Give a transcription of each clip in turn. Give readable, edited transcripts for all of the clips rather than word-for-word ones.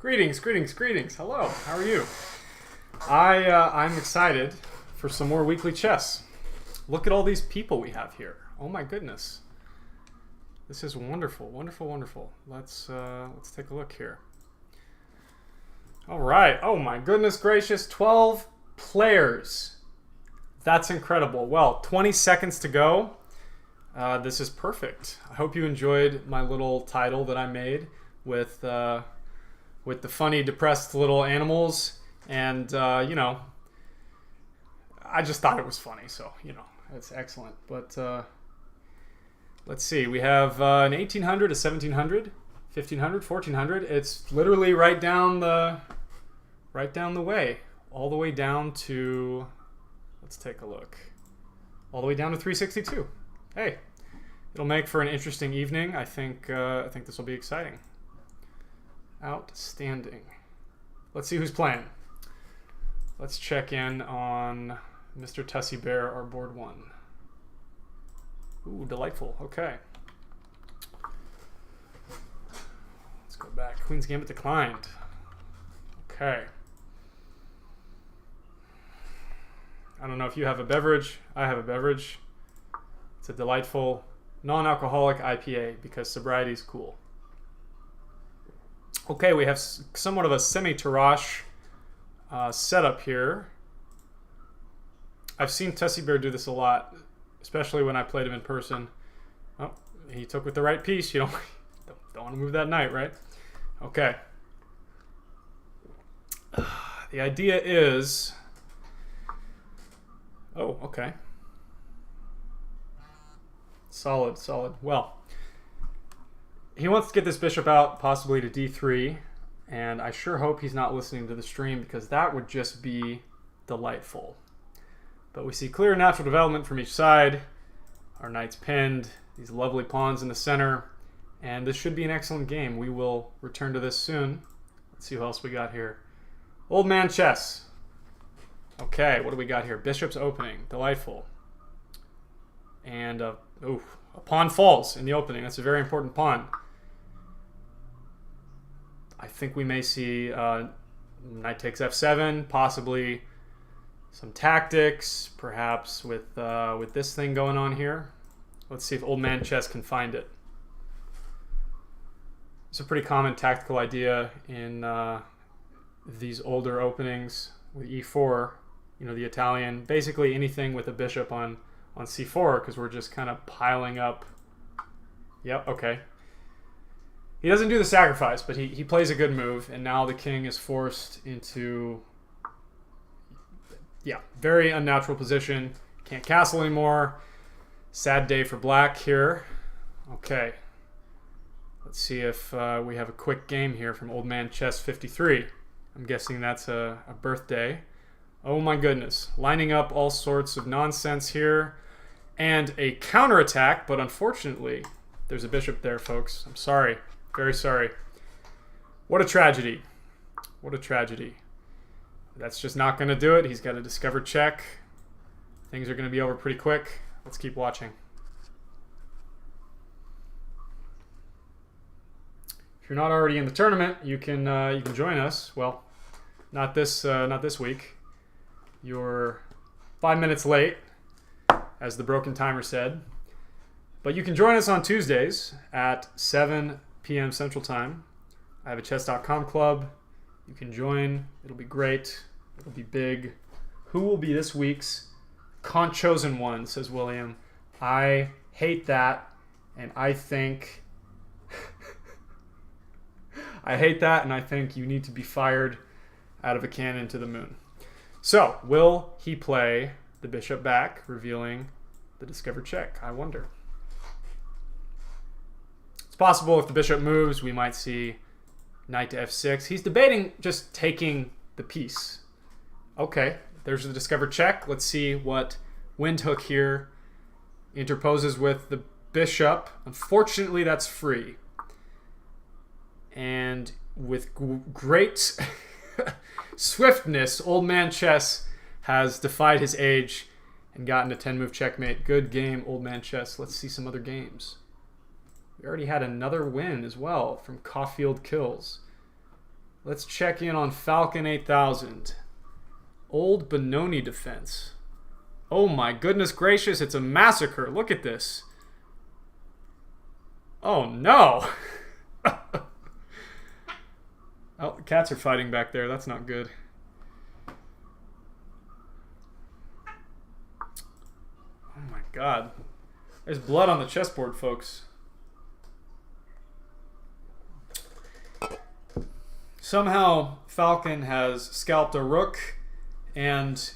Greetings, greetings, greetings. Hello, how are you? I'm excited for some more weekly chess. Look at all these people we have here. Oh my goodness. This is wonderful, wonderful, wonderful. Let's take a look here. All right. Oh my goodness gracious, 12 players. That's incredible. Well, 20 seconds to go. This is perfect. I hope you enjoyed my little title that I made with the funny, depressed little animals. And, you know, I just thought it was funny. So, you know, it's excellent. But let's see. We have an 1800, a 1700, 1500, 1400. It's literally right down the way. All the way down to, let's take a look. All the way down to 362. Hey, it'll make for an interesting evening. I think this will be exciting. Outstanding. Let's see who's playing. Let's check in on Mr. Tussie Bear, our board one. Ooh, delightful. Okay. Let's go back. Queen's Gambit declined. Okay. I don't know if you have a beverage. I have a beverage. It's a delightful non-alcoholic IPA because sobriety is cool. Okay, we have somewhat of a semi-Tarrasch setup here. I've seen Tussie Bear do this a lot, especially when I played him in person. Oh, he took with the right piece. You don't want to move that knight, right? Okay. The idea is... Oh, okay. Solid, solid. Well, he wants to get this bishop out, possibly to d3, and I sure hope he's not listening to the stream because that would just be delightful. But we see clear natural development from each side. Our knight's pinned, these lovely pawns in the center, and this should be an excellent game. We will return to this soon. Let's see who else we got here. Old man chess. Okay, what do we got here? Bishop's opening. Delightful. And a pawn falls in the opening. That's a very important pawn. I think we may see knight takes f7, possibly some tactics, perhaps with this thing going on here. Let's see if old man chess can find it. It's a pretty common tactical idea in these older openings with e4. You know, the Italian, basically anything with a bishop on c4 because we're just kind of piling up. Yep, okay. He doesn't do the sacrifice, but he plays a good move, and now the king is forced into, yeah, very unnatural position. Can't castle anymore. Sad day for black here. Okay. Let's see if we have a quick game here from Old Man Chess 53. I'm guessing that's a birthday. Oh my goodness. Lining up all sorts of nonsense here. And a counterattack, but unfortunately, there's a bishop there, folks. I'm sorry. Very sorry. What a tragedy. What a tragedy. That's just not going to do it. He's got a discovered check. Things are going to be over pretty quick. Let's keep watching. If you're not already in the tournament, you can join us. Well, not this week. You're 5 minutes late, as the broken timer said. But you can join us on Tuesdays at 7 p.m. Central Time. I have a chess.com club. You can join. It'll be great. It'll be big. Who will be this week's Conchosen one, says William. I hate that, and I think... I hate that, and I think you need to be fired out of a cannon to the moon. So, will he play the bishop back, revealing the discovered check? I wonder. It's possible if the bishop moves, we might see knight to f6. He's debating just taking the piece. Okay, there's the discovered check. Let's see what Windhoek here interposes with the bishop. Unfortunately, that's free. And with great swiftness, Old Man Chess has defied his age and gotten a 10-move checkmate. Good game, Old Man Chess. Let's see some other games. We already had another win as well from Caulfield Kills. Let's check in on Falcon 8000. Old Benoni defense. Oh my goodness gracious, it's a massacre. Look at this. Oh no. Oh, the cats are fighting back there. That's not good. Oh my god. There's blood on the chessboard, folks. Somehow Falcon has scalped a rook and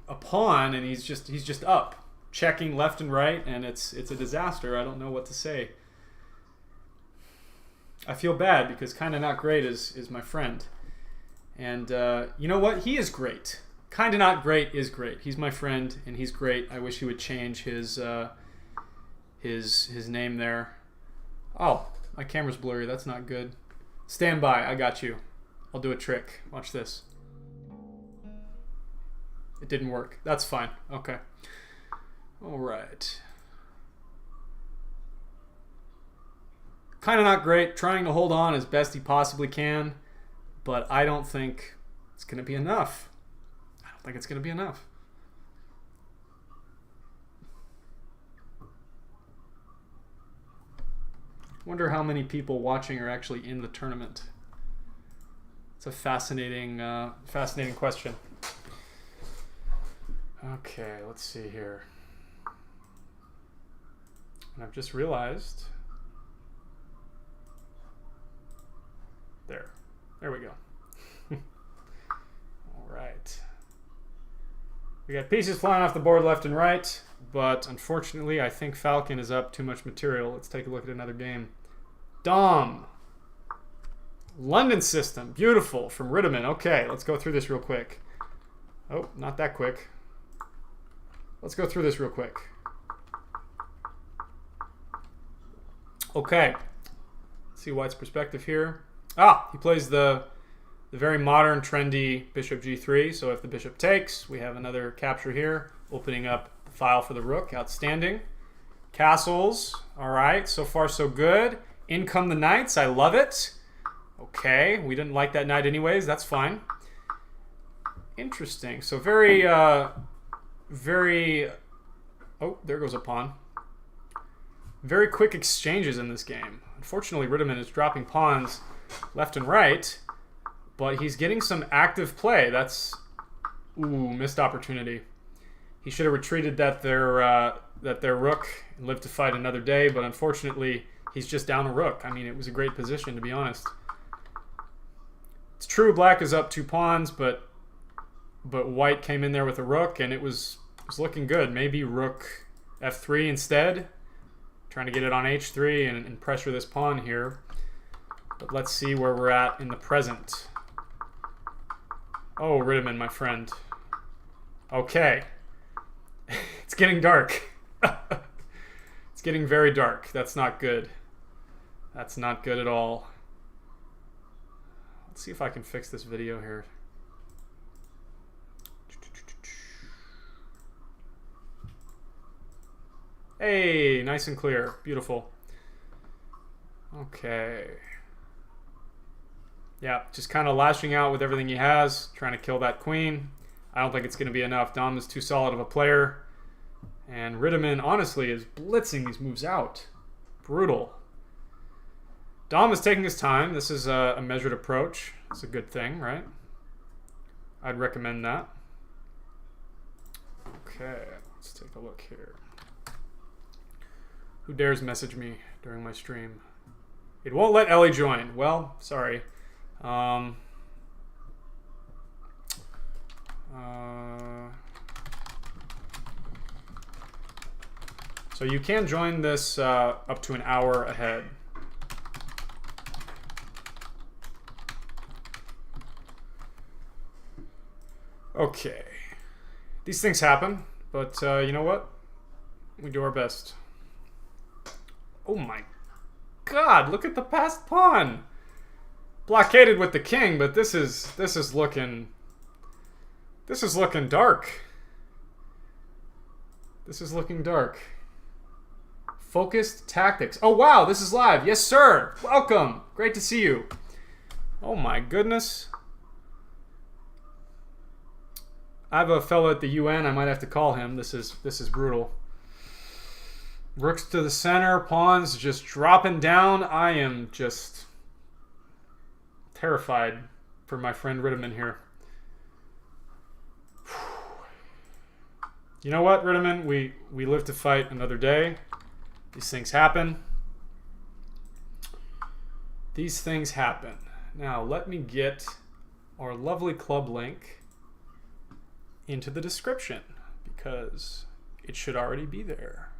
a pawn, and he's just up, checking left and right, and it's a disaster. I don't know what to say. I feel bad because Kinda Not Great is my friend, and you know what? He is great. Kinda Not Great is great. He's my friend, and he's great. I wish he would change his name there. Oh, my camera's blurry. That's not good. Stand by. I got you. I'll do a trick. Watch this. It didn't work. That's fine. Okay. All right. Kinda Not Great. Trying to hold on as best he possibly can, but I don't think it's going to be enough. I don't think it's going to be enough. Wonder how many people watching are actually in the tournament. It's a fascinating question. Okay, let's see here. And I've just realized. There we go. All right. We got pieces flying off the board left and right, but unfortunately, I think Falcon is up too much material. Let's take a look at another game. Dom. London system. Beautiful. From Rittiman. Okay, let's go through this real quick. Oh, not that quick. Let's go through this real quick. Okay. Let's see White's perspective here. Ah, he plays the very modern, trendy bishop g3. So if the bishop takes, we have another capture here, opening up the file for the rook. Outstanding. Castles. All right, so far so good. In come the knights. I love it. Okay, we didn't like that knight anyways. That's fine. Interesting. So very... Oh, there goes a pawn. Very quick exchanges in this game. Unfortunately, Rittiman is dropping pawns left and right, but he's getting some active play. That's... Ooh, missed opportunity. He should have retreated that their rook and lived to fight another day, but unfortunately, he's just down a rook. I mean, it was a great position, to be honest. It's true Black is up 2 pawns, but White came in there with a rook, and it was looking good. Maybe rook f3 instead. Trying to get it on h3 and pressure this pawn here. But let's see where we're at in the present. Oh, Rittiman, my friend. Okay. It's getting dark. It's getting very dark. That's not good. That's not good at all. Let's see if I can fix this video here. Hey, nice and clear. Beautiful. Okay. Yeah, just kind of lashing out with everything he has, trying to kill that queen. I don't think it's going to be enough. Dom is too solid of a player. And Rittiman, honestly, is blitzing these moves out. Brutal. Dom is taking his time. This is a measured approach. It's a good thing, right? I'd recommend that. Okay, let's take a look here. Who dares message me during my stream? It won't let Ellie join. Well, sorry. So you can join this up to an hour ahead. Okay. These things happen, but you know what? We do our best. Oh my god, look at the passed pawn. Blockaded with the king, but this is looking dark. This is looking dark. Focused tactics. Oh wow, this is live. Yes, sir. Welcome. Great to see you. Oh my goodness. I have a fellow at the UN. I might have to call him. This is brutal. Rooks to the center. Pawns just dropping down. I am just terrified for my friend Rittiman here. You know what, Rittiman? We live to fight another day. These things happen. These things happen. Now, let me get our lovely club link into the description because it should already be there.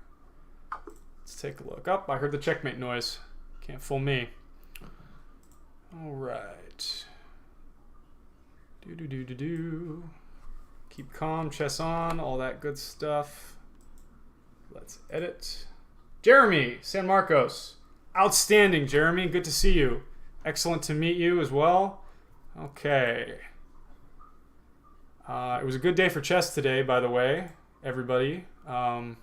Let's take a look. Oh, I heard the checkmate noise. Can't fool me. All right. Do. Keep calm, chess on, all that good stuff. Let's edit. Jeremy, San Marcos. Outstanding, Jeremy. Good to see you. Excellent to meet you as well. Okay. It was a good day for chess today, by the way, everybody. I'll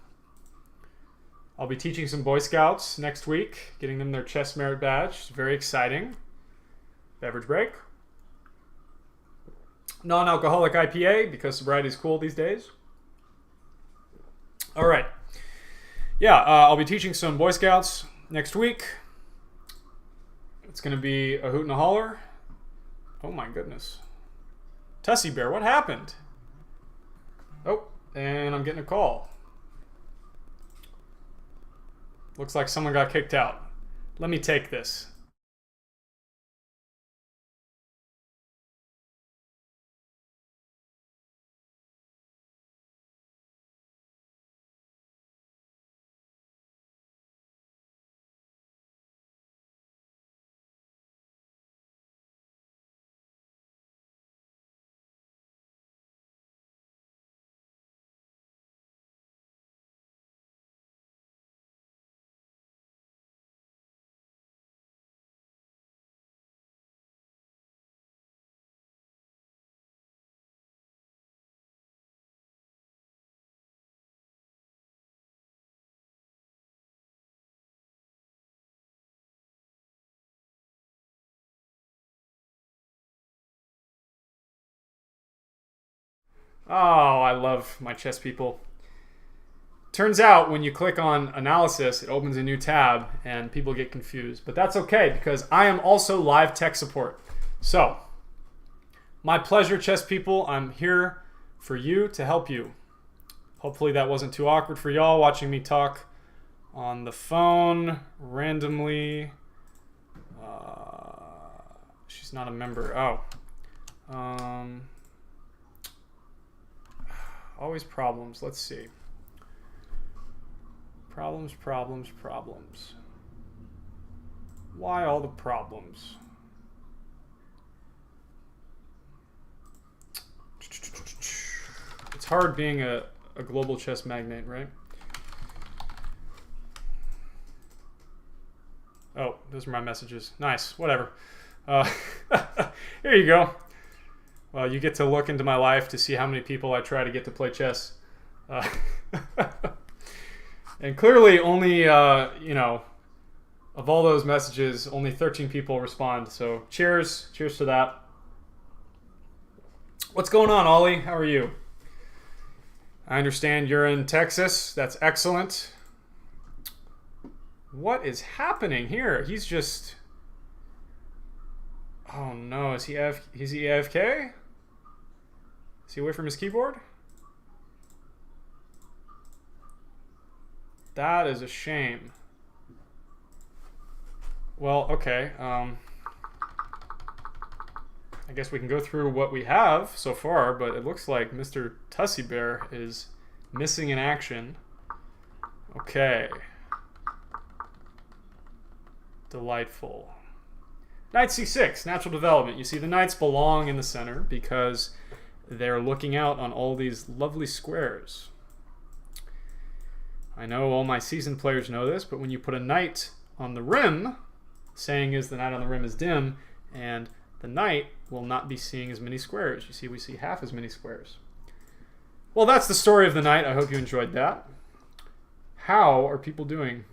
be teaching some Boy Scouts next week, getting them their chess merit badge. It's very exciting. Beverage break. Non-alcoholic IPA because sobriety is cool these days. All right. Yeah, I'll be teaching some Boy Scouts next week. It's going to be a hoot and a holler. Oh my goodness. Tussie Bear, what happened? Oh, and I'm getting a call. Looks like someone got kicked out. Let me take this. Oh, I love my chess people. Turns out when you click on analysis, it opens a new tab and people get confused. But that's okay because I am also live tech support. So, my pleasure, chess people. I'm here for you to help you. Hopefully that wasn't too awkward for y'all watching me talk on the phone randomly. She's not a member. Oh. Always problems. Let's see. Problems. Why all the problems? It's hard being a global chess magnate, right? Oh, those are my messages. Nice. Whatever. Here you go. Well, you get to look into my life to see how many people I try to get to play chess. And clearly only, of all those messages, only 13 people respond. So cheers. Cheers to that. What's going on, Ollie? How are you? I understand you're in Texas. That's excellent. What is happening here? He's just... Oh no, is he AFK? Is he away from his keyboard? That is a shame. Well, okay. I guess we can go through what we have so far, but it looks like Mr. Tussie Bear is missing in action. Okay. Delightful. Knight c6, natural development. You see, the knights belong in the center because they're looking out on all these lovely squares. I know all my seasoned players know this, but when you put a knight on the rim, saying is the knight on the rim is dim, and the knight will not be seeing as many squares. You see, we see half as many squares. Well, that's the story of the knight. I hope you enjoyed that. How are people doing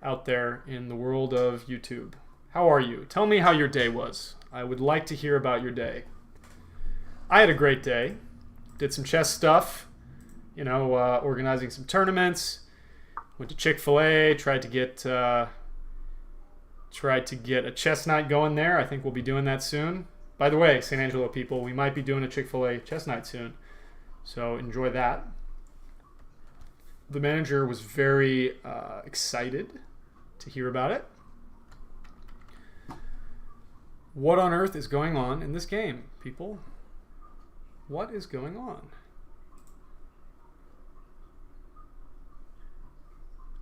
out there in the world of YouTube? How are you? Tell me how your day was. I would like to hear about your day. I had a great day. Did some chess stuff. You know, organizing some tournaments. Went to Chick-fil-A. Tried to get a chess night going there. I think we'll be doing that soon. By the way, San Angelo people, we might be doing a Chick-fil-A chess night soon. So enjoy that. The manager was very excited to hear about it. What on earth is going on in this game, people? What is going on?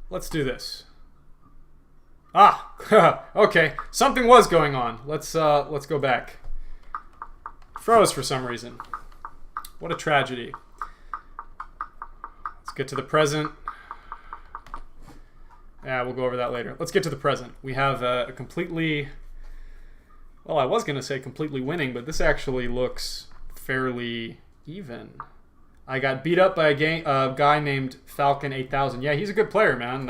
Let's do this. Ah, okay. Something was going on. Let's go back. Froze for some reason. What a tragedy. Let's get to the present. Yeah, we'll go over that later. Let's get to the present. We have a completely... Well, I was going to say completely winning, but this actually looks fairly even. I got beat up by a guy named Falcon 8000. Yeah, he's a good player, man.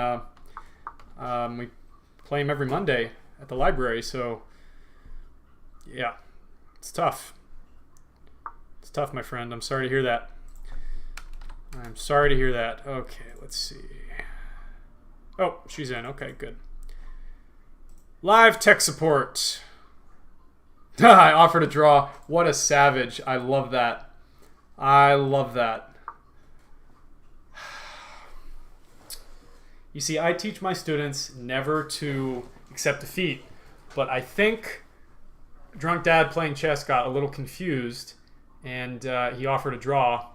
We play him every Monday at the library, so yeah, it's tough. It's tough, my friend. I'm sorry to hear that. I'm sorry to hear that. Okay, let's see. Oh, she's in. Okay, good. Live tech support. I offered a draw. What a savage. I love that. I love that. You see, I teach my students never to accept defeat, but I think Drunk Dad playing chess got a little confused, and he offered a draw,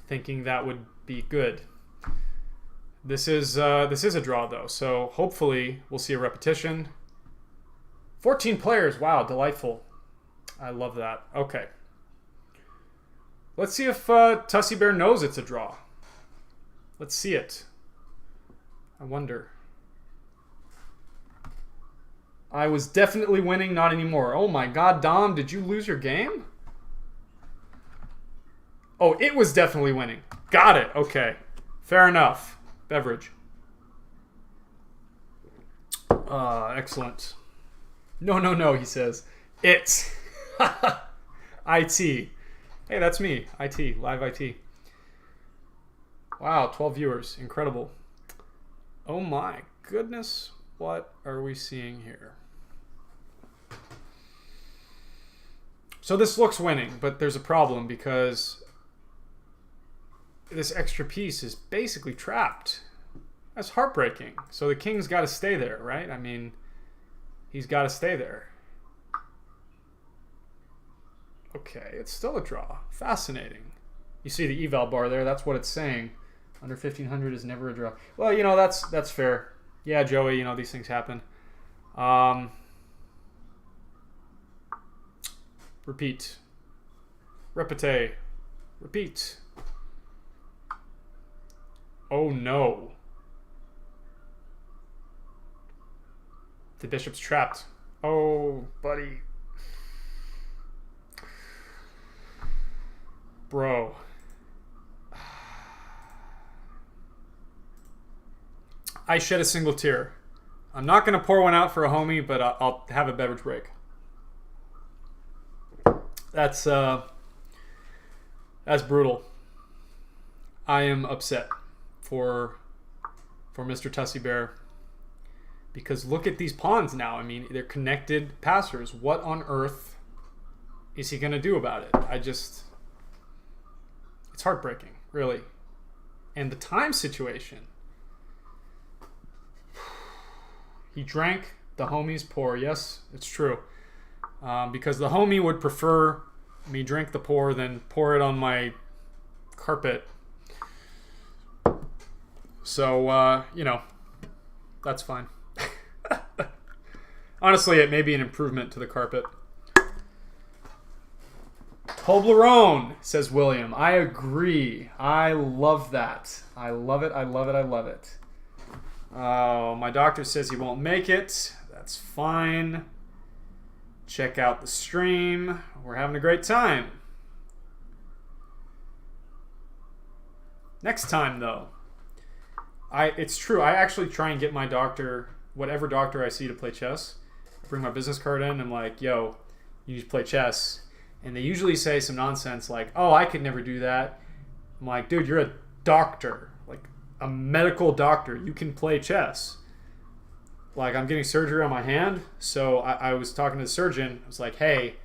thinking that would be good. This is a draw, though, so hopefully we'll see a repetition. 14 players. Wow, delightful. I love that. Okay. Let's see if Tussie Bear knows it's a draw. Let's see it. I wonder. I was definitely winning, not anymore. Oh my god, Dom, did you lose your game? Oh, it was definitely winning. Got it. Okay. Fair enough. Beverage. Excellent. No, he says. It's IT. Hey, that's me. IT. Live IT. Wow, 12 viewers. Incredible. Oh my goodness. What are we seeing here? So this looks winning, but there's a problem because this extra piece is basically trapped. That's heartbreaking. So the king's got to stay there, right? I mean, he's got to stay there. Okay, it's still a draw. Fascinating. You see the eval bar there. That's what it's saying. Under 1500 is never a draw. Well, you know, that's fair. Yeah, Joey, you know, these things happen. Repeat. Repete. Repeat. Oh, no. The bishop's trapped. Oh, buddy. Bro. I shed a single tear. I'm not going to pour one out for a homie, but I'll have a beverage break. That's brutal. I am upset for Mr. Tussie Bear. Because look at these pawns now. I mean, they're connected passers. What on earth is he going to do about it? It's heartbreaking, really. And the time situation. He drank the homie's pour. Yes, it's true. Because the homie would prefer me drink the pour than pour it on my carpet. So, you know, that's fine. Honestly, it may be an improvement to the carpet. Toblerone, says William. I agree. I love that. I love it. I love it. I love it. Oh, my doctor says he won't make it. That's fine. Check out the stream. We're having a great time. Next time, though. It's true. I actually try and get my doctor, whatever doctor I see to play chess, I bring my business card in. I'm like, yo, you need to play chess. And they usually say some nonsense like, oh, I could never do that. I'm like, dude, you're a doctor, like a medical doctor. You can play chess. Like, I'm getting surgery on my hand. So I was talking to the surgeon. I was like, hey,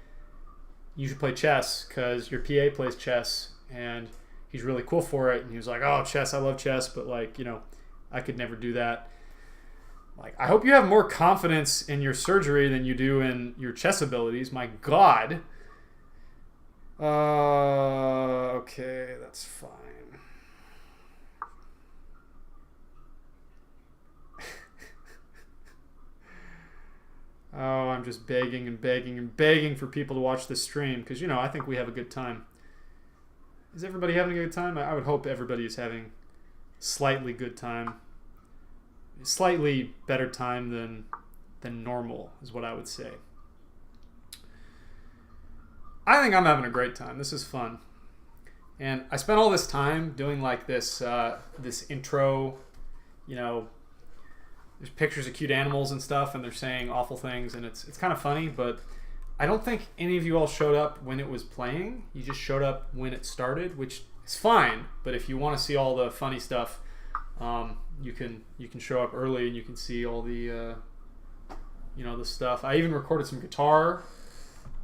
you should play chess because your PA plays chess and he's really cool for it. And he was like, oh, chess, I love chess, but like, you know, I could never do that. Like, I hope you have more confidence in your surgery than you do in your chess abilities. My God. Okay, that's fine. Oh, I'm just begging and begging and begging for people to watch this stream because, you know, I think we have a good time. Is everybody having a good time? I would hope everybody is having slightly good time. Slightly better time than normal is what I would say. I think I'm having a great time. This is fun. And I spent all this time doing like this this intro, you know, there's pictures of cute animals and stuff and they're saying awful things and it's kind of funny, but I don't think any of you all showed up when it was playing. You just showed up when it started, which is fine, but if you want to see all the funny stuff, you can show up early and you can see all the you know, the stuff. I even recorded some guitar.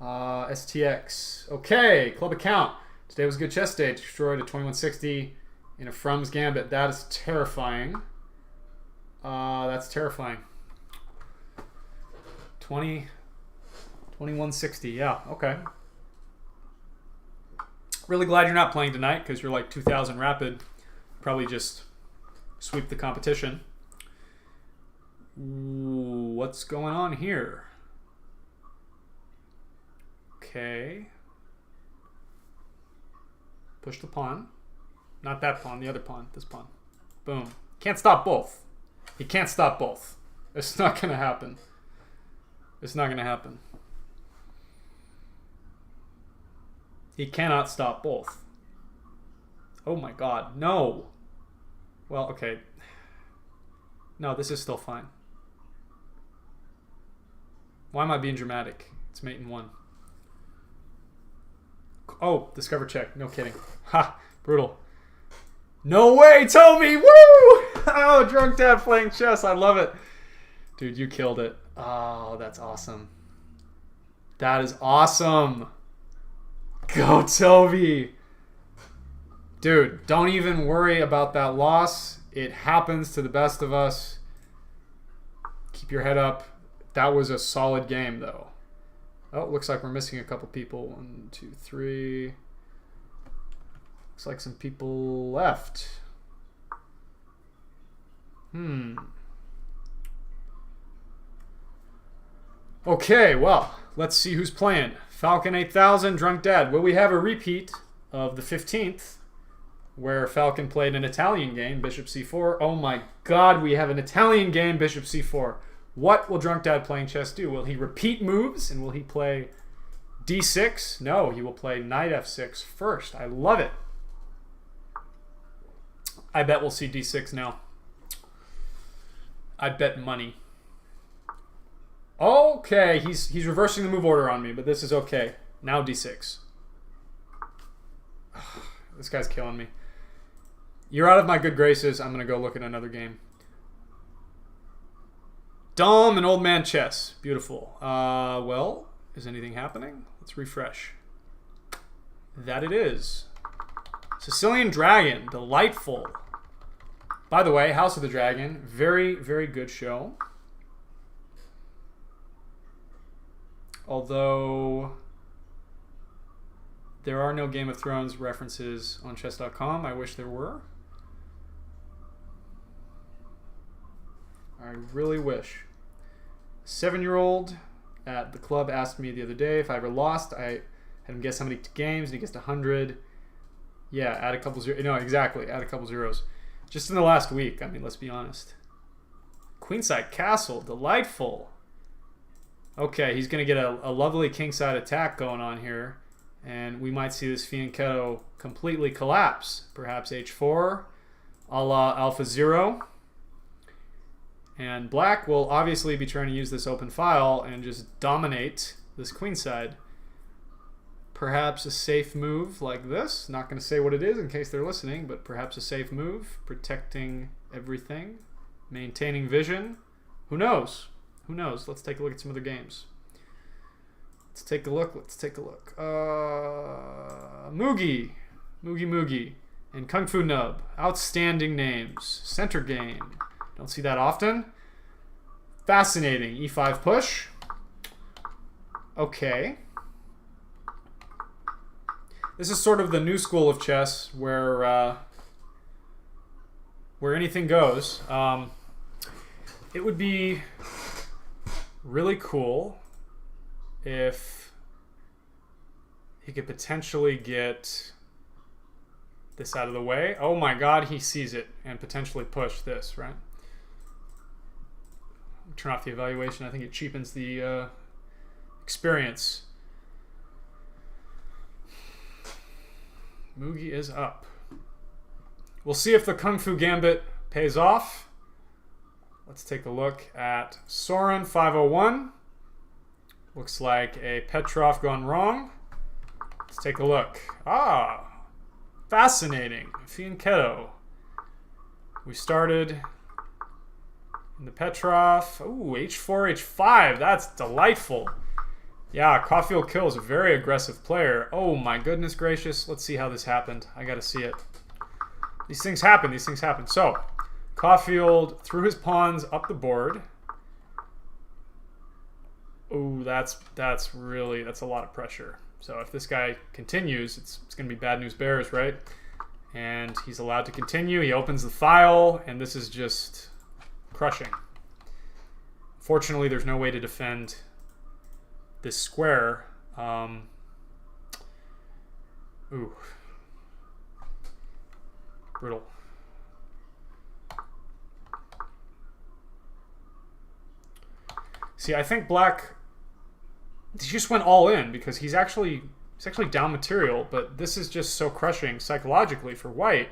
STX. Okay, club account. Today was a good chess day. Destroyed a 2160 in a Frum's Gambit. That is terrifying. That's terrifying. 2160. Yeah, okay. Really glad you're not playing tonight because you're like 2000 rapid. Probably just sweep the competition. Ooh, what's going on here? Okay. Push the pawn. Not that pawn, the other pawn. This pawn. Boom. Can't stop both. He can't stop both. It's not going to happen. It's not going to happen. He cannot stop both. Oh my God. No. Well, okay. No, this is still fine. Why am I being dramatic? It's mate in one. Oh, discover check. No kidding. Ha! Brutal. No way, Toby! Woo! Oh, drunk dad playing chess. I love it. Dude, you killed it. Oh, that's awesome. That is awesome. Go, Toby. Dude, don't even worry about that loss. It happens to the best of us. Keep your head up. That was a solid game, though. Oh, it looks like we're missing a couple people. 1, 2, 3. Looks like some people left. Okay, well, let's see who's playing. Falcon 8000, Drunk Dad. Will we have a repeat of the 15th, where Falcon played an Italian game, Bishop C4? Oh my God, we have an Italian game, Bishop C4. What will Drunk Dad playing chess do? Will he repeat moves and will he play D6? No, he will play Knight F6 first. I love it. I bet we'll see D6 now. I bet money. Okay, he's reversing the move order on me, but this is okay. Now D6. This guy's killing me. You're out of my good graces. I'm going to go look at another game. Dom and Old Man Chess. Beautiful. Well, is anything happening? Let's refresh. That it is. Sicilian Dragon. Delightful. By the way, House of the Dragon. Very, very good show. Although there are no Game of Thrones references on chess.com. I wish there were. I really wish. 7-year-old at the club asked me the other day if I ever lost. I had him guess how many games, and he guessed 100. Yeah, add a couple zeros. No, exactly. Add a couple zeros. Just in the last week. I mean, let's be honest. Queenside Castle. Delightful. Okay, he's going to get a lovely kingside attack going on here. And we might see this fianchetto completely collapse. Perhaps H4 a la Alpha 0. And black will obviously be trying to use this open file and just dominate this queenside. Perhaps a safe move like this. Not going to say what it is in case they're listening, but perhaps a safe move. Protecting everything. Maintaining vision. Who knows? Who knows? Let's take a look at some other games. Let's take a look. Mugi. Mugi. And Kung Fu Nub. Outstanding names. Center game. Don't see that often. Fascinating. E5 push. Okay. This is sort of the new school of chess where anything goes. It would be really cool if he could potentially get this out of the way. Oh my god, he sees it and potentially push this, right? Turn off the evaluation. I think it cheapens the experience. Mugi is up. We'll see if the Kung Fu Gambit pays off. Let's take a look at Soren 501. Looks like a Petrov gone wrong. Let's take a look. Ah, fascinating. Fianchetto. We started in the Petrov. Ooh, H4, H5. That's delightful. Yeah, Caulfield Kill is a very aggressive player. Oh my goodness gracious. Let's see how this happened. I gotta see it. These things happen. These things happen. So, Caulfield threw his pawns up the board. Ooh, that's a lot of pressure. So if this guy continues, it's going to be bad news bears, right? And he's allowed to continue. He opens the file, and this is just crushing. Fortunately, there's no way to defend this square. Ooh. Brutal. See, I think black, he just went all in because he's actually down material, but this is just so crushing psychologically for white.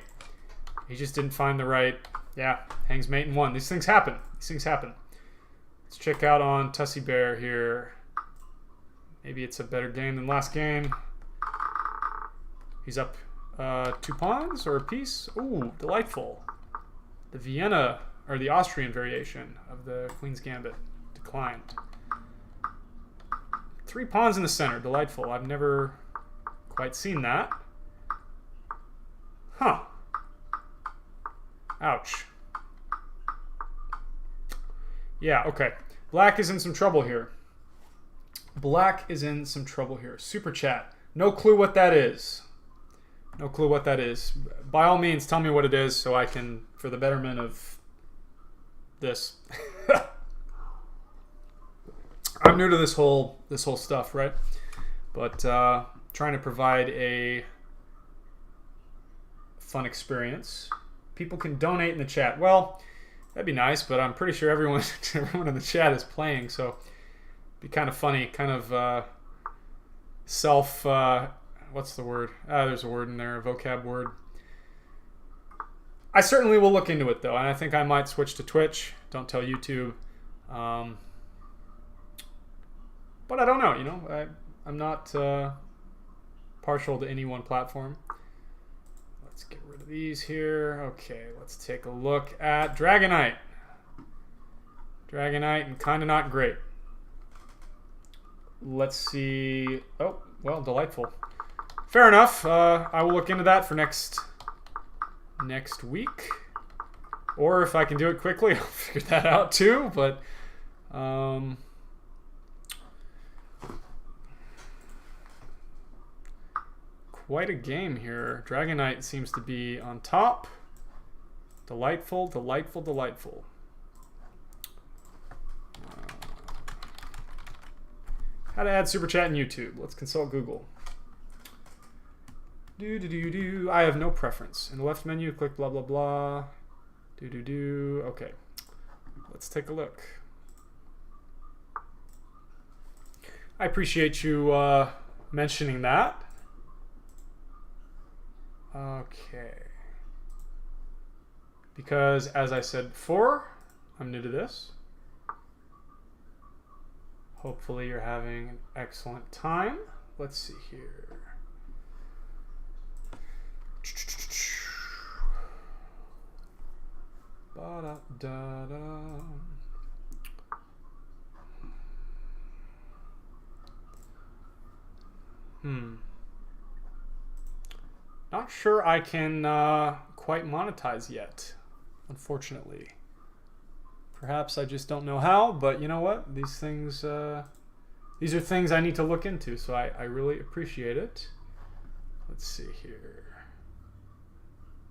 He just didn't find the right, yeah, hangs mate and one. These things happen. These things happen. Let's check out on Tussie Bear here. Maybe it's a better game than last game. He's up 2 pawns or a piece. Ooh, delightful. The Vienna, or the Austrian variation of the Queen's Gambit declined. 3 pawns in the center. Delightful. I've never quite seen that. Huh. Ouch. Yeah, okay. Black is in some trouble here. Black is in some trouble here. Super chat. No clue what that is. No clue what that is. By all means, tell me what it is so I can, for the betterment of this. I'm new to this whole stuff, right? But trying to provide a fun experience. People can donate in the chat. Well, that'd be nice, but I'm pretty sure everyone in the chat is playing, so it'd be kind of funny, kind of self. What's the word? There's a word in there, a vocab word. I certainly will look into it though, and I think I might switch to Twitch. Don't tell YouTube. But I don't know, you know, I'm not partial to any one platform. Let's get rid of these here. Okay, let's take a look at Dragonite. Dragonite and kinda not great. Let's see. Oh, well, delightful. Fair enough. I will look into that for next week. Or if I can do it quickly, I'll figure that out too. But quite a game here. Dragonite seems to be on top. Delightful, delightful, delightful. How to add Super Chat in YouTube. Let's consult Google. I have no preference. In the left menu, click blah, blah, blah. Okay. Let's take a look. I appreciate you mentioning that. Okay. Because, as I said before, I'm new to this. Hopefully you're having an excellent time. Let's see here. Ba-da-da-da. Not sure I can quite monetize yet, unfortunately. Perhaps I just don't know how, but you know what? These things, these are things I need to look into, so I really appreciate it. Let's see here.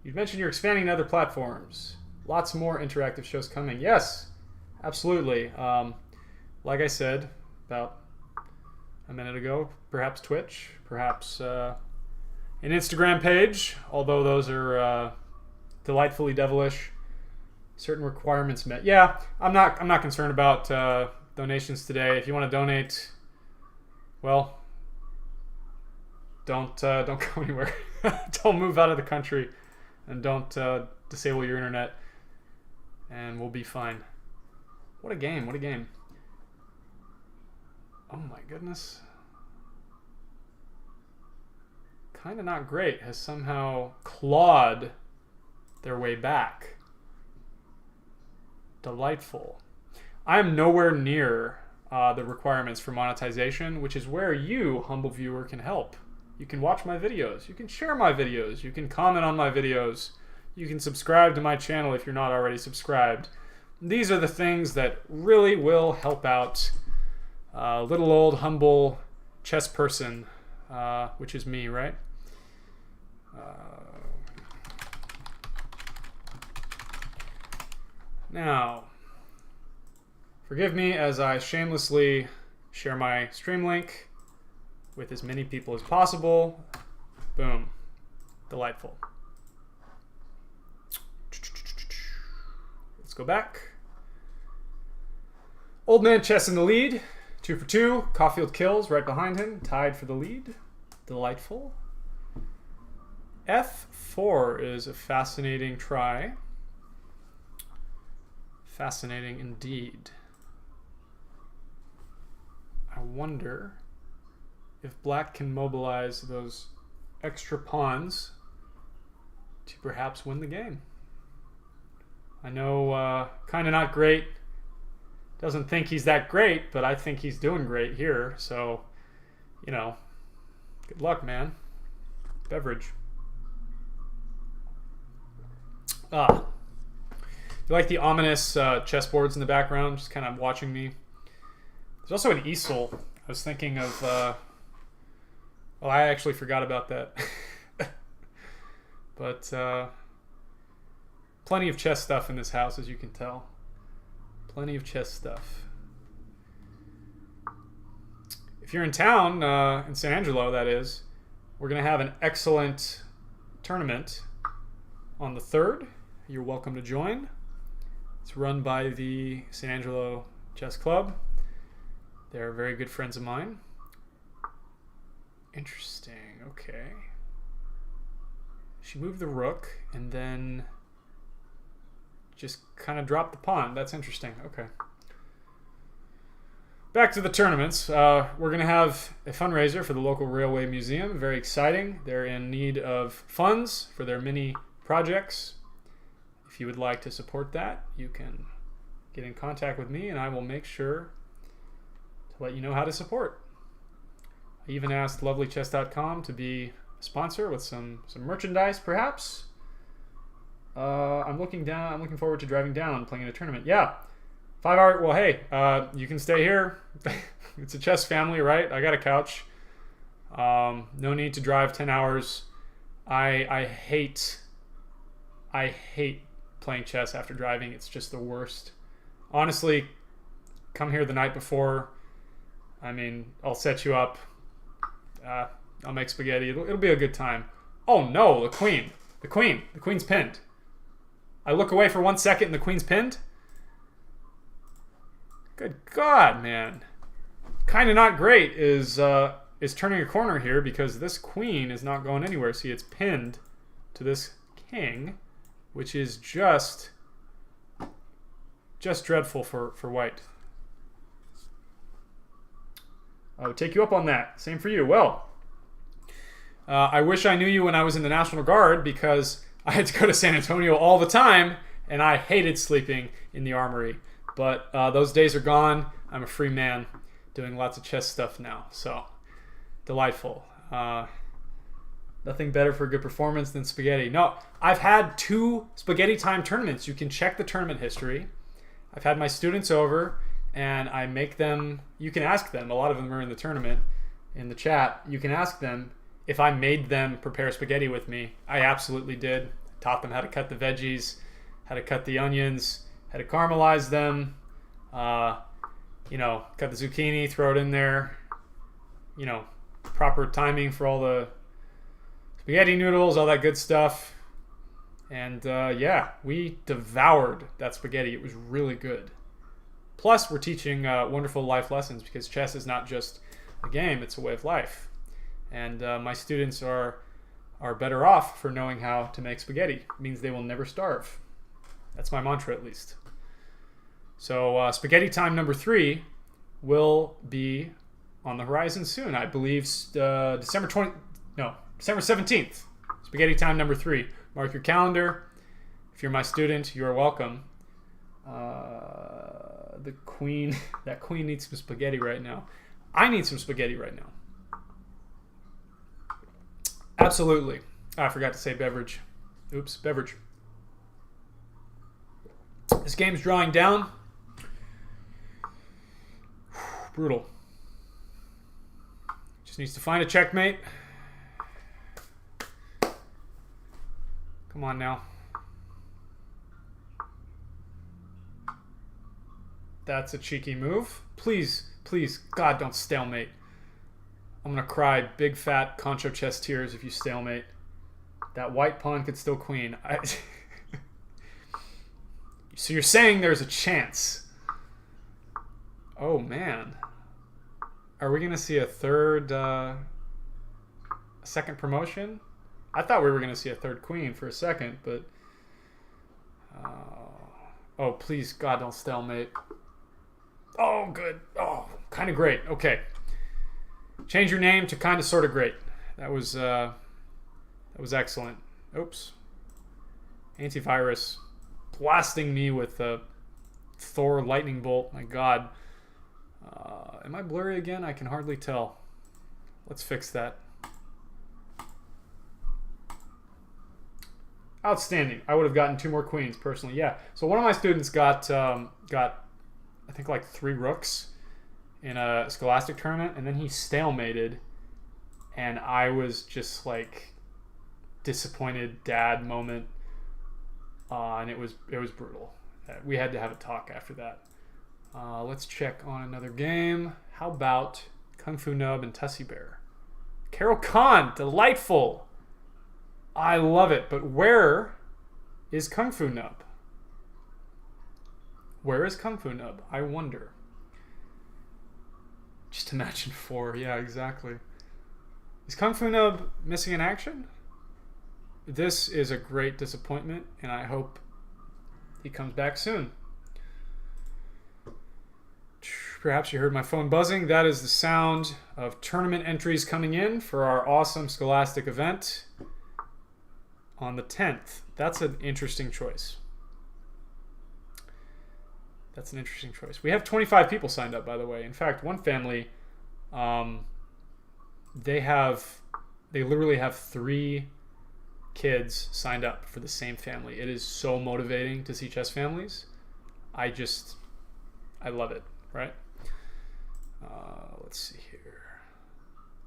You mentioned you're expanding to other platforms. Lots more interactive shows coming. Yes, absolutely. Like I said about a minute ago, perhaps Twitch, perhaps an Instagram page, although those are delightfully devilish. Certain requirements met. Yeah, I'm not concerned about donations today. If you want to donate, well, don't go anywhere. Don't move out of the country, and don't disable your internet, and we'll be fine. What a game! What a game! Oh my goodness. Kind of not great has somehow clawed their way back. Delightful. I'm nowhere near the requirements for monetization, which is where you, humble viewer, can help. You can watch my videos. You can share my videos. You can comment on my videos. You can subscribe to my channel if you're not already subscribed. These are the things that really will help out little old humble chess person, which is me, right? Now, forgive me as I shamelessly share my stream link with as many people as possible. Boom. Delightful. Let's go back. Old Man Chess in the lead. 2 for 2. Caulfield kills right behind him. Tied for the lead. Delightful. F4 is a fascinating try. Fascinating indeed. I wonder if black can mobilize those extra pawns to perhaps win the game. I know kind of not great. Doesn't think he's that great, but I think he's doing great here. So, you know, good luck, man. Beverage. You like the ominous chessboards in the background, just kind of watching me. There's also an easel. I was thinking of... well, I actually forgot about that. But plenty of chess stuff in this house, as you can tell. Plenty of chess stuff. If you're in town, in San Angelo, that is, we're going to have an excellent tournament on the 3rd. You're welcome to join. It's run by the San Angelo Chess Club. They're very good friends of mine. Interesting. Okay. She moved the rook and then just kind of dropped the pawn. That's interesting. Okay. Back to the tournaments. We're going to have a fundraiser for the local railway museum. Very exciting. They're in need of funds for their mini projects. If you would like to support that, you can get in contact with me and I will make sure to let you know how to support. I even asked lovelychess.com to be a sponsor with some merchandise, perhaps. I'm looking forward to driving down, playing in a tournament. Yeah. 5 hour. Well, hey, you can stay here. It's a chess family, right? I got a couch. No need to drive 10 hours. I hate playing chess after driving. It's just the worst. Honestly, come here the night before. I mean, I'll set you up. I'll make spaghetti. It'll be a good time. Oh no, the queen. The queen's pinned. I look away for 1 second and the queen's pinned. Good God, man. Kind of not great is turning a corner here because this queen is not going anywhere. See, it's pinned to this king, which is just just dreadful for white. I would take you up on that. Same for you. Well, I wish I knew you when I was in the National Guard, because I had to go to San Antonio all the time, and I hated sleeping in the armory. But those days are gone. I'm a free man doing lots of chess stuff now. So, delightful. Nothing better for a good performance than spaghetti. No, I've had 2 spaghetti time tournaments. You can check the tournament history. I've had my students over, and I make them, you can ask them, a lot of them are in the tournament, in the chat, you can ask them if I made them prepare spaghetti with me. I absolutely did. Taught them how to cut the veggies, how to cut the onions, how to caramelize them, you know, cut the zucchini, throw it in there, you know, proper timing for all the spaghetti noodles, all that good stuff. And yeah, we devoured that spaghetti. It was really good. Plus, we're teaching wonderful life lessons, because chess is not just a game, it's a way of life. And my students are better off for knowing how to make spaghetti. It means they will never starve. That's my mantra, at least. So spaghetti time number 3 will be on the horizon soon. I believe December 17th. Spaghetti time number 3. Mark your calendar. If you're my student, you are welcome. The queen, that queen needs some spaghetti right now. I need some spaghetti right now. Absolutely. I forgot to say beverage. Oops, beverage. This game's drawing down. Brutal. Just needs to find a checkmate. Come on now. That's a cheeky move. Please, please, God, don't stalemate. I'm going to cry big fat Concho chess tears if you stalemate. That white pawn could still queen. So you're saying there's a chance. Oh, man. Are we going to see a second promotion? I thought we were going to see a third queen for a second, but... oh, please, God, don't stalemate. Oh, good. Oh, kind of great. Okay. Change your name to kind of sort of great. That was excellent. Oops. Antivirus blasting me with a Thor lightning bolt. My God. Am I blurry again? I can hardly tell. Let's fix that. Outstanding. I would have gotten 2 more queens personally. Yeah. So one of my students got I think like 3 rooks in a scholastic tournament, and then he stalemated, and I was just like disappointed dad moment, and it was brutal. We had to have a talk after that. Let's check on another game. How about Kung Fu Nub and Tussie Bear? Carol Khan, delightful. I love it, but where is Kung Fu Nub? Where is Kung Fu Nub? I wonder. Just imagine 4. Yeah, exactly. Is Kung Fu Nub missing in action? This is a great disappointment, and I hope he comes back soon. Perhaps you heard my phone buzzing. That is the sound of tournament entries coming in for our awesome Scholastic event on the 10th. That's an interesting choice. That's an interesting choice. We have 25 people signed up, by the way. In fact, one family, they literally have 3 kids signed up for the same family. It is so motivating to see chess families. I love it, right? Let's see here.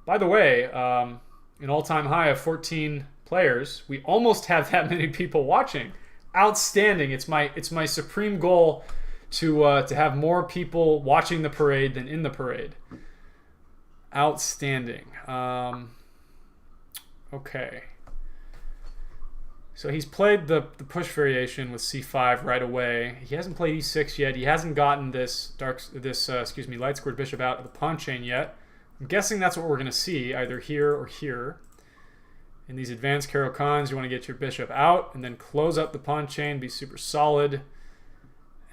By the way, an all-time high of 14 players. We almost have that many people watching. Outstanding. It's my supreme goal to have more people watching the parade than in the parade. Outstanding. Okay. So he's played the push variation with c5 right away. He hasn't played e6 yet. He hasn't gotten this light squared bishop out of the pawn chain yet. I'm guessing that's what we're going to see, either here or here. In these advanced Caro-Kans, you want to get your bishop out and then close up the pawn chain, be super solid.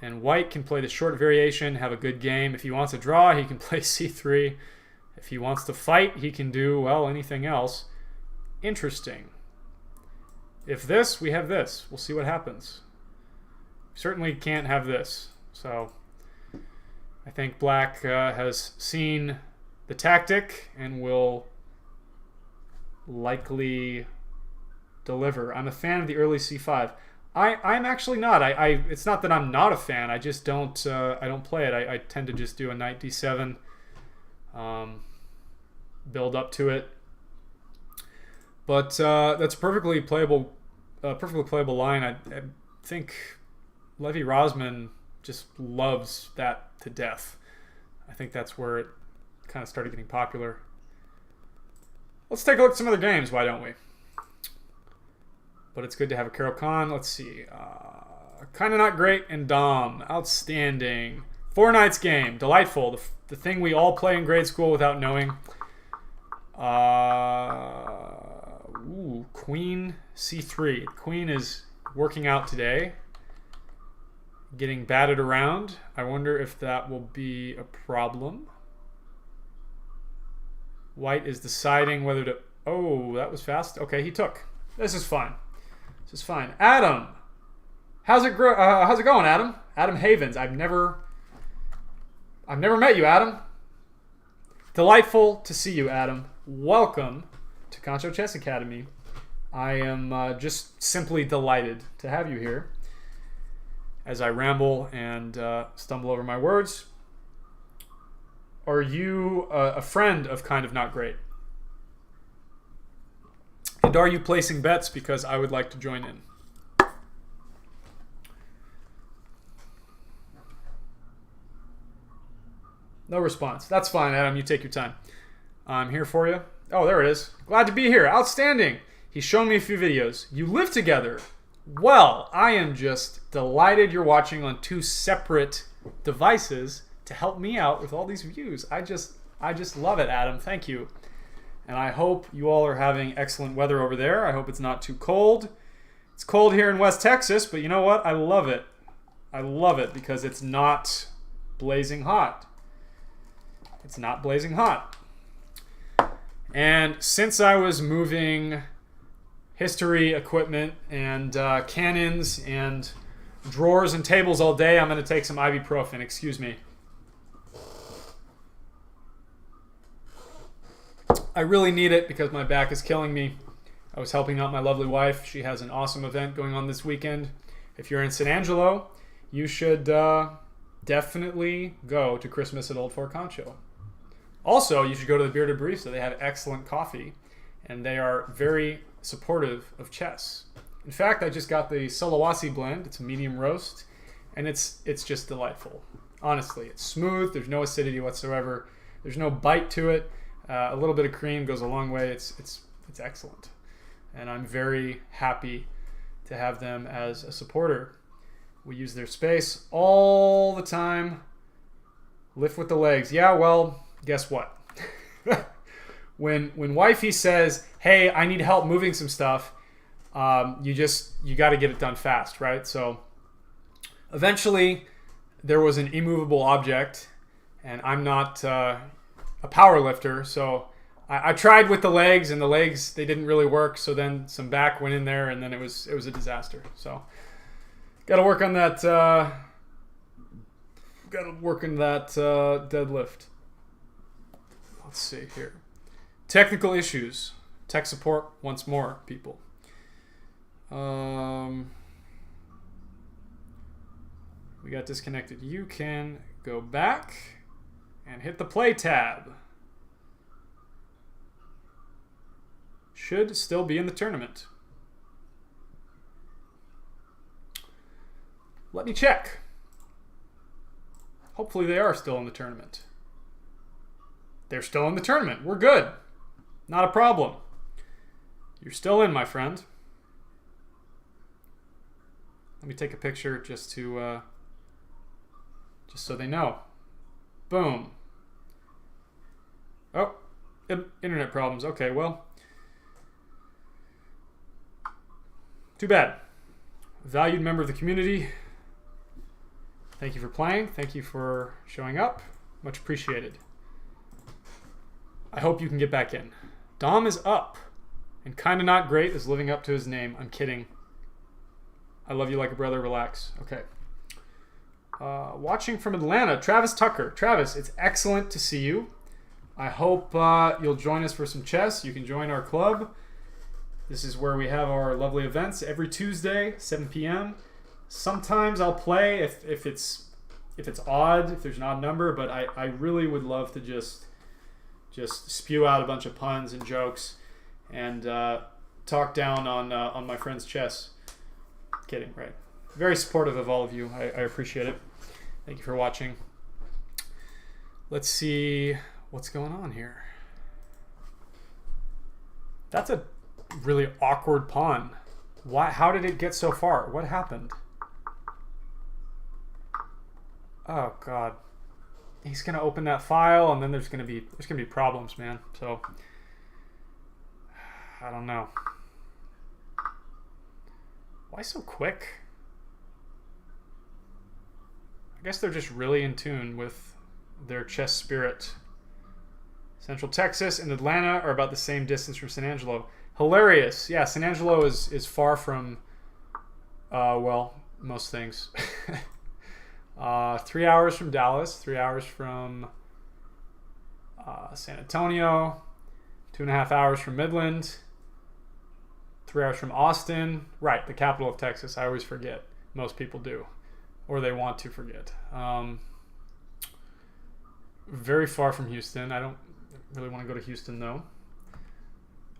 And white can play the short variation, have a good game. If he wants to draw, he can play c3. If he wants to fight, he can do, well, anything else. Interesting. If this, we have this. We'll see what happens. We certainly can't have this. So I think black has seen the tactic and will likely deliver. I'm a fan of the early c5. I'm actually not. It's not that I'm not a fan. I just don't. I don't play it. I tend to just do a knight d7, build up to it. But that's perfectly playable line. I think Levi Rosman just loves that to death. I think that's where it kind of started getting popular. Let's take a look at some other games. Why don't we? But it's good to have a Carol Khan. Let's see. Kind of not great and Dom. Outstanding. 4 Knights game. Delightful. The thing we all play in grade school without knowing. Queen c3. Queen is working out today. Getting batted around. I wonder if that will be a problem. White is deciding whether to... Oh, that was fast. Okay, he took. This is fine. This is fine. Adam, how's it going, Adam? Adam Havens. I've never met you, Adam. Delightful to see you, Adam. Welcome to Concho Chess Academy. I am just simply delighted to have you here. As I ramble and stumble over my words, are you a friend of Kind of Not Great? And are you placing bets? Because I would like to join in. No response. That's fine, Adam. You take your time. I'm here for you. Oh, there it is. Glad to be here. Outstanding. He's shown me a few videos. You live together. Well, I am just delighted you're watching on 2 separate devices to help me out with all these views. I just love it, Adam. Thank you. And I hope you all are having excellent weather over there. I hope it's not too cold. It's cold here in West Texas, but you know what? I love it. I love it because it's not blazing hot. It's not blazing hot. And since I was moving history equipment and cannons and drawers and tables all day, I'm going to take some ibuprofen. Excuse me. I really need it because my back is killing me. I was helping out my lovely wife. She has an awesome event going on this weekend. If you're in San Angelo, you should definitely go to Christmas at Old Fort Concho. Also, you should go to the Bearded Barista. They have excellent coffee, and they are very supportive of chess. In fact, I just got the Solawasi blend. It's a medium roast, and it's just delightful. Honestly, it's smooth. There's no acidity whatsoever. There's no bite to it. A little bit of cream goes a long way. It's excellent, and I'm very happy to have them as a supporter. We use their space all the time. Lift with the legs. Yeah, well, guess what? When wifey says, "Hey, I need help moving some stuff," you got to get it done fast, right? So eventually, there was an immovable object, and I'm not a power lifter, so I tried with the legs, and the legs, they didn't really work. So then some back went in there, and then it was a disaster. So got to work on that. Deadlift. Let's see here. Technical issues. Tech support once more, people. We got disconnected. You can go back and hit the play tab. Should still be in the tournament. Let me check. Hopefully they are still in the tournament. They're still in the tournament. We're good. Not a problem. You're still in, my friend. Let me take a picture just so they know. Boom. Oh, internet problems. Okay, well. Too bad. Valued member of the community. Thank you for playing. Thank you for showing up. Much appreciated. I hope you can get back in. Dom is up. And Kinda Not Great is living up to his name. I'm kidding. I love you like a brother. Relax. Okay. Watching from Atlanta, Travis Tucker. Travis, it's excellent to see you. I hope you'll join us for some chess. You can join our club. This is where we have our lovely events every Tuesday, 7 p.m. Sometimes I'll play if it's odd, if there's an odd number, but I really would love to just spew out a bunch of puns and jokes and talk down on my friend's chess. Kidding, right? Very supportive of all of you. I appreciate it. Thank you for watching. Let's see what's going on here. That's a really awkward pawn. Why? How did it get so far? What happened? Oh God. He's gonna open that file, and then there's gonna be problems, man. So I don't know. Why so quick? I guess they're just really in tune with their chess spirit. Central Texas and Atlanta are about the same distance from San Angelo. Hilarious. Yeah, San Angelo is far from, well, most things. 3 hours from Dallas, 3 hours from San Antonio, 2.5 hours from Midland, 3 hours from Austin. Right, the capital of Texas. I always forget. Most people do. Or they want to forget. Very far from Houston. I don't really want to go to Houston, though.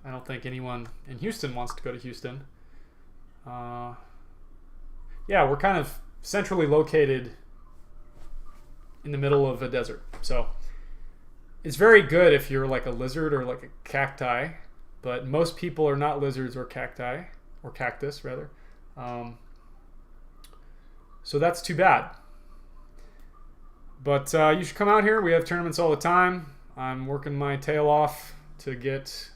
I don't think anyone in Houston wants to go to Houston. Yeah, we're kind of centrally located in the middle of a desert. So it's very good if you're like a lizard or like a cacti, but most people are not lizards or cacti, or cactus, rather. So that's too bad. But you should come out here. We have tournaments all the time. I'm working my tail off to get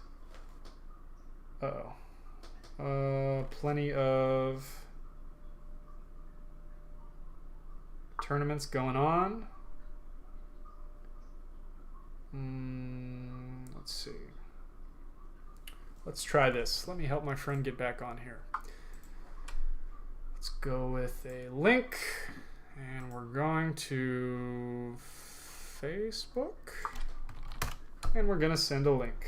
plenty of tournaments going on. Let's see. Let's try this. Let me help my friend get back on here. Let's go with a link, and we're going to Facebook, and we're going to send a link.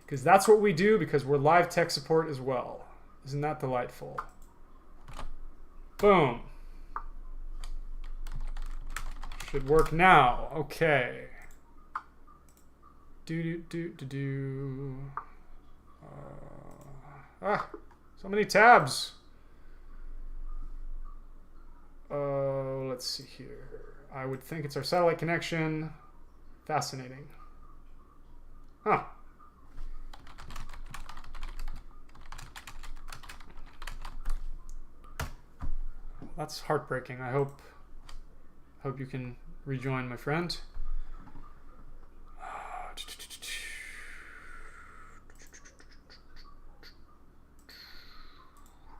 Because that's what we do, because we're live tech support as well. Isn't that delightful? Boom. Should work now. Okay. So many tabs. Let's see here. I would think it's our satellite connection. Fascinating. Huh. That's heartbreaking. I hope you can rejoin, my friend.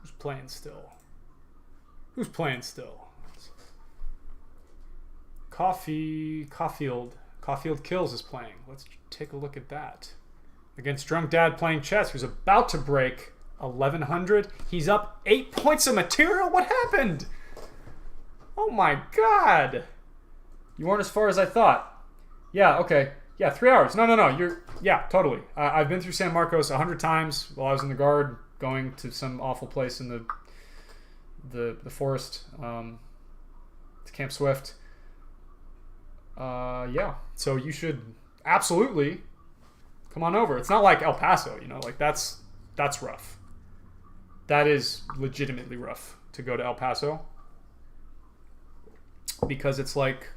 Who's playing still? Who's playing still? Caulfield Kills is playing. Let's take a look at that. Against Drunk Dad playing chess, who's about to break 1100. He's up 8 points of material. What happened? Oh my God. You weren't as far as I thought. Yeah, okay. Yeah, 3 hours. No. Yeah, totally. I've been through San Marcos 100 times while I was in the guard, going to some awful place in the forest, to Camp Swift. Yeah, so you should absolutely come on over. It's not like El Paso, like that's rough. That is legitimately rough to go to El Paso, because it's like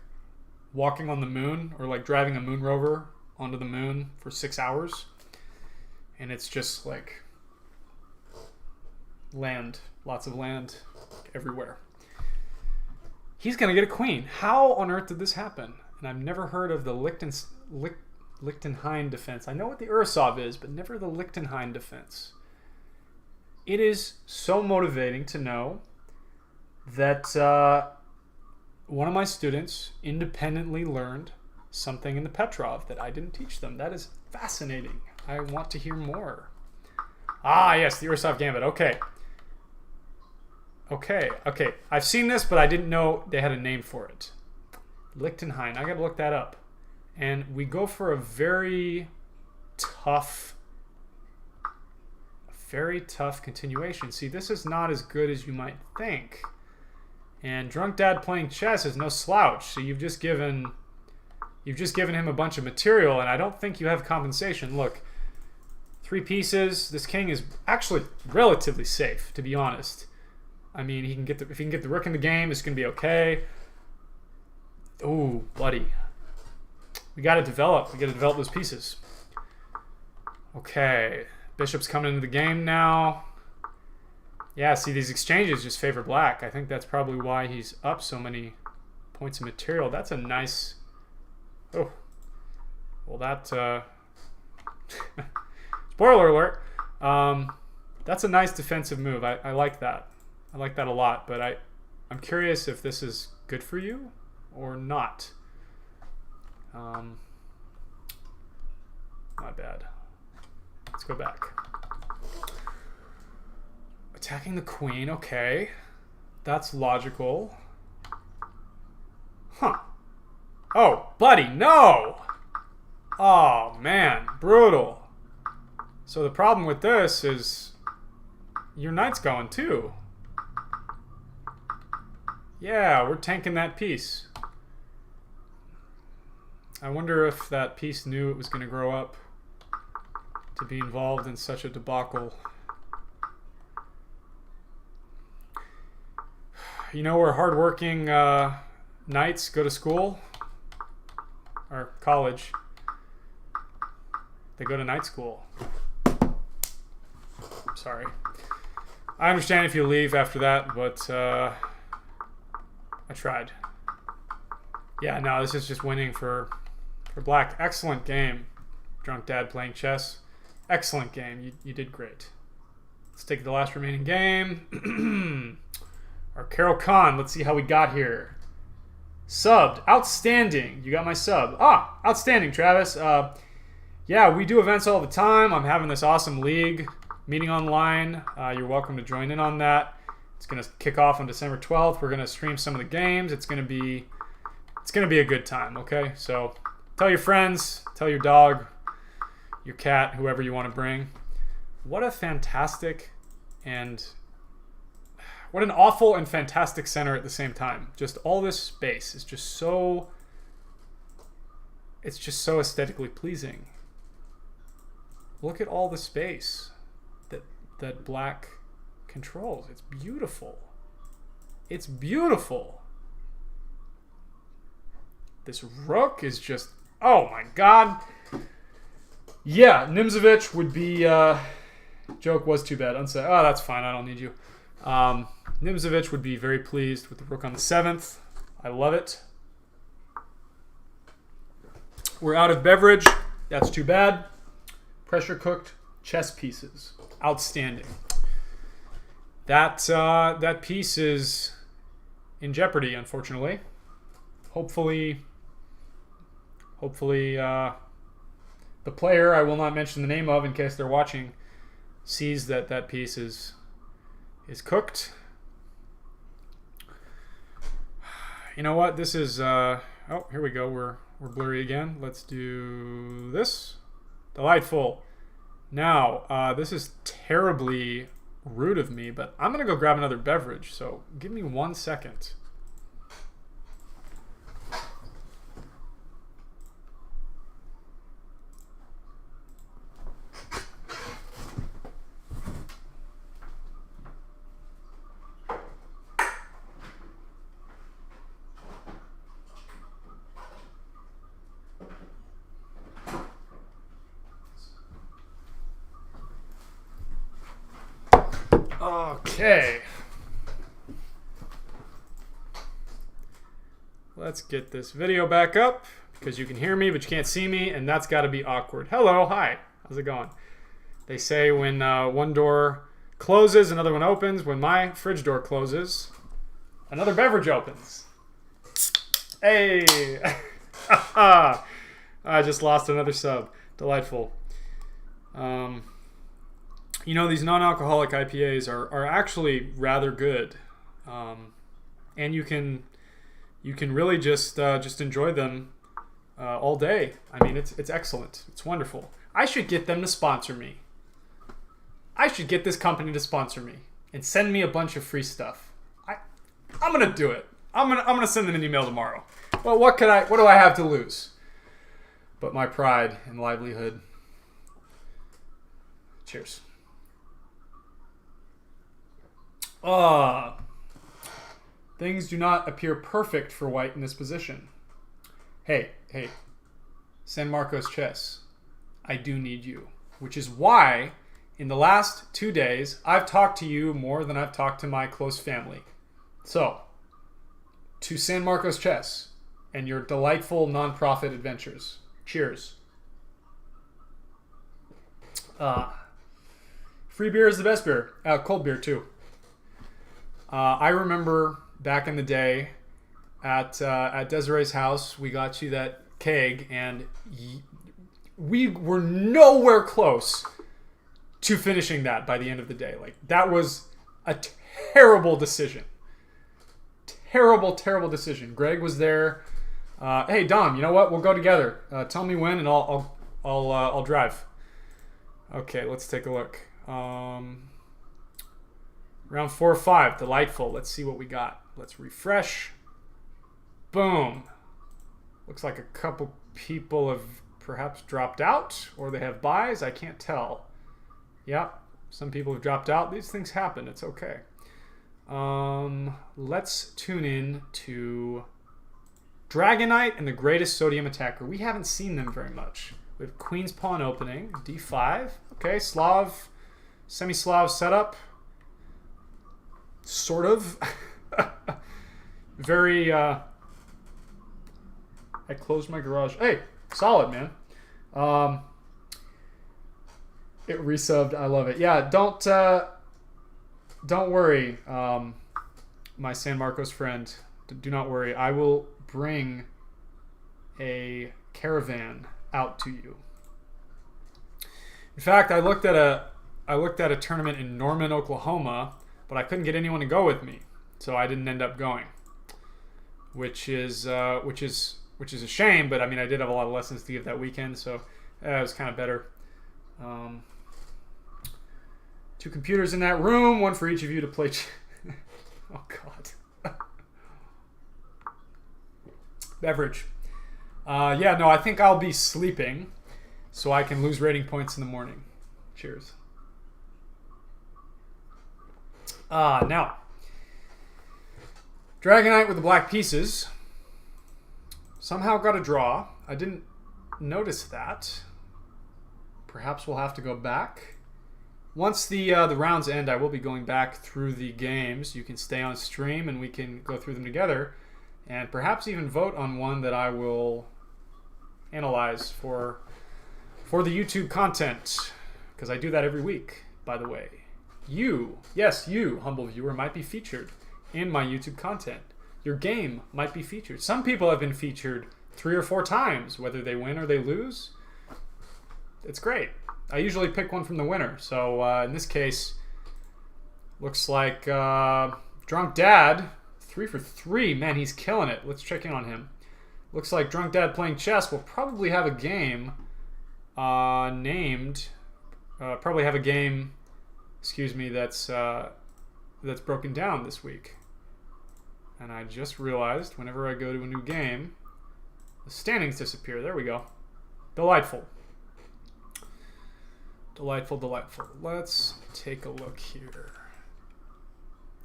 walking on the moon, or like driving a moon rover onto the moon for 6 hours, and it's just like land, lots of land everywhere. He's gonna get a queen. How on earth did this happen? And I've never heard of the Liechtenstein defense. I know what the Ursov is, but never the Liechtenstein defense. It is so motivating to know that one of my students independently learned something in the Petrov that I didn't teach them. That is fascinating. I want to hear more. Ah, yes, the Ursov Gambit. Okay. Okay. I've seen this, but I didn't know they had a name for it. Liechtenstein. I gotta look that up. And we go for a very tough continuation. See, this is not as good as you might think. And Drunk Dad Playing Chess is no slouch. So you've just given him a bunch of material, and I don't think you have compensation. Look, 3 pieces. This king is actually relatively safe, to be honest. I mean, if he can get the rook in the game, it's gonna be okay. Ooh, buddy. We gotta develop. We gotta develop those pieces. Okay. Bishop's coming into the game now. Yeah, see, these exchanges just favor black. I think that's probably why he's up so many points of material. That's a nice... Oh. Well, that... Spoiler alert. That's a nice defensive move. I like that. I like that a lot, but I'm curious if this is good for you or not. My bad. Let's go back. Attacking the queen, okay. That's logical. Huh. Oh, buddy, no! Oh, man, brutal. So the problem with this is your knight's going too. Yeah, we're tanking that piece. I wonder if that piece knew it was going to grow up to be involved in such a debacle. You know where hardworking knights go to school? Or college. They go to night school. Sorry. I understand if you leave after that, but I tried. Yeah, no, this is just winning for black. Excellent game, Drunk Dad Playing Chess. Excellent game. You did great. Let's take the last remaining game. Our Carol Khan. Let's see how we got here. Subbed. Outstanding. You got my sub. Ah, outstanding, Travis. Yeah, we do events all the time. I'm having this awesome league meeting online. You're welcome to join in on that. It's going to kick off on December 12th. We're going to stream some of the games. It's going to be a good time, okay? So tell your friends, tell your dog, your cat, whoever you want to bring. What a fantastic and what an awful and fantastic center at the same time. Just all this space is just so, it's just so aesthetically pleasing. Look at all the space that black controls. It's beautiful. It's beautiful. This rook is just, oh my god. Yeah, Nimzovich would be, joke was too bad. Unsaid. Oh, that's fine. I don't need you. Nimzovich would be very pleased with the rook on the 7th. I love it. We're out of beverage. That's too bad. Pressure cooked chess pieces. Outstanding. That piece is in jeopardy, unfortunately. Hopefully, the player I will not mention the name of in case they're watching sees that piece is cooked. You know what? This is oh, here we go. We're blurry again. Let's do this. Delightful. Now, this is terribly rude of me, but I'm gonna go grab another beverage. So give me 1 second. Okay. Let's get this video back up because you can hear me but you can't see me, and that's got to be awkward. Hello, hi. How's it going? They say when one door closes, another one opens. When my fridge door closes, Another beverage opens. Hey! I just lost another sub. Delightful. You know, these non-alcoholic IPAs are actually rather good. And you can really just enjoy them all day. I mean, it's excellent. It's wonderful. I should get them to sponsor me. I should get this company to sponsor me and send me a bunch of free stuff. I'm gonna do it. I'm gonna send them an email tomorrow. Well, what do I have to lose? But my pride and livelihood. Cheers. Things do not appear perfect for white in this position. Hey, San Marcos Chess, I do need you. Which is why, in the last 2 days, I've talked to you more than I've talked to my close family. So, to San Marcos Chess and your delightful nonprofit adventures. Cheers. Free beer is the best beer. Cold beer, too. I remember back in the day at Desiree's house, we got you that keg, and we were nowhere close to finishing that by the end of the day. Like, that was a terrible decision. Terrible decision. Greg was there. Hey, Dom, you know what? We'll go together. Tell me when, and I'll drive. Okay, let's take a look. Round 4 or 5, delightful. Let's see what we got. Let's refresh. Boom. Looks like a couple people have perhaps dropped out, or they have buys. I can't tell. Yep, some people have dropped out. These things happen. It's okay. Let's tune in to Dragonite and the Greatest Sodium Attacker. We haven't seen them very much. We have Queen's Pawn opening, D5. Okay, Slav, semi-Slav setup. Sort of. Very, I closed my garage. Hey, solid, man. It resubbed. I love it. Yeah, don't worry, my San Marcos friend. Do not worry. I will bring a caravan out to you. In fact, I looked at a tournament in Norman, Oklahoma, but I couldn't get anyone to go with me, so I didn't end up going, which is a shame. But I mean, I did have a lot of lessons to give that weekend, so it was kind of better. 2 computers in that room, one for each of you to play. Oh God. Beverage. Yeah, no, I think I'll be sleeping, so I can lose rating points in the morning. Cheers. Now, Dragonite with the black pieces. Somehow got a draw. I didn't notice that. Perhaps we'll have to go back. Once the rounds end, I will be going back through the games. You can stay on stream and we can go through them together, and perhaps even vote on one that I will analyze for the YouTube content, because I do that every week, by the way. You, yes, you, humble viewer, might be featured in my YouTube content. Your game might be featured. Some people have been featured 3 or 4 times, whether they win or they lose. It's great. I usually pick one from the winner. So in this case, looks like Drunk Dad, 3 for 3. Man, he's killing it. Let's check in on him. Looks like Drunk Dad playing chess will probably have a game that's broken down this week. And I just realized whenever I go to a new game, the standings disappear. There we go. Delightful. Delightful. Let's take a look here.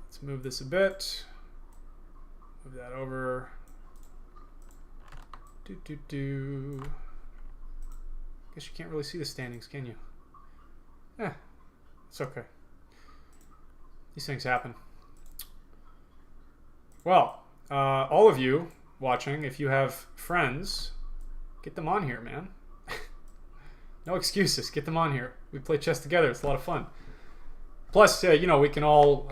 Let's move this a bit. Move that over. Guess you can't really see the standings, can you? It's okay. These things happen. Well, all of you watching, if you have friends, get them on here, man. No excuses. Get them on here. We play chess together. It's a lot of fun. Plus, we can all,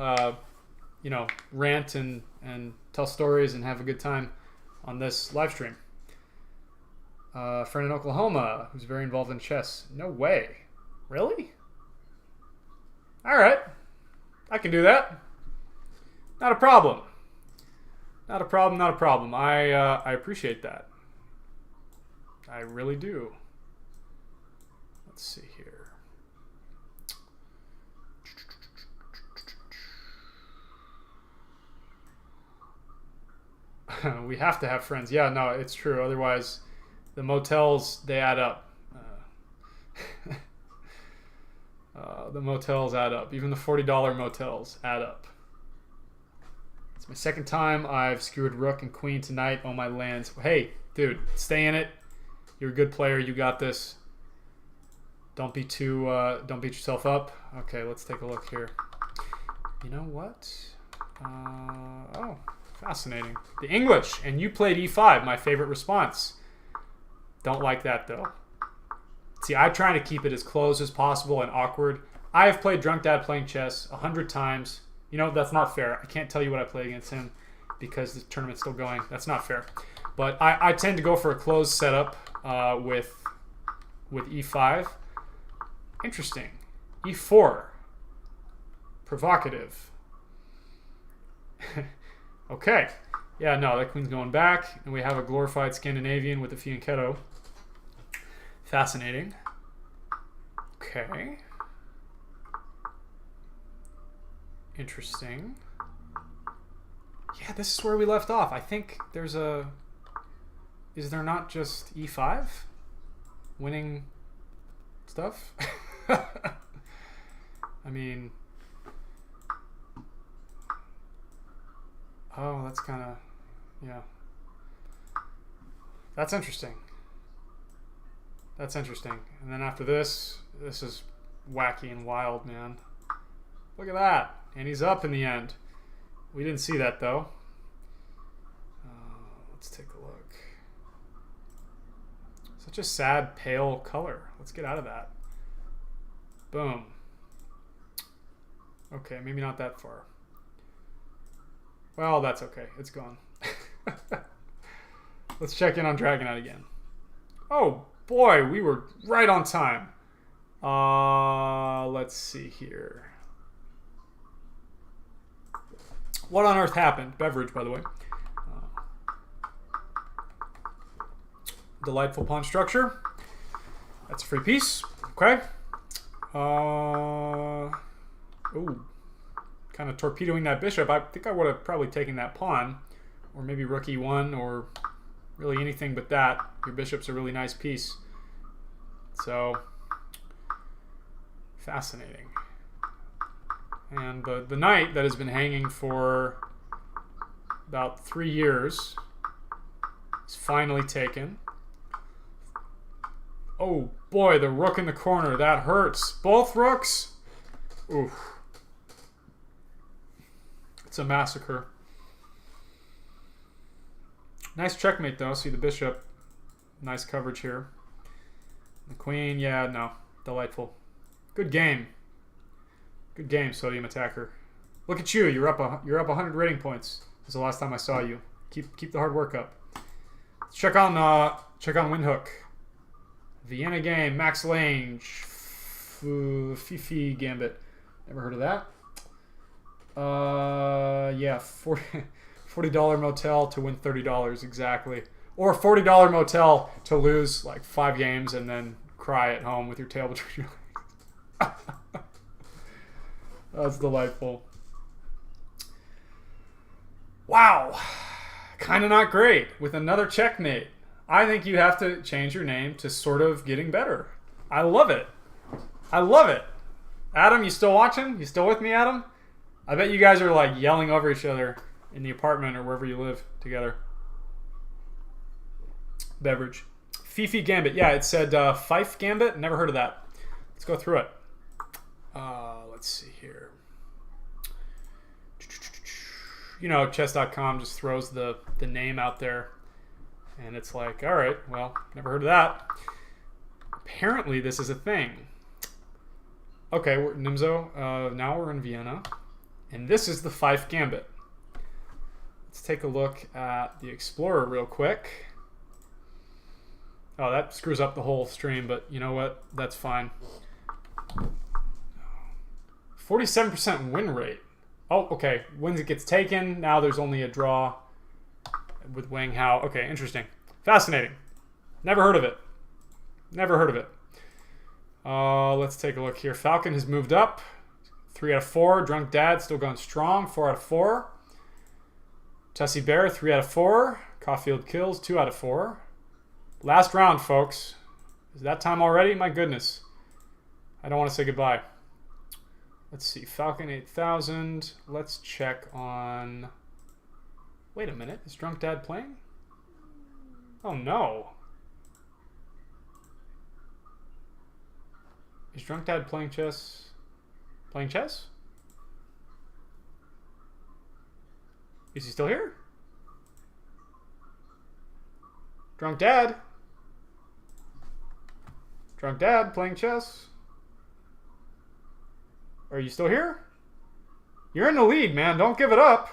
rant and and tell stories and have a good time on this live stream. A friend in Oklahoma who's very involved in chess. No way. Really? All right. I can do that. Not a problem. Not a problem, not a problem. I appreciate that. I really do. Let's see here. We have to have friends. Yeah, no, it's true. Otherwise, the motels, they add up. The motels add up. Even the $40 motels add up. It's my second time I've screwed rook and queen tonight. Oh, my lands. Hey, dude, stay in it. You're a good player. You got this. Don't be too, don't beat yourself up. Okay, let's take a look here. You know what? Oh, fascinating. The English, and you played e5, my favorite response. Don't like that, though. See, I try to keep it as close as possible and awkward. I have played Drunk Dad playing chess 100 times. You know, that's not fair. I can't tell you what I played against him because the tournament's still going. That's not fair. But I tend to go for a closed setup with e5. Interesting. e4. Provocative. Okay. Yeah, no, that queen's going back. And we have a glorified Scandinavian with the fianchetto. Fascinating. Okay. Interesting. Yeah, this is where we left off. I think there's a... Is there not just e5? Winning stuff? I mean... Oh, that's kind of... Yeah. That's interesting. That's interesting. And then after this is wacky and wild, man. Look at that. And he's up in the end. We didn't see that, though. Let's take a look. Such a sad, pale color. Let's get out of that. Boom. Okay, maybe not that far. Well, that's okay. It's gone. Let's check in on Dragonite again. Oh, boy, we were right on time. Let's see here. What on earth happened? Beverage, by the way. Delightful pawn structure. That's a free piece. Okay. Ooh. Kind of torpedoing that bishop. I think I would have probably taken that pawn. Or maybe rook e1 or really anything but that. Your bishop's a really nice piece. So, fascinating. And the knight that has been hanging for about 3 years is finally taken. Oh boy, the rook in the corner. That hurts. Both rooks? Oof. It's a massacre. Nice checkmate, though. See the bishop. Nice coverage here. The queen, yeah, no. Delightful. Good game. Good game, Sodium Attacker. Look at you. You're up 100 rating points. This is the last time I saw you. Keep the hard work up. Let's check on Windhoek. Vienna game. Max Lange. Fifi Gambit. Never heard of that. Yeah, $40 motel to win $30 exactly, or $40 motel to lose like 5 games and then cry at home with your tail between your legs. That's delightful. Wow, kind of not great with another checkmate. I think you have to change your name to sort of getting better. I love it. I love it. Adam, you still watching? You still with me, Adam? I bet you guys are like yelling over each other in the apartment or wherever you live together. Beverage. Fifi Gambit. Yeah, it said Fife Gambit. Never heard of that. Let's go through it. Let's see here. You know, chess.com just throws the name out there. And it's like, all right, well, never heard of that. Apparently this is a thing. Okay, we're Nimzo. Now we're in Vienna. And this is the Fife Gambit. Let's take a look at the Explorer real quick. Oh, that screws up the whole stream, but you know what? That's fine. 47% win rate. Oh, okay. Wins it gets taken. Now there's only a draw with Wang Hao. Okay, interesting. Fascinating. Never heard of it. Never heard of it. Let's take a look here. Falcon has moved up. 3 out of 4. Drunk Dad still going strong. 4 out of 4. Tussie Bear, 3 out of 4. Caulfield Kills, 2 out of 4. Last round, folks. Is that time already? My goodness. I don't want to say goodbye. Let's see. Falcon 8000. Let's check on... Wait a minute. Is Drunk Dad playing? Oh, no. Is Drunk Dad playing chess? Playing chess? Is he still here? Drunk Dad? Drunk Dad playing chess? Are you still here? You're in the lead, man. Don't give it up.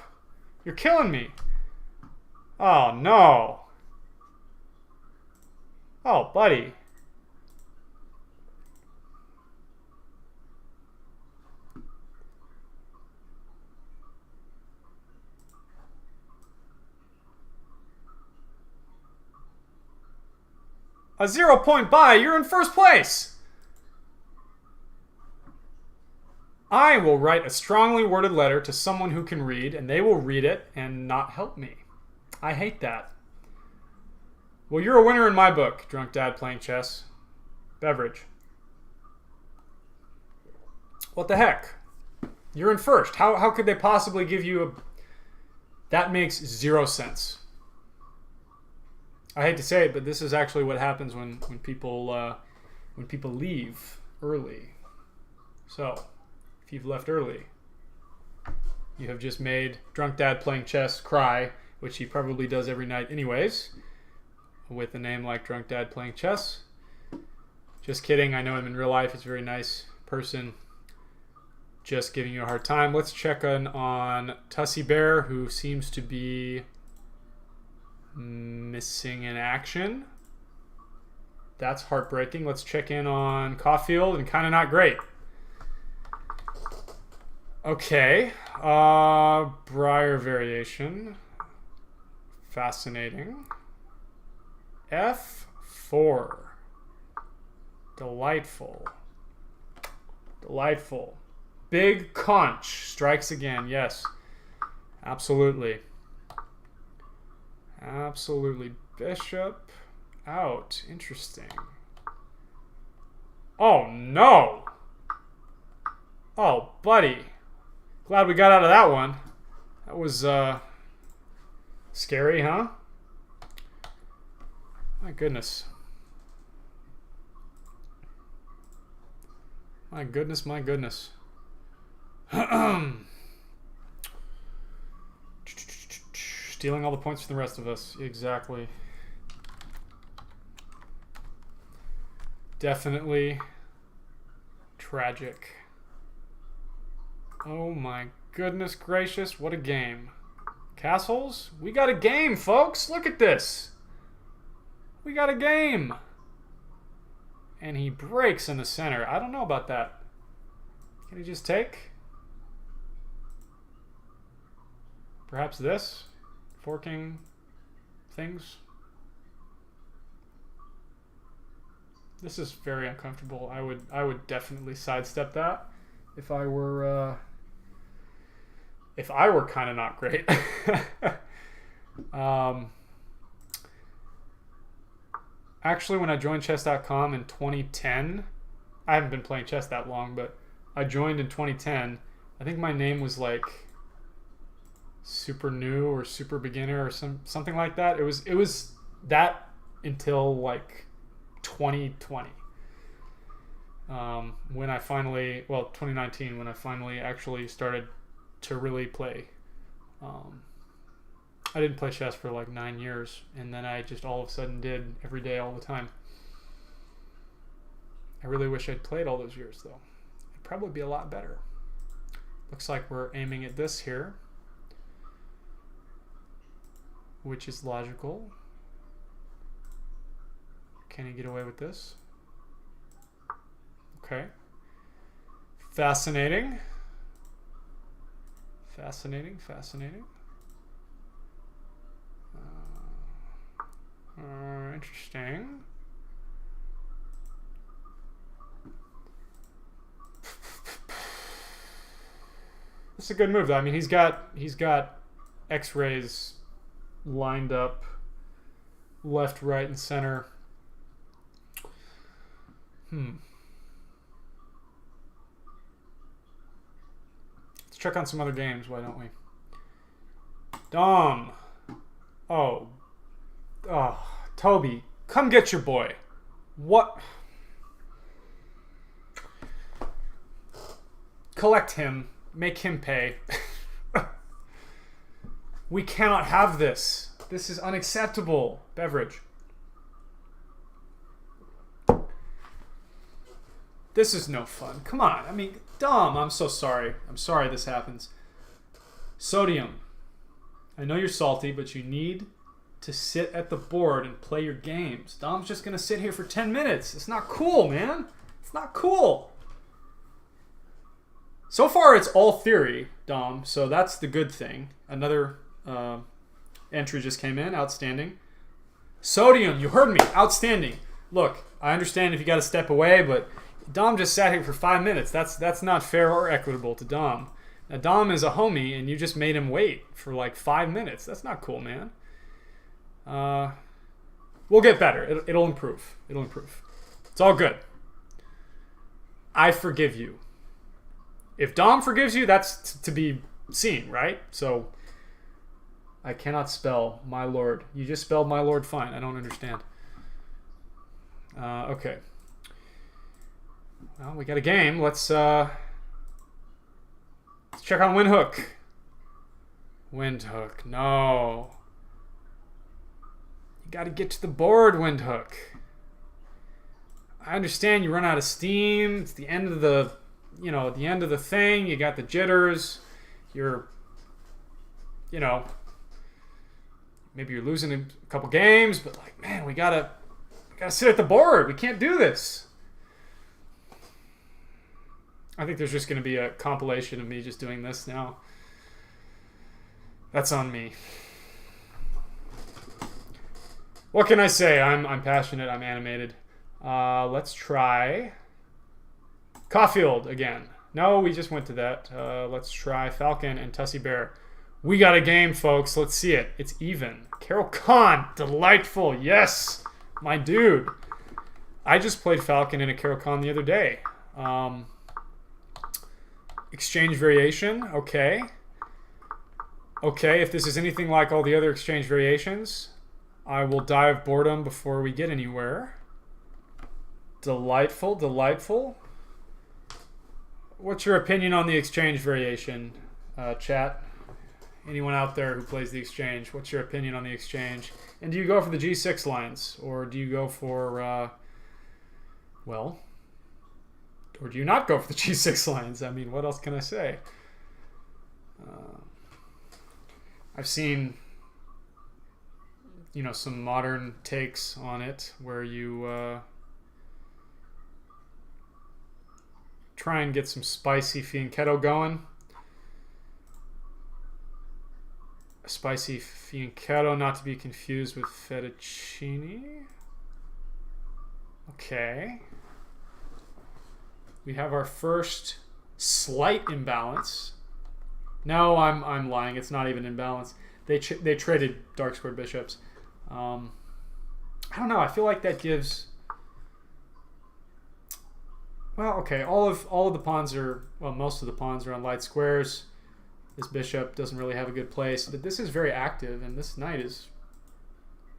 You're killing me. Oh, no. Oh, buddy. A 0-point buy. You're in first place. I will write a strongly worded letter to someone who can read, and they will read it and not help me. I hate that. Well, you're a winner in my book, Drunk Dad playing chess. Beverage. What the heck? You're in first. How could they possibly give you a... That makes 0 sense. I hate to say it, but this is actually what happens when people leave early. So, if you've left early, you have just made Drunk Dad playing chess cry, which he probably does every night anyways, with a name like Drunk Dad playing chess. Just kidding. I know him in real life. He's a very nice person. Just giving you a hard time. Let's check on Tussie Bear, who seems to be missing in action. That's heartbreaking. Let's check in on Caulfield, and kind of not great. Okay. Briar variation. Fascinating. F4. Delightful. Delightful. Big Conch strikes again. Yes. Absolutely. Absolutely. Bishop out. Interesting. Oh, no. Oh, buddy. Glad we got out of that one. That was scary, huh? My goodness. My goodness, my goodness. Stealing all the points from the rest of us. Exactly. Definitely tragic. Oh my goodness gracious, what a game. Castles? We got a game, folks. Look at this. We got a game. And he breaks in the center. I don't know about that. Can he just take? Perhaps this? Forking things? This is very uncomfortable. I would definitely sidestep that if I were kind of not great. Actually, when I joined chess.com in 2010, I haven't been playing chess that long, but I joined in 2010. I think my name was like Super New or Super Beginner or something like that. It was that until like 2020. When I finally, 2019, when I finally actually started to really play. I didn't play chess for like 9 years, and then I just all of a sudden did every day, all the time. I really wish I'd played all those years, though. It'd probably be a lot better. Looks like we're aiming at this here. which is logical. Can he get away with this? Okay. Fascinating. Fascinating, fascinating. Interesting. It's a good move though. I mean, he's got X-rays lined up left, right, and center. Let's check on some other games, why don't we? Dom. Oh, Toby, come get your boy. What? Collect him. Make him pay. We cannot have this. This is unacceptable. Beverage. This is no fun. Come on. I mean, Dom, I'm so sorry. I'm sorry this happens. Sodium. I know you're salty, but you need to sit at the board and play your games. Dom's just going to sit here for 10 minutes. It's not cool, man. It's not cool. So far, it's all theory, Dom, so that's the good thing. Another entry just came in. Outstanding. Sodium, you heard me. Outstanding. Look, I understand if you got to step away, but Dom just sat here for 5 minutes. That's not fair or equitable to Dom. Now, Dom is a homie, and you just made him wait for like 5 minutes. That's not cool, man. We'll get better. It'll improve. It'll improve. It's all good. I forgive you. If Dom forgives you, that's to be seen, right? So, I cannot spell my lord. You just spelled my lord fine. I don't understand. Okay. Well, we got a game. Let's check on Windhoek. Windhoek, no. You got to get to the board, Windhoek. I understand you run out of steam. It's the end of the, at the end of the thing. You got the jitters. You're, maybe you're losing a couple games, but like, man, we gotta sit at the board. We can't do this. I think there's just going to be a compilation of me just doing this now. That's on me. What can I say? I'm passionate. I'm animated. Let's try Caulfield again. No, we just went to that. Let's try Falcon and Tussie Bear. We got a game, folks. Let's see it. It's even. Carol Khan. Delightful. Yes. My dude. I just played Falcon in a Carol Khan the other day. Exchange variation. Okay. Okay, if this is anything like all the other exchange variations, I will die of boredom before we get anywhere. Delightful, delightful. What's your opinion on the exchange variation, chat? Anyone out there who plays the exchange, what's your opinion on the exchange? And do you go for the G6 lines, or do you go for, or do you not go for the G6 lines? I mean, what else can I say? I've seen, some modern takes on it where you try and get some spicy fianchetto going. Spicy fianchetto, not to be confused with fettuccine. Okay. We have our first slight imbalance. No, I'm lying. It's not even imbalance. They traded dark squared bishops. I don't know. I feel like that gives. Well, okay. All of the pawns are, most of the pawns are on light squares. This bishop doesn't really have a good place, but this is very active, and this knight is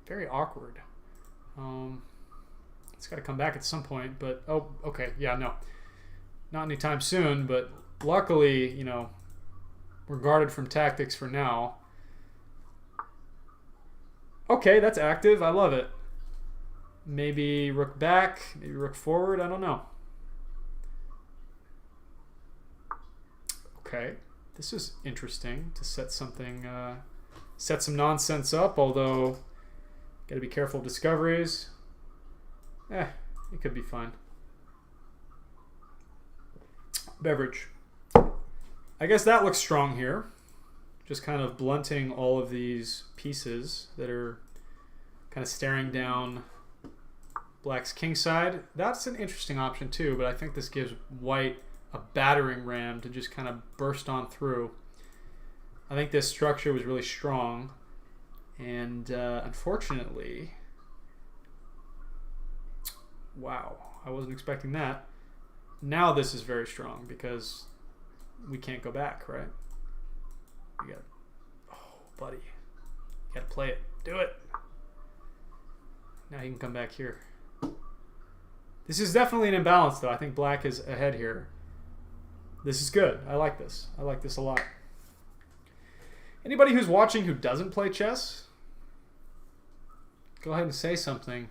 very awkward. It's got to come back at some point, but okay, yeah, no, not anytime soon. But luckily, we're guarded from tactics for now. Okay, that's active. I love it. Maybe rook back, maybe rook forward. I don't know. Okay, this is interesting to set something set some nonsense up, although got to be careful of discoveries. It could be fine. Beverage. I guess that looks strong here. Just kind of blunting all of these pieces that are kind of staring down black's kingside. That's an interesting option too, but I think this gives white a battering ram to just kind of burst on through. I think this structure was really strong, and unfortunately, wow, I wasn't expecting that. Now this is very strong because we can't go back, right? You got, oh, buddy, you got to play it. Do it. Now he can come back here. This is definitely an imbalance, though. I think black is ahead here. This is good. I like this. I like this a lot. Anybody who's watching who doesn't play chess, go ahead and say something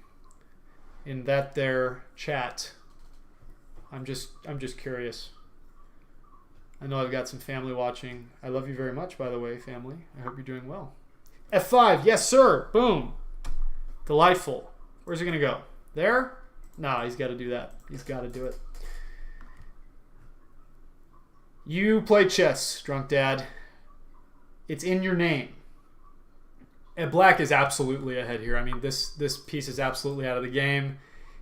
in their chat. I'm just curious. I know I've got some family watching. I love you very much, by the way, family. I hope you're doing well. F5, yes, sir. Boom. Delightful. Where's he going to go? There? Nah, he's got to do that. He's got to do it. You play chess, drunk dad. It's in your name. And black is absolutely ahead here. I mean, this piece is absolutely out of the game.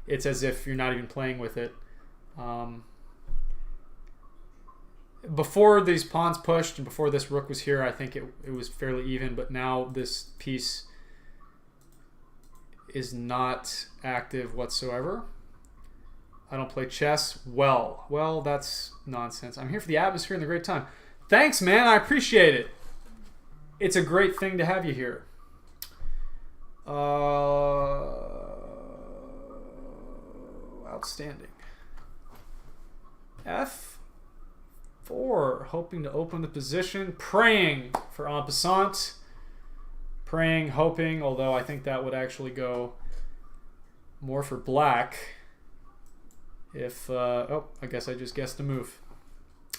It's as if you're not even playing with it. Before these pawns pushed and before this rook was here, I think it was fairly even, but now this piece is not active whatsoever. I don't play chess. Well, that's nonsense. I'm here for the atmosphere and the great time. Thanks, man. I appreciate it. It's a great thing to have you here. Outstanding. F4, hoping to open the position, praying for en passant, praying, hoping, although I think that would actually go more for black if, I guess I just guessed a move.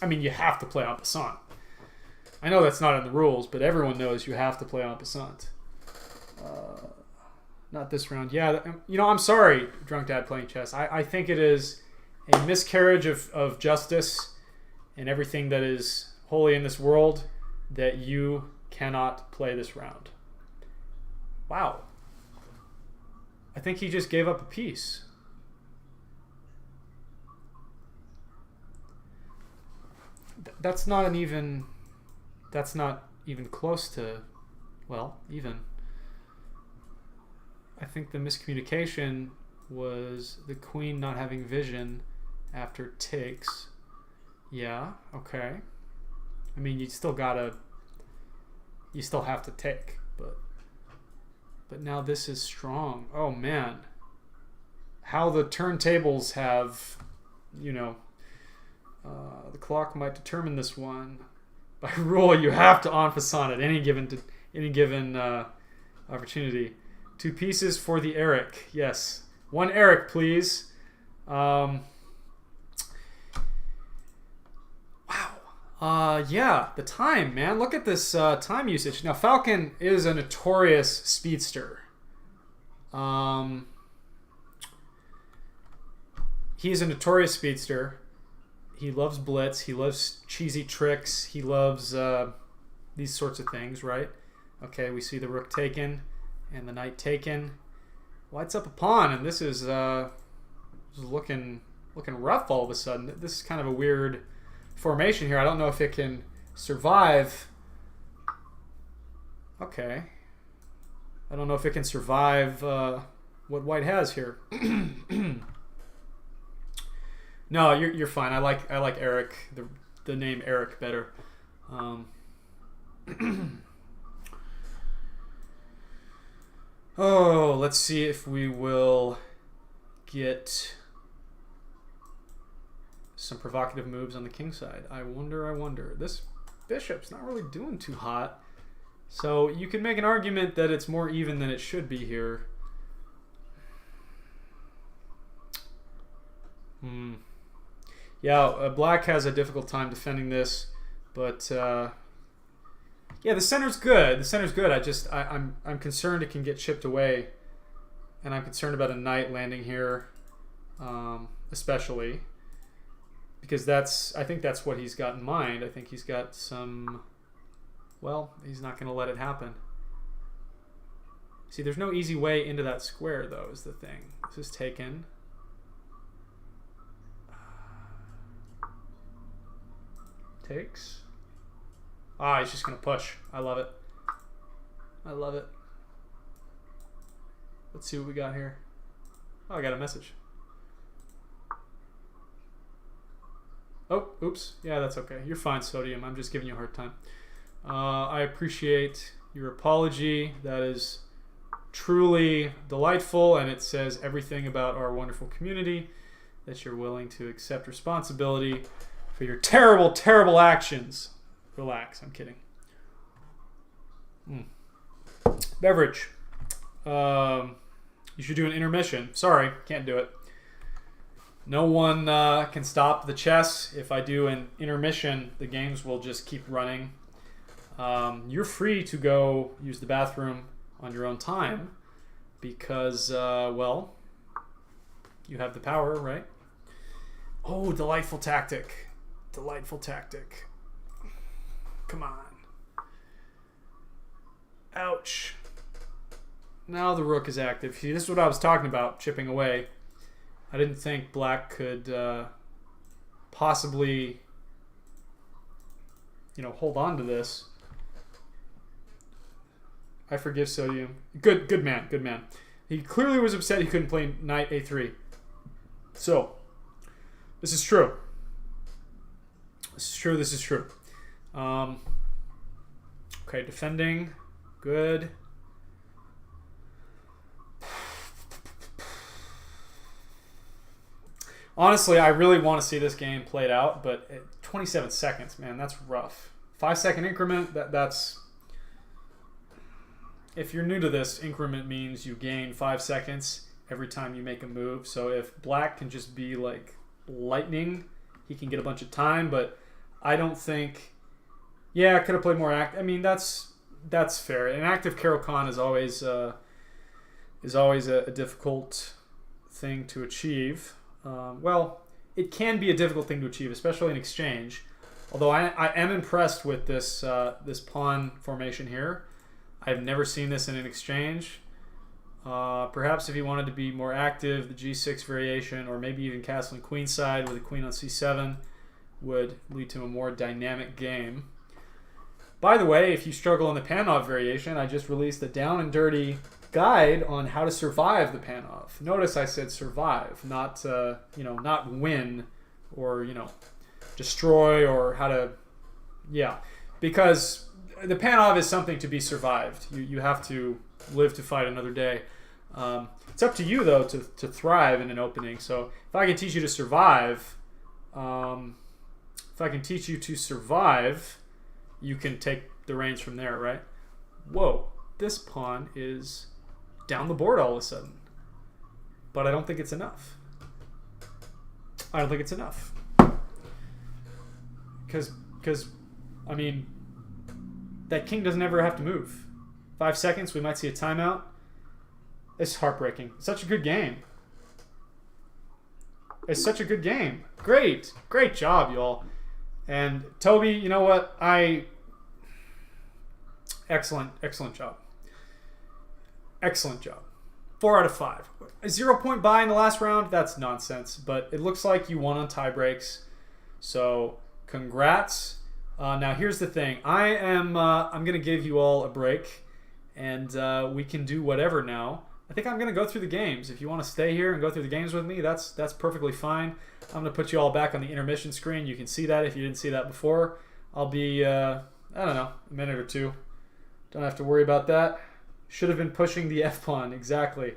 I mean, you have to play en passant. I know that's not in the rules, but everyone knows you have to play en passant. Not this round. Yeah, I'm sorry, drunk dad playing chess. I think it is a miscarriage of justice and everything that is holy in this world that you cannot play this round. Wow. I think he just gave up a piece. That's not even close to, well, even. I think the miscommunication was the queen not having vision after takes. Yeah, okay. I mean, you still have to take, but now this is strong. Oh man. How the turntables have, the clock might determine this one. By rule, you have to en passant at any given opportunity. 2 pieces for the Eric. Yes. 1 Eric, please. Wow. Yeah, the time, man. Look at this time usage. Now, Falcon is a notorious speedster. He's a notorious speedster. He loves blitz. He loves cheesy tricks. He loves these sorts of things, right? Okay, we see the rook taken and the knight taken. White's up a pawn, and this is looking rough all of a sudden. This is kind of a weird formation here. I don't know if it can survive. Okay. I don't know if it can survive what white has here. No, you're fine. I like Eric, the name Eric better. Oh, let's see if we will get some provocative moves on the king side. I wonder. This bishop's not really doing too hot. So you can make an argument that it's more even than it should be here. Yeah, black has a difficult time defending this, but Yeah, the center's good. The center's good. I'm concerned it can get chipped away, and I'm concerned about a knight landing here, especially because I think that's what he's got in mind. I think he's got some. Well, he's not going to let it happen. See, there's no easy way into that square, though, is the thing. This is taken. Takes. Ah, he's just going to push. I love it. I love it. Let's see what we got here. Oh, I got a message. Oh, oops. Yeah, that's okay. You're fine, Sodium. I'm just giving you a hard time. I appreciate your apology. That is truly delightful, and it says everything about our wonderful community, that you're willing to accept responsibility for your terrible, terrible actions. Relax, I'm kidding. Beverage. You should do an intermission. Sorry, can't do it. No one can stop the chess. If I do an intermission, the games will just keep running. You're free to go use the bathroom on your own time because, well, you have the power, right? Oh, delightful tactic. Delightful tactic. Come on. Ouch. Now the rook is active. See, this is what I was talking about, chipping away. I didn't think black could possibly, hold on to this. I forgive Sodium. Good man, good man. He clearly was upset he couldn't play knight a3. So, this is true. This is true, this is true. Okay, defending. Good. Honestly, I really want to see this game played out, but 27 seconds, man, that's rough. 5-second increment, that's... If you're new to this, increment means you gain 5 seconds every time you make a move. So if black can just be like lightning, he can get a bunch of time, but I don't think... Yeah, I could have played more I mean, that's fair. An active Caro-Kann is always a difficult thing to achieve. Well, it can be a difficult thing to achieve, especially in exchange. Although I am impressed with this this pawn formation here. I've never seen this in an exchange. Perhaps if he wanted to be more active, the g6 variation, or maybe even castling queenside with a queen on c7 would lead to a more dynamic game. By the way, if you struggle in the Panov variation, I just released a down and dirty guide on how to survive the Panov. Notice I said survive, not not win or destroy, or how to because the Panov is something to be survived. You have to live to fight another day. It's up to you though to thrive in an opening. So if I can teach you to survive, you can take the reins from there, right? Whoa, this pawn is down the board all of a sudden. But I don't think it's enough. I don't think it's enough. Because I mean, that king doesn't ever have to move. 5 seconds, we might see a timeout. It's heartbreaking. Such a good game. It's such a good game. Great job, y'all. And Toby, you know what? Excellent job. Excellent job. 4 out of 5. A 0-point buy in the last round? That's nonsense. But it looks like you won on tie breaks. So, congrats. Now here's the thing. I'm going to give you all a break. And we can do whatever now. I think I'm going to go through the games. If you want to stay here and go through the games with me, that's perfectly fine. I'm going to put you all back on the intermission screen. You can see that if you didn't see that before. I'll be, I don't know, a minute or two. Don't have to worry about that. Should have been pushing the F-pawn, exactly.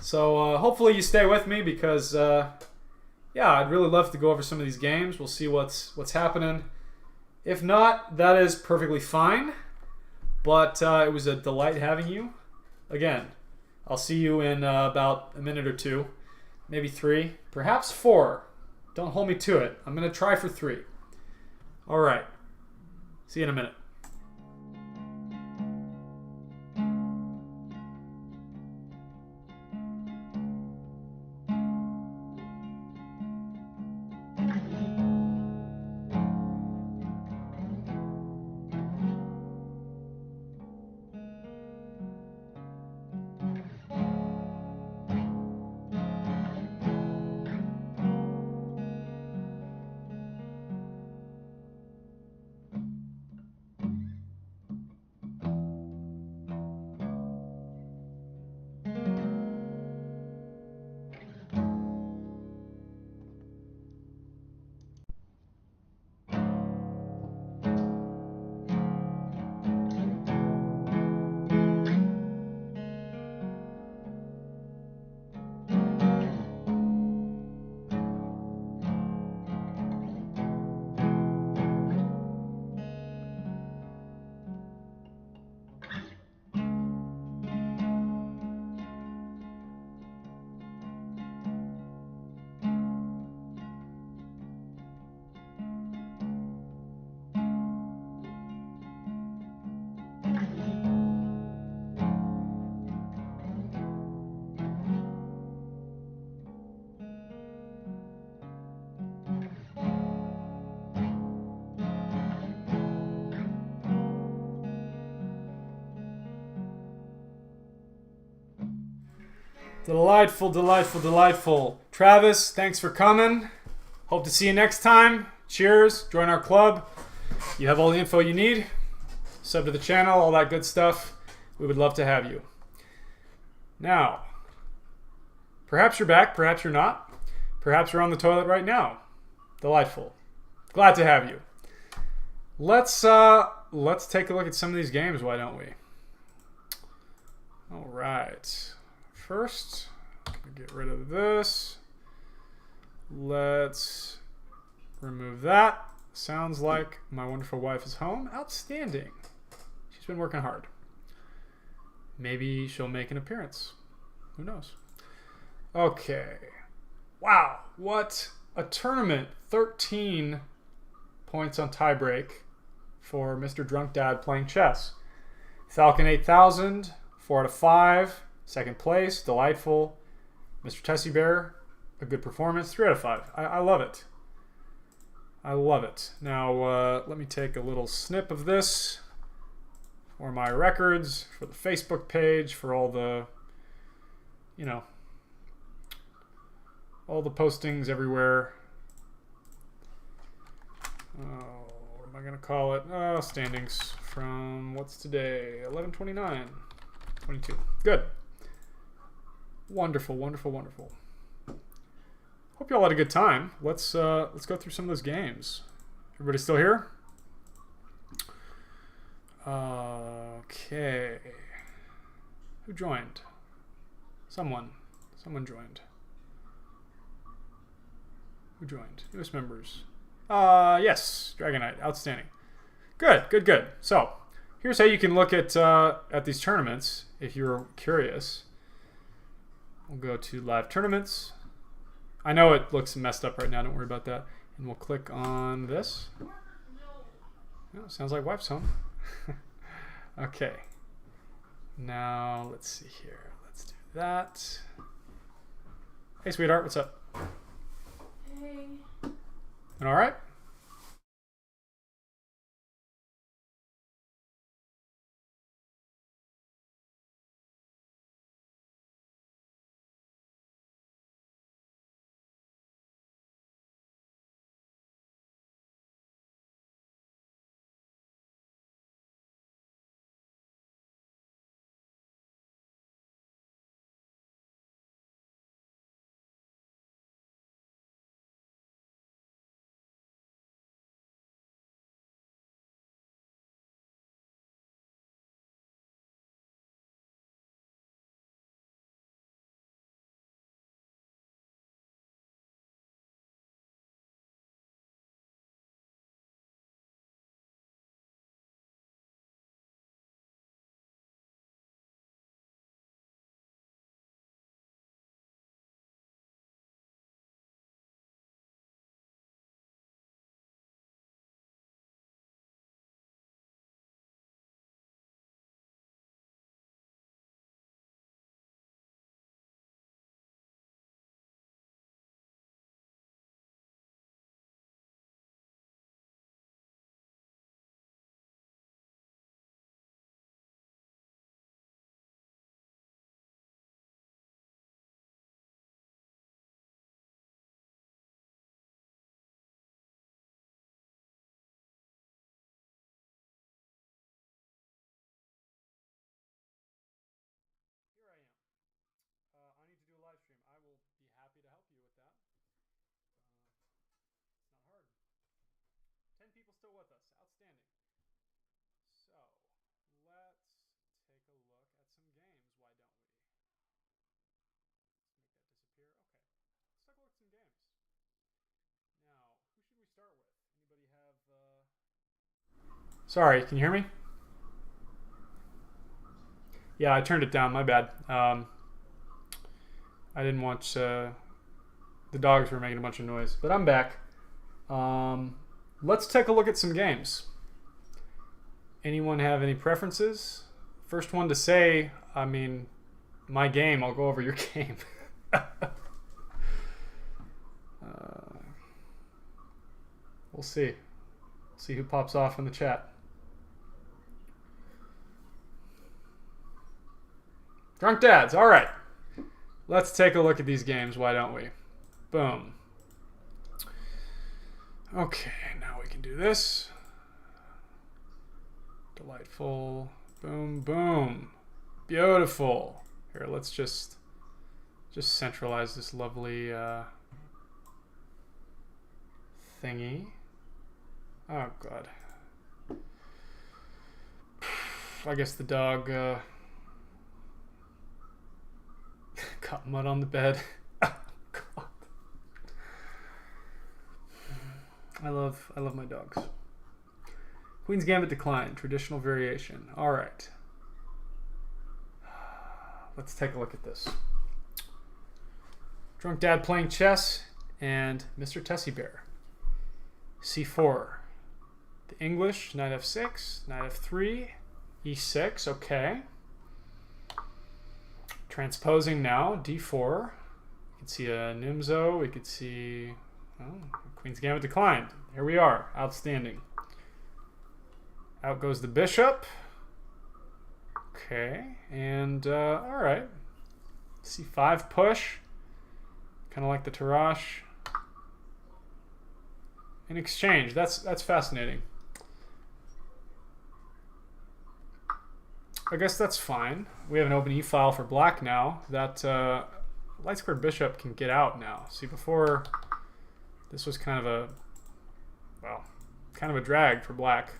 So hopefully you stay with me because, I'd really love to go over some of these games. We'll see what's happening. If not, that is perfectly fine. But it was a delight having you. Again, I'll see you in about a minute or two. Maybe 3, perhaps 4. Don't hold me to it. I'm going to try for 3. All right. See you in a minute. Delightful, delightful, delightful. Travis, thanks for coming. Hope to see you next time. Cheers. Join our club. You have all the info you need. Sub to the channel, all that good stuff. We would love to have you. Now, perhaps you're back, perhaps you're not. Perhaps you're on the toilet right now. Delightful. Glad to have you. Let's take a look at some of these games, why don't we? All right. First, get rid of this. Let's remove that. Sounds like my wonderful wife is home. Outstanding. She's been working hard. Maybe she'll make an appearance. Who knows? Okay. Wow, what a tournament. 13 points on tiebreak for Mr. Drunk Dad playing chess. Falcon 8000, 4 out of 5. Second place, delightful. Mr. Tessie Bear, a good performance, 3 out of 5. I love it. I love it. Now, let me take a little snip of this for my records, for the Facebook page, for all the, you know, all the postings everywhere. Oh, what am I going to call it? Oh, standings from, what's today? 11/29, 22. Good. Wonderful, wonderful, wonderful. Hope you all had a good time. Let's go through some of those games. Everybody still here? Okay. Who joined? Someone joined. Who joined? Newest members. Yes, Dragonite. Outstanding. Good, good, good. So, here's how you can look at these tournaments if you're curious. We'll go to live tournaments. I know it looks messed up right now. Don't worry about that. And we'll click on this. Oh, sounds like wife's home. Okay. Now, let's see here. Let's do that. Hey, sweetheart. What's up? Hey. And all right? Here I am. I need to do a live stream. I will be happy to help you with that. It's not hard. 10 people still with us. Outstanding. So, let's take a look at some games. Why don't we? Let's make that disappear. Okay. Let's take a look at some games. Now, who should we start with? Anybody have... Sorry, can you hear me? Yeah, I turned it down. My bad. I didn't want... the dogs were making a bunch of noise. But I'm back. Let's take a look at some games. Anyone have any preferences? First one to say, I mean, my game. I'll go over your game. We'll see. See who pops off in the chat. Drunk Dads. All right. Let's take a look at these games, why don't we? Boom. Okay, now we can do this. Delightful. Boom, boom. Beautiful. Here, let's just centralize this lovely thingy. Oh, God. I guess the dog got mud on the bed. Oh, God. I love my dogs. Queen's Gambit declined. Traditional variation. All right. Let's take a look at this. Drunk Dad playing chess and Mr. Tessie Bear. C4. The English, knight f6, knight f3, e6, okay. Transposing now, d4. We can see a Nimzo, we could see, Queen's Gambit declined. Here we are, outstanding. Out goes the bishop. Okay, and all right. C5 push. Kind of like the Tarrasch. In exchange, that's fascinating. I guess that's fine. We have an open e-file for black now. That light squared bishop can get out now. See, before this was kind of a drag for black.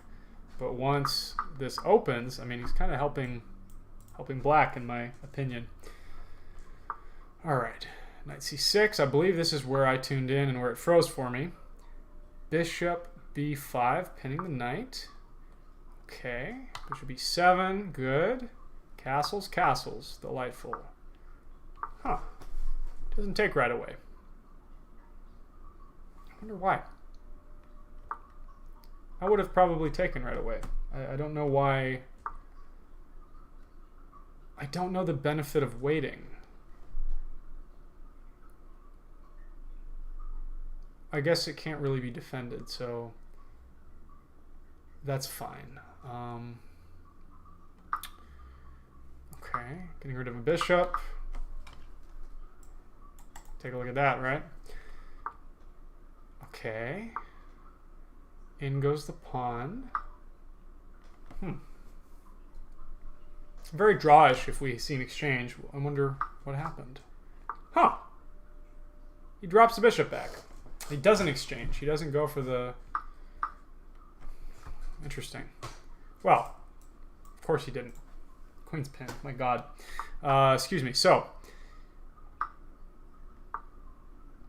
But once this opens, I mean, he's kind of helping black, in my opinion. All right, knight c6. I believe this is where I tuned in and where it froze for me. Bishop b5, pinning the knight. Okay, bishop e7, good. Castles, castles, delightful. Huh, doesn't take right away. I wonder why. I would have probably taken right away. I don't know why. I don't know the benefit of waiting. I guess it can't really be defended, so that's fine. Okay, getting rid of a bishop. Take a look at that, right? Okay. In goes the pawn. Very drawish if we see an exchange. I wonder what happened. Huh. He drops the bishop back. He doesn't exchange. He doesn't go for the... Interesting. Well, of course he didn't. Queen's pin. My God. Excuse me. So,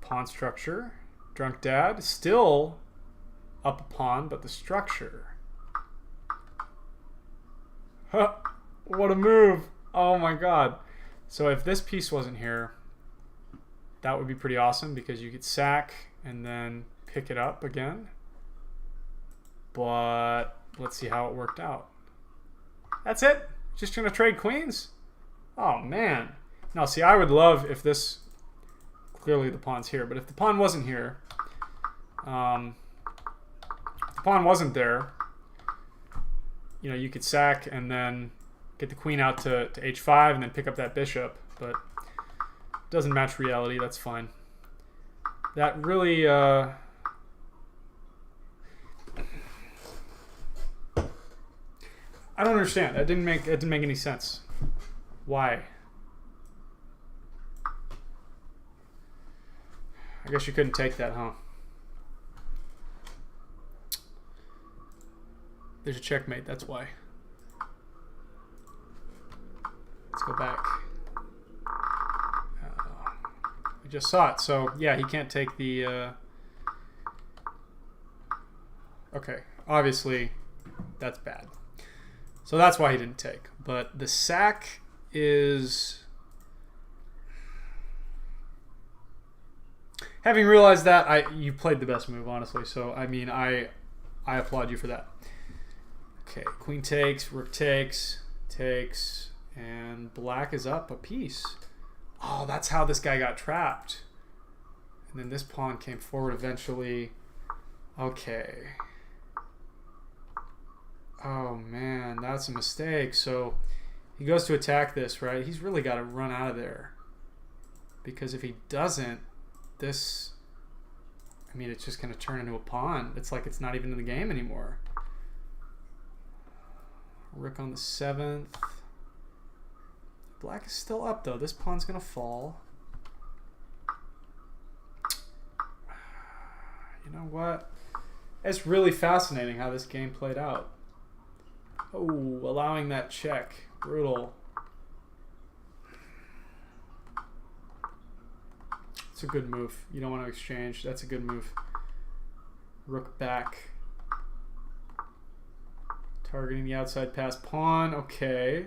pawn structure. Drunk Dad. Still up a pawn, but the structure. Huh. What a move. Oh my God. So if this piece wasn't here, that would be pretty awesome because you could sack and then pick it up again. But let's see how it worked out. That's it? Just going to trade queens? Oh man. Now see, I would love if this, clearly the pawn's here, but if the pawn wasn't here, if the pawn wasn't there, you know, you could sack and then get the queen out to h5 and then pick up that bishop, but it doesn't match reality. That's fine. That really I don't understand. It didn't make any sense. Why? I guess you couldn't take that, huh? There's a checkmate, that's why. Let's go back. We just saw it, so yeah, he can't take the... Okay, obviously that's bad. So that's why he didn't take. But the sack is... Having realized that, you played the best move, honestly. So, I mean, I applaud you for that. Okay, queen takes, rook takes, and black is up a piece. Oh, that's how this guy got trapped. And then this pawn came forward eventually. Okay. Oh, man, that's a mistake. So he goes to attack this, right? He's really got to run out of there. because if he doesn't, this, I mean, it's just going to turn into a pawn. It's like it's not even in the game anymore. Rook on the 7th. Black is still up, though. This pawn's going to fall. You know what? It's really fascinating how this game played out. Oh, allowing that check. Brutal. It's a good move. You don't want to exchange. That's a good move. Rook back. Targeting the outside pass pawn. Okay.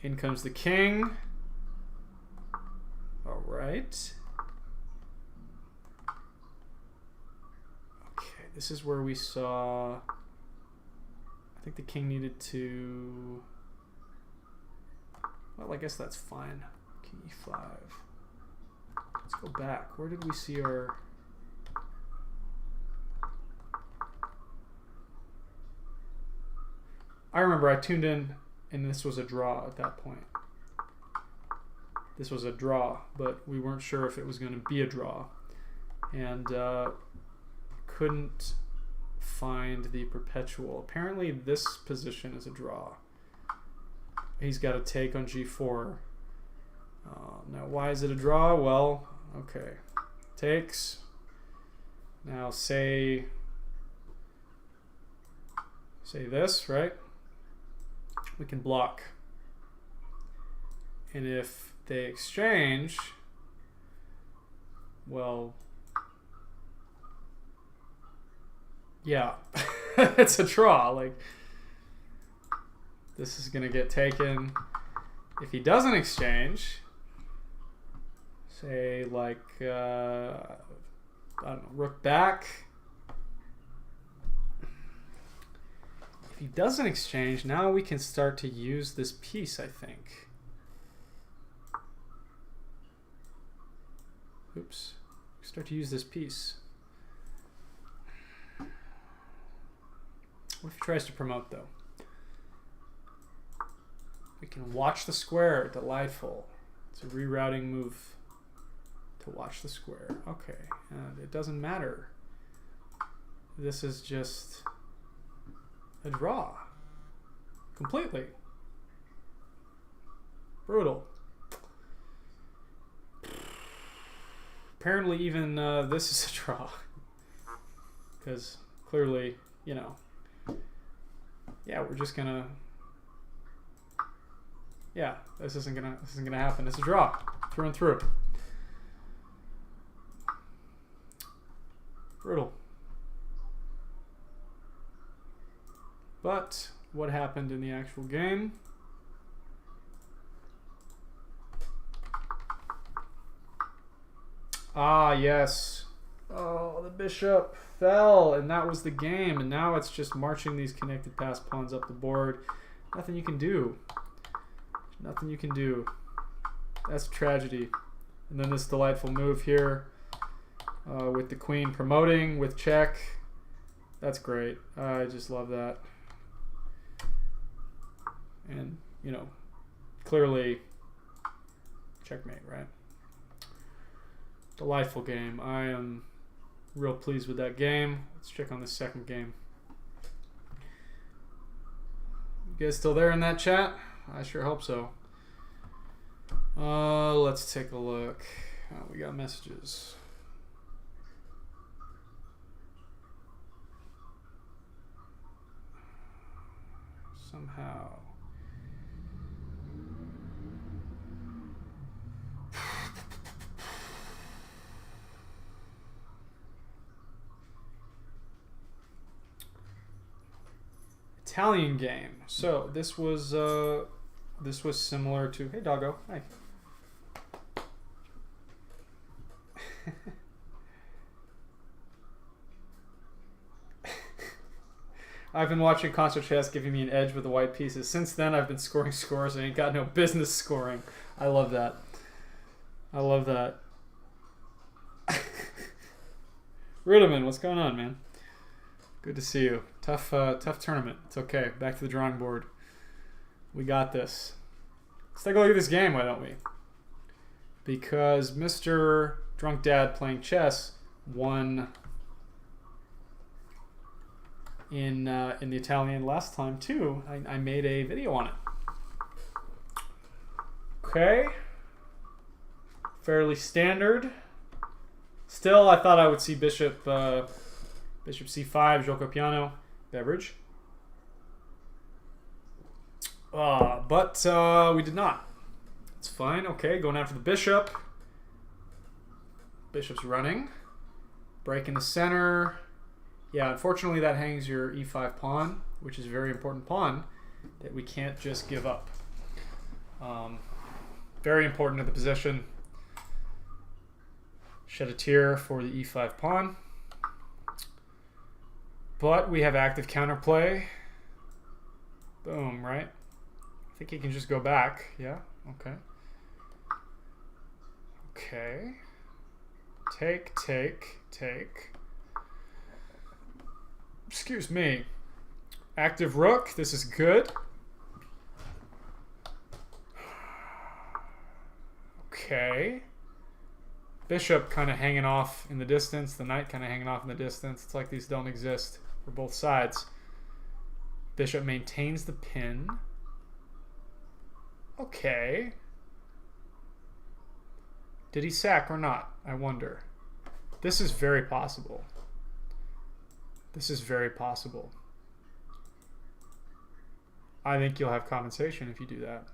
In comes the king. All right. Okay, this is where we saw... I think the king needed to... Well, I guess that's fine. King e5. Let's go back. Where did we see our... I remember I tuned in and this was a draw at that point. This was a draw, but we weren't sure if it was going to be a draw. And couldn't find the perpetual. Apparently this position is a draw. He's got a take on g4. Now why is it a draw? Well, okay. Takes. Now say this, right? We can block. And if they exchange, well, yeah, it's a draw. Like, this is going to get taken. If he doesn't exchange, say like, I don't know, rook back. If he doesn't exchange, now we can start to use this piece, I think. Oops. Start to use this piece. What if he tries to promote, though? We can watch the square. Delightful. It's a rerouting move to watch the square. Okay. It doesn't matter. This is just a draw. Completely. Brutal. Apparently even this is a draw. Because clearly, you know, yeah, we're just gonna, yeah, this isn't gonna happen. It's a draw through and through. Brutal. But what happened in the actual game? Ah, yes. Oh, the bishop fell, and that was the game. And now it's just marching these connected pass pawns up the board. Nothing you can do. Nothing you can do. That's tragedy. And then this delightful move here with the queen promoting with check. That's great. I just love that. And, you know, clearly checkmate, right? Delightful game. I am real pleased with that game. Let's check on the second game. You guys still there in that chat? I sure hope so. Let's take a look. Oh, we got messages. Somehow. Italian game. So this was similar to, hey doggo, hi. I've been watching Concho Chess giving me an edge with the white pieces. Since then I've been scoring scores and ain't got no business scoring. I love that. I love that. Rudiman, what's going on, man? Good to see you. Tough tournament. It's okay. Back to the drawing board. We got this. Let's take a look at this game, why don't we? because Mr. Drunk Dad Playing Chess won in the Italian last time too. I made a video on it. Okay. Fairly standard. Still, I thought I would see Bishop C5, gioco piano, beverage. But we did not. It's fine. Okay, going after the bishop. Bishop's running. Break in the center. Yeah, unfortunately that hangs your e5 pawn, which is a very important pawn that we can't just give up. Very important to the position. Shed a tier for the e5 pawn. But we have active counterplay. Boom, right? I think he can just go back. Yeah, okay. Okay. Take, take, take. Excuse me. Active rook. This is good. Okay. Bishop kind of hanging off in the distance. The knight kind of hanging off in the distance. It's like these don't exist for both sides. Bishop maintains the pin. Okay. Did he sack or not? I wonder. This is very possible. This is very possible. I think you'll have compensation if you do that.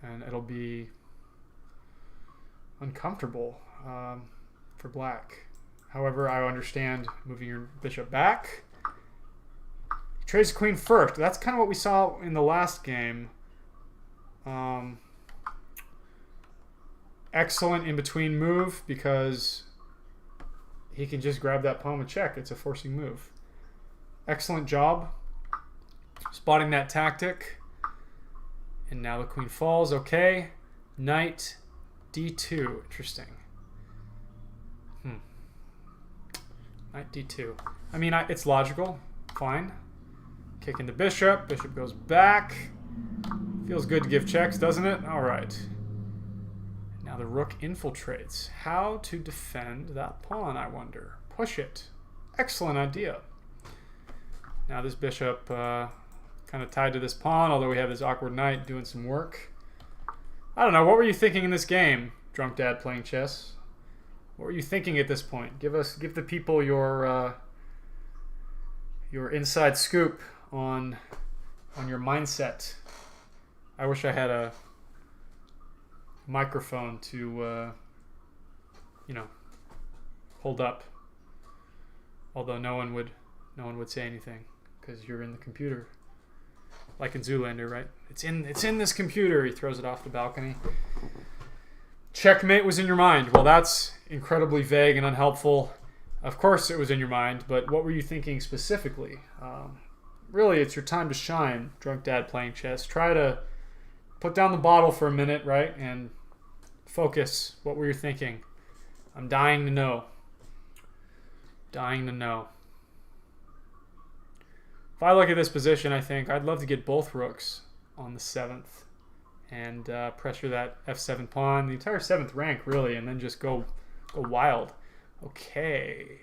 And it'll be uncomfortable for black. However, I understand moving your bishop back. He trades the queen first. That's kind of what we saw in the last game. Excellent in-between move because he can just grab that pawn with check. It's a forcing move. Excellent job spotting that tactic. And now the queen falls. Okay. Knight d2. Interesting. Knight d2. I mean, it's logical. Fine. Kicking the bishop. Bishop goes back. Feels good to give checks, doesn't it? All right. Now the rook infiltrates. How to defend that pawn, I wonder. Push it. Excellent idea. Now this bishop kind of tied to this pawn, although we have this awkward knight doing some work. I don't know. What were you thinking in this game, Drunk Dad Playing Chess? What were you thinking at this point? Give the people your inside scoop on your mindset. I wish I had a microphone to hold up. Although no one would say anything because you're in the computer. Like in Zoolander, right? It's in this computer. He throws it off the balcony. Checkmate was in your mind. Well, that's incredibly vague and unhelpful. Of course it was in your mind, but what were you thinking specifically? Really, it's your time to shine, Drunk Dad Playing Chess. Try to put down the bottle for a minute, right? And focus. What were you thinking? I'm dying to know. Dying to know. If I look at this position, I think I'd love to get both rooks on the 7th and pressure that f7 pawn, the entire 7th rank, really, and then just go wild. Okay.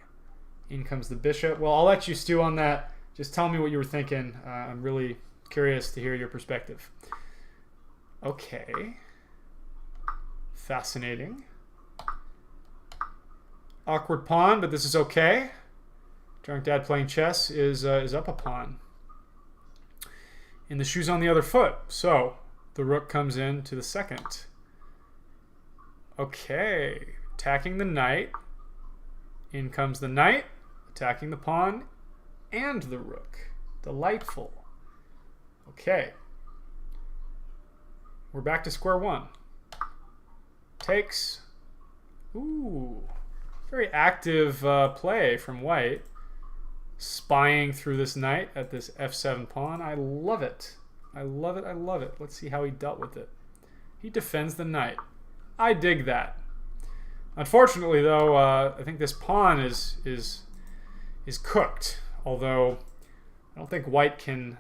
In comes the bishop. Well, I'll let you stew on that. Just tell me what you were thinking. I'm really curious to hear your perspective. Okay. Fascinating. Awkward pawn, but this is okay. Drunk Dad Playing Chess is up a pawn. And the shoe's on the other foot. So the rook comes in to the 2nd. Okay. Attacking the knight. In comes the knight. Attacking the pawn and the rook. Delightful. Okay. We're back to square one. Takes. Ooh. Very active play from white. Spying through this knight at this f7 pawn. I love it. I love it. I love it. Let's see how he dealt with it. He defends the knight. I dig that. Unfortunately, though, I think this pawn is cooked. Although I don't think white can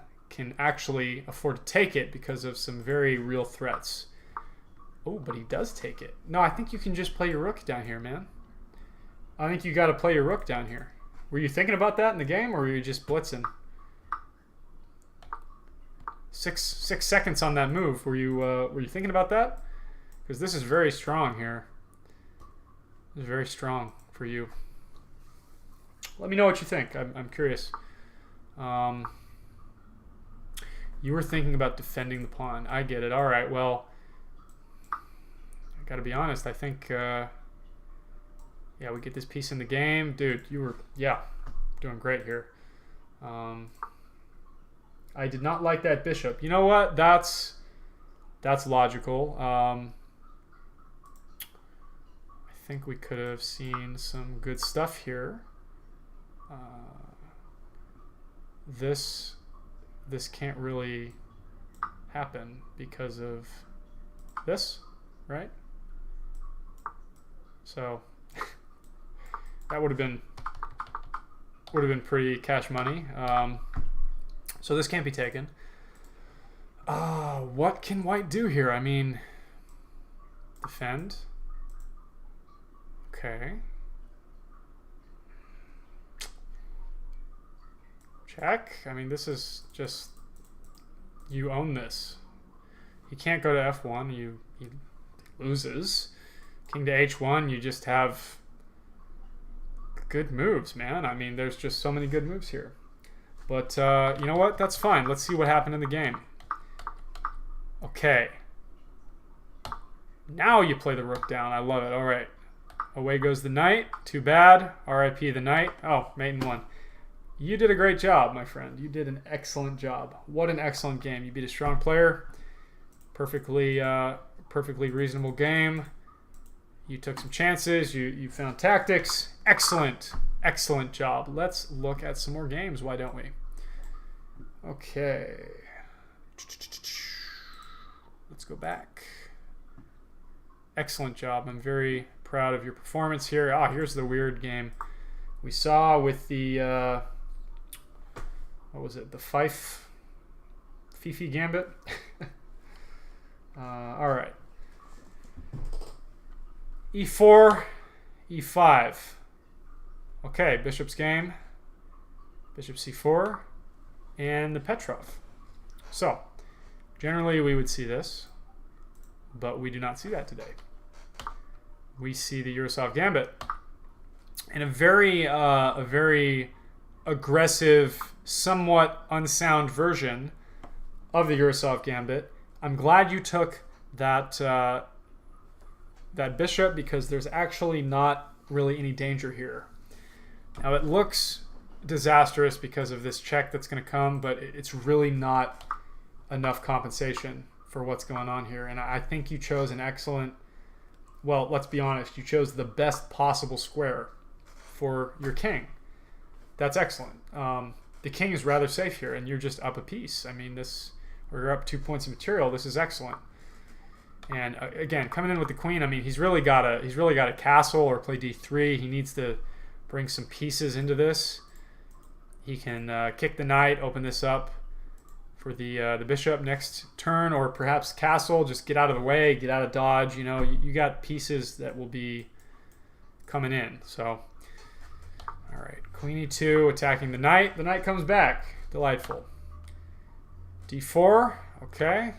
actually afford to take it because of some very real threats. Oh, but he does take it. No, I think you can just play your rook down here, man. I think you got to play your rook down here. Were you thinking about that in the game, or were you just blitzing? Six seconds on that move. Were you thinking about that? Because this is very strong here. This is very strong for you. Let me know what you think. I'm curious. You were thinking about defending the pawn. I get it. All right. Well, I got to be honest. I think, yeah, we get this piece in the game, dude. You were, yeah, doing great here. I did not like that bishop. You know what? That's logical. I think we could have seen some good stuff here. This can't really happen because of this, right? So that would have been pretty cash money. So this can't be taken. What can white do here? I mean, defend. Okay. Check. I mean, this is just, you own this. He can't go to f1. He loses. King to h1. You just have good moves, man. I mean, there's just so many good moves here. But you know what? That's fine. Let's see what happened in the game. Okay. Now you play the rook down. I love it. All right. Away goes the knight. Too bad. R.I.P. the knight. Oh, mate in one. You did a great job, my friend. You did an excellent job. What an excellent game. You beat a strong player. Perfectly reasonable game. You took some chances. You found tactics. Excellent. Excellent job. Let's look at some more games. Why don't we? Okay. Let's go back. Excellent job. I'm very proud of your performance here. Here's the weird game we saw with the what was it? The Fifi Gambit. All right. E4, E5. Okay, bishop's game. Bishop C4, and the Petrov. So, generally we would see this, but we do not see that today. We see the Urasov Gambit, and a very aggressive, somewhat unsound version of the Urasov Gambit. I'm glad you took that bishop, because there's actually not really any danger here. Now it looks disastrous because of this check that's going to come, but it's really not enough compensation for what's going on here. And I think you chose an excellent, well, let's be honest, you chose the best possible square for your king. That's excellent. The king is rather safe here, and you're just up a piece. I mean, or you're up 2 points of material. This is excellent. And again, coming in with the queen, I mean, he's really got a castle or play d3. He needs to bring some pieces into this. He can kick the knight, open this up for the bishop next turn, or perhaps castle. Just get out of the way, get out of dodge. You know, you got pieces that will be coming in. So, all right, queen e2, attacking the knight. The knight comes back. Delightful. d4. Okay.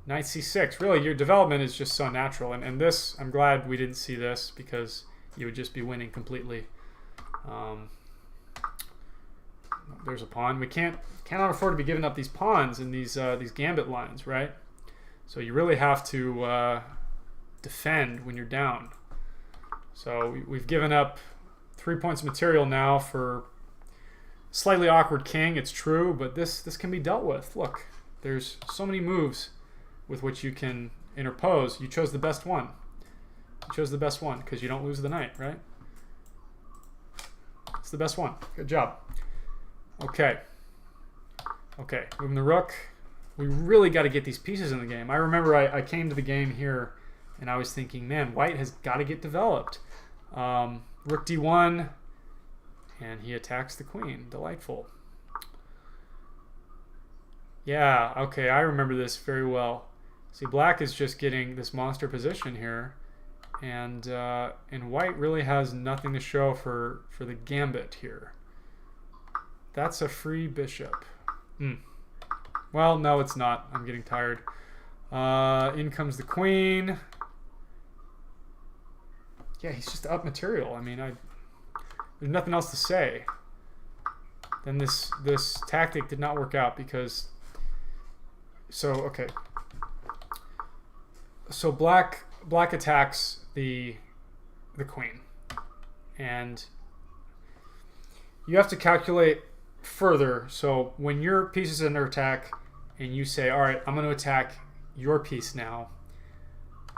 Knight c6. Really, your development is just so natural. And this, I'm glad we didn't see this, because you would just be winning completely. There's a pawn. We cannot afford to be giving up these pawns in these gambit lines, right? So you really have to defend when you're down. So we've given up 3 points of material now for slightly awkward king. It's true, but this can be dealt with. Look, there's so many moves with which you can interpose. You chose the best one. You chose the best one because you don't lose the knight, right? It's the best one. Good job. Okay. Okay, moving the rook. We really got to get these pieces in the game. I remember I came to the game here and I was thinking, man, white has got to get developed. Rook d1, and he attacks the queen. Delightful. Yeah, okay, I remember this very well. See, black is just getting this monster position here, and white really has nothing to show for the gambit here. That's a free bishop. Well, no, it's not. I'm getting tired. In comes the queen. Yeah, he's just up material. I mean, there's nothing else to say. Then this tactic did not work out because. So okay. So black attacks the queen, and you have to calculate further. So when your piece is under attack, and you say, "All right, I'm going to attack your piece now."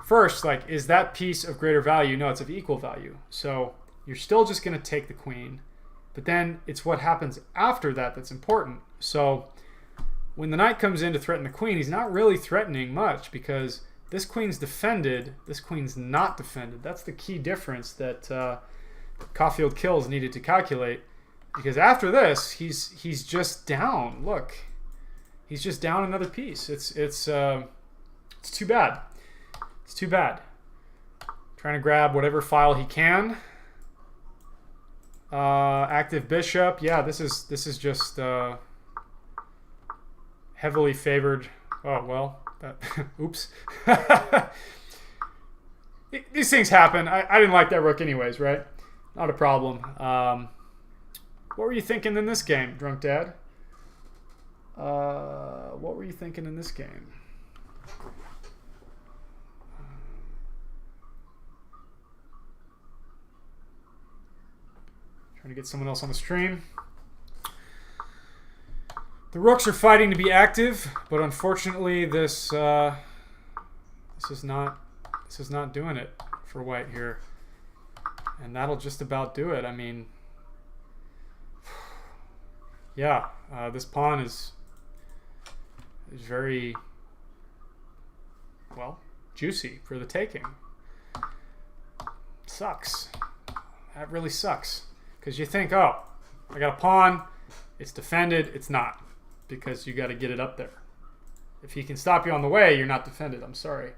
First, like, is that piece of greater value? No, it's of equal value. So you're still just going to take the queen, but then it's what happens after that that's important. So when the knight comes in to threaten the queen, he's not really threatening much because this queen's defended, this queen's not defended. That's the key difference that Caulfield Kills needed to calculate, because after this, he's just down. Look, he's just down another piece. It's too bad. It's too bad. Trying to grab whatever file he can. Active bishop. Yeah, this is just heavily favored. Oh well. Oops. These things happen. I didn't like that rook anyways, right? Not a problem. What were you thinking in this game, Drunk Dad? What were you thinking in this game? Trying to get someone else on the stream. The rooks are fighting to be active, but unfortunately, this is not doing it for white here, and that'll just about do it. I mean, yeah, this pawn is very well juicy for the taking. Sucks. That really sucks, because you think, oh, I got a pawn, it's defended. It's not, because you got to get it up there. If he can stop you on the way, you're not defended. I'm sorry.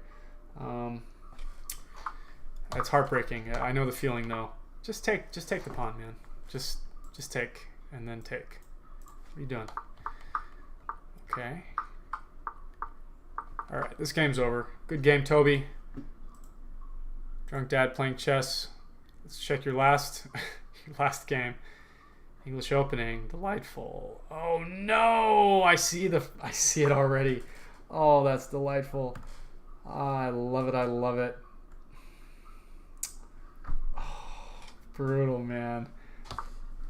That's heartbreaking. I know the feeling though. Just take the pawn, man. Just take and then take. What are you doing? Okay. All right, this game's over. Good game, Toby. Drunk Dad playing chess. Let's check your last game. English opening, delightful. Oh no! I see it already. Oh, that's delightful. I love it. I love it. Oh, brutal, man.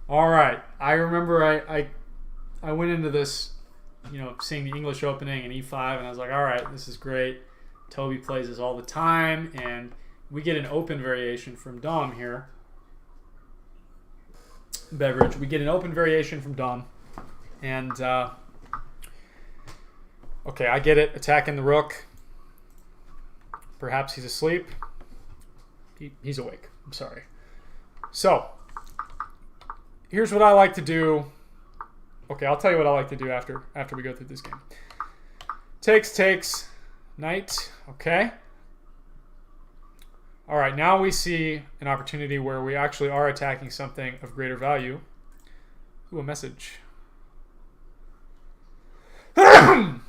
All right. I remember I went into this, seeing the English opening and E5, and I was like, all right, this is great. Toby plays this all the time, and we get an open variation from Dom here. Beverage. We get an open variation from Dom, and okay, I get it. Attacking the rook. Perhaps he's asleep. He's awake. I'm sorry. So here's what I like to do. Okay, I'll tell you what I like to do after we go through this game. Takes, knight. Okay. All right, now we see an opportunity where we actually are attacking something of greater value. Ooh, a message. Oh,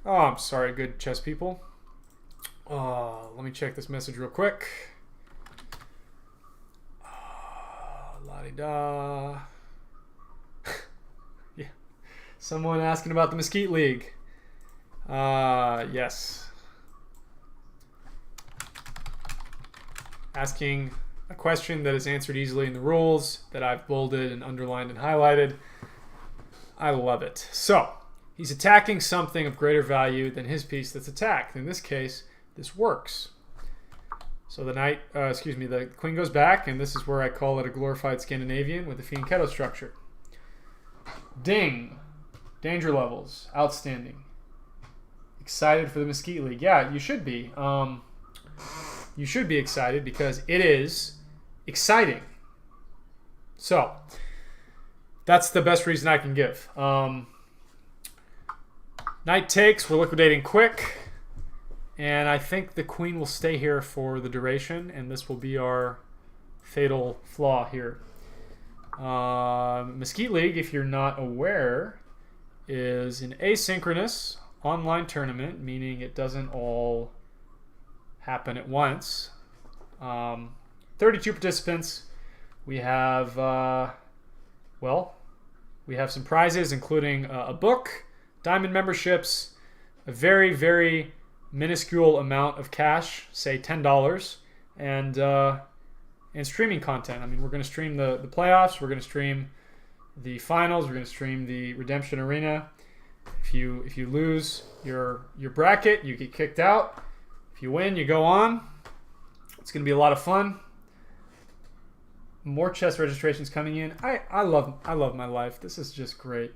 I'm sorry, good chess people. Let me check this message real quick. La-di-da. Yeah. Someone asking about the Mesquite League. Yes. Asking a question that is answered easily in the rules that I've bolded and underlined and highlighted. I love it. So, he's attacking something of greater value than his piece that's attacked. In this case, this works. So the queen goes back, and this is where I call it a glorified Scandinavian with a fianchetto structure. Ding. Danger levels. Outstanding. Excited for the Mesquite League. Yeah, you should be. You should be excited because it is exciting. So, that's the best reason I can give. Knight takes. We're liquidating quick. And I think the queen will stay here for the duration, and this will be our fatal flaw here. Mesquite League, if you're not aware, is an asynchronous online tournament, meaning it doesn't all happen at once. 32 participants. We have, we have some prizes, including a book, diamond memberships, a very, very minuscule amount of cash, say $10, and streaming content. I mean, we're going to stream the playoffs. We're going to stream the finals. We're going to stream the Redemption Arena. If you lose your bracket, you get kicked out. If you win, you go on. It's going to be a lot of fun. More chess registrations coming in. I love my life. This is just great.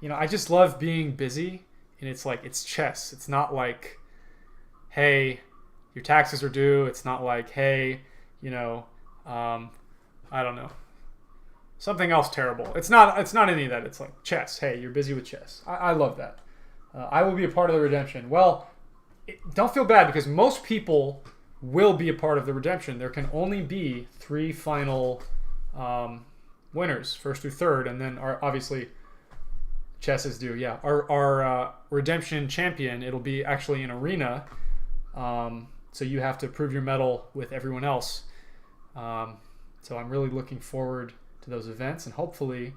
You know, I just love being busy, and it's like it's chess. It's not like, hey, your taxes are due. It's not like, hey, you know, I don't know, something else terrible. It's not any of that. It's like chess. Hey, you're busy with chess. I love that. I will be a part of the redemption. Well, don't feel bad because most people will be a part of the redemption. There can only be 3 final winners, first through third, and then obviously chess is due. Yeah, our redemption champion. It'll be actually an arena. So you have to prove your mettle with everyone else. So I'm really looking forward to those events, and hopefully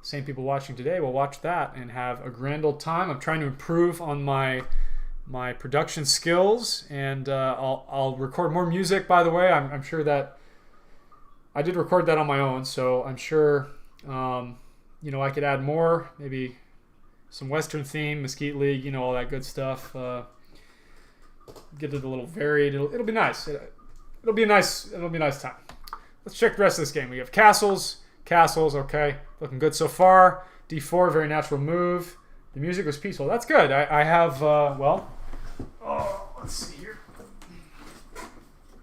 same people watching today will watch that and have a grand old time. I'm trying to improve on my production skills, and I'll record more music, by the way. I'm sure that I did record that on my own, so I'm sure you know, I could add more, maybe some Western theme, Mesquite League, you know, all that good stuff. Get it a little varied. It'll be nice. It'll be a nice time. Let's check the rest of this game. We have castles. Okay, looking good so far. D4, very natural move. The music was peaceful. That's good. I have let's see here.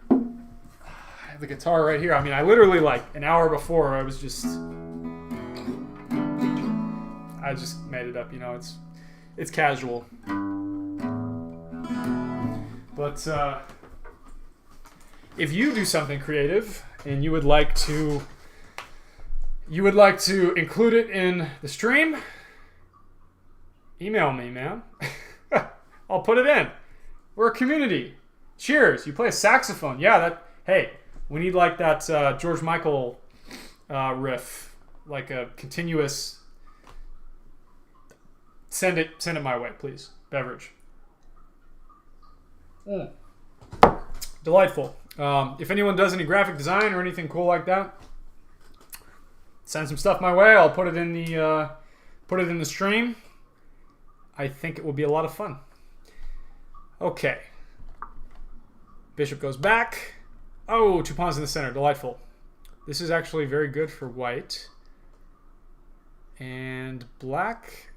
I have the guitar right here. I mean, I literally like an hour before I just made it up. You know, it's casual. But if you do something creative and you would like to include it in the stream, email me, man. I'll put it in. We're a community. Cheers. You play a saxophone. Yeah, hey, we need like that George Michael riff, like a continuous. Send it my way, please. Beverage. Delightful. If anyone does any graphic design or anything cool like that, send some stuff my way. I'll put it in the stream. I think it will be a lot of fun. Okay. Bishop goes back. Oh, 2 pawns in the center. Delightful. This is actually very good for white. And black.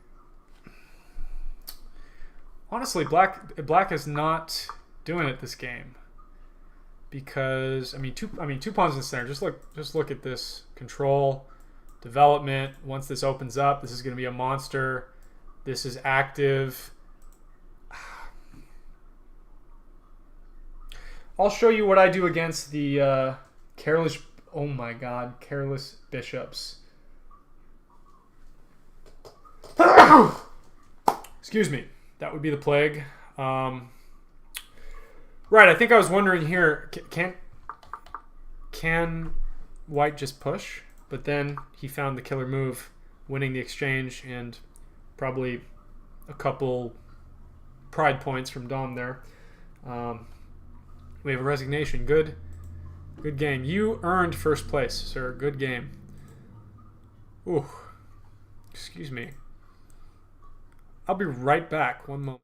Honestly, black is not doing it this game, because two pawns in the center. Just look at this control, development. Once this opens up, this is going to be a monster. This is active. I'll show you what I do against the careless. Oh my God, careless bishops. Excuse me. That would be the plague. Right, I think I was wondering here, can white just push? But then he found the killer move, winning the exchange, and probably a couple pride points from Dom there. We have a resignation. Good game. You earned first place, sir. Good game. Ooh, excuse me. I'll be right back. One moment.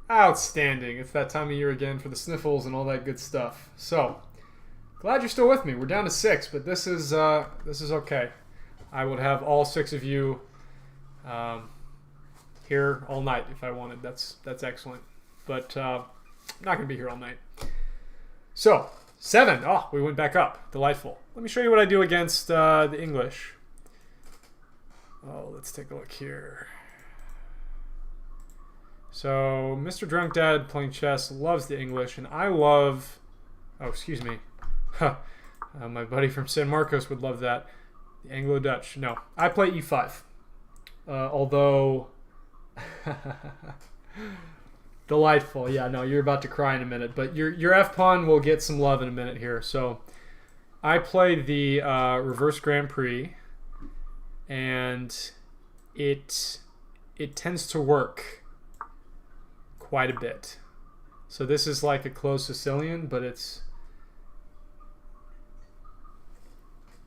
Outstanding. It's that time of year again for the sniffles and all that good stuff. So, glad you're still with me. We're down to 6, but this is okay. I would have all 6 of you here all night if I wanted. That's excellent. But I'm not going to be here all night. So, 7. Oh, we went back up. Delightful. Let me show you what I do against the English. Oh, let's take a look here. So, Mr. Drunk Dad playing chess loves the English, and I love... Oh, excuse me. My buddy from San Marcos would love that. The Anglo-Dutch. No, I play e5. Although... Delightful. Yeah, no, you're about to cry in a minute. But your F-pawn will get some love in a minute here. So, I play the Reverse Grand Prix, and it tends to work quite a bit. So this is like a closed Sicilian, but it's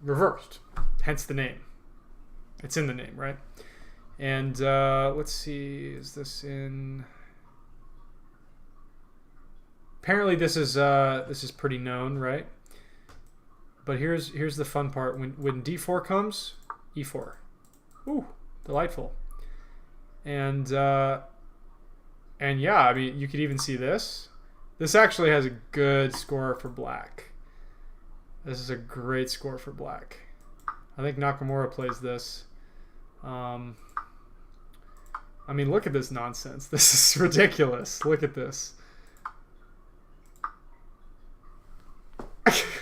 reversed, hence the name. It's in the name, right? And let's see, is this in... Apparently this is pretty known, right? But here's the fun part. When d4 comes, e4. Ooh, delightful. And yeah, I mean, you could even see this. This actually has a good score for black. This is a great score for black. I think Nakamura plays this. I mean, look at this nonsense. This is ridiculous. Look at this.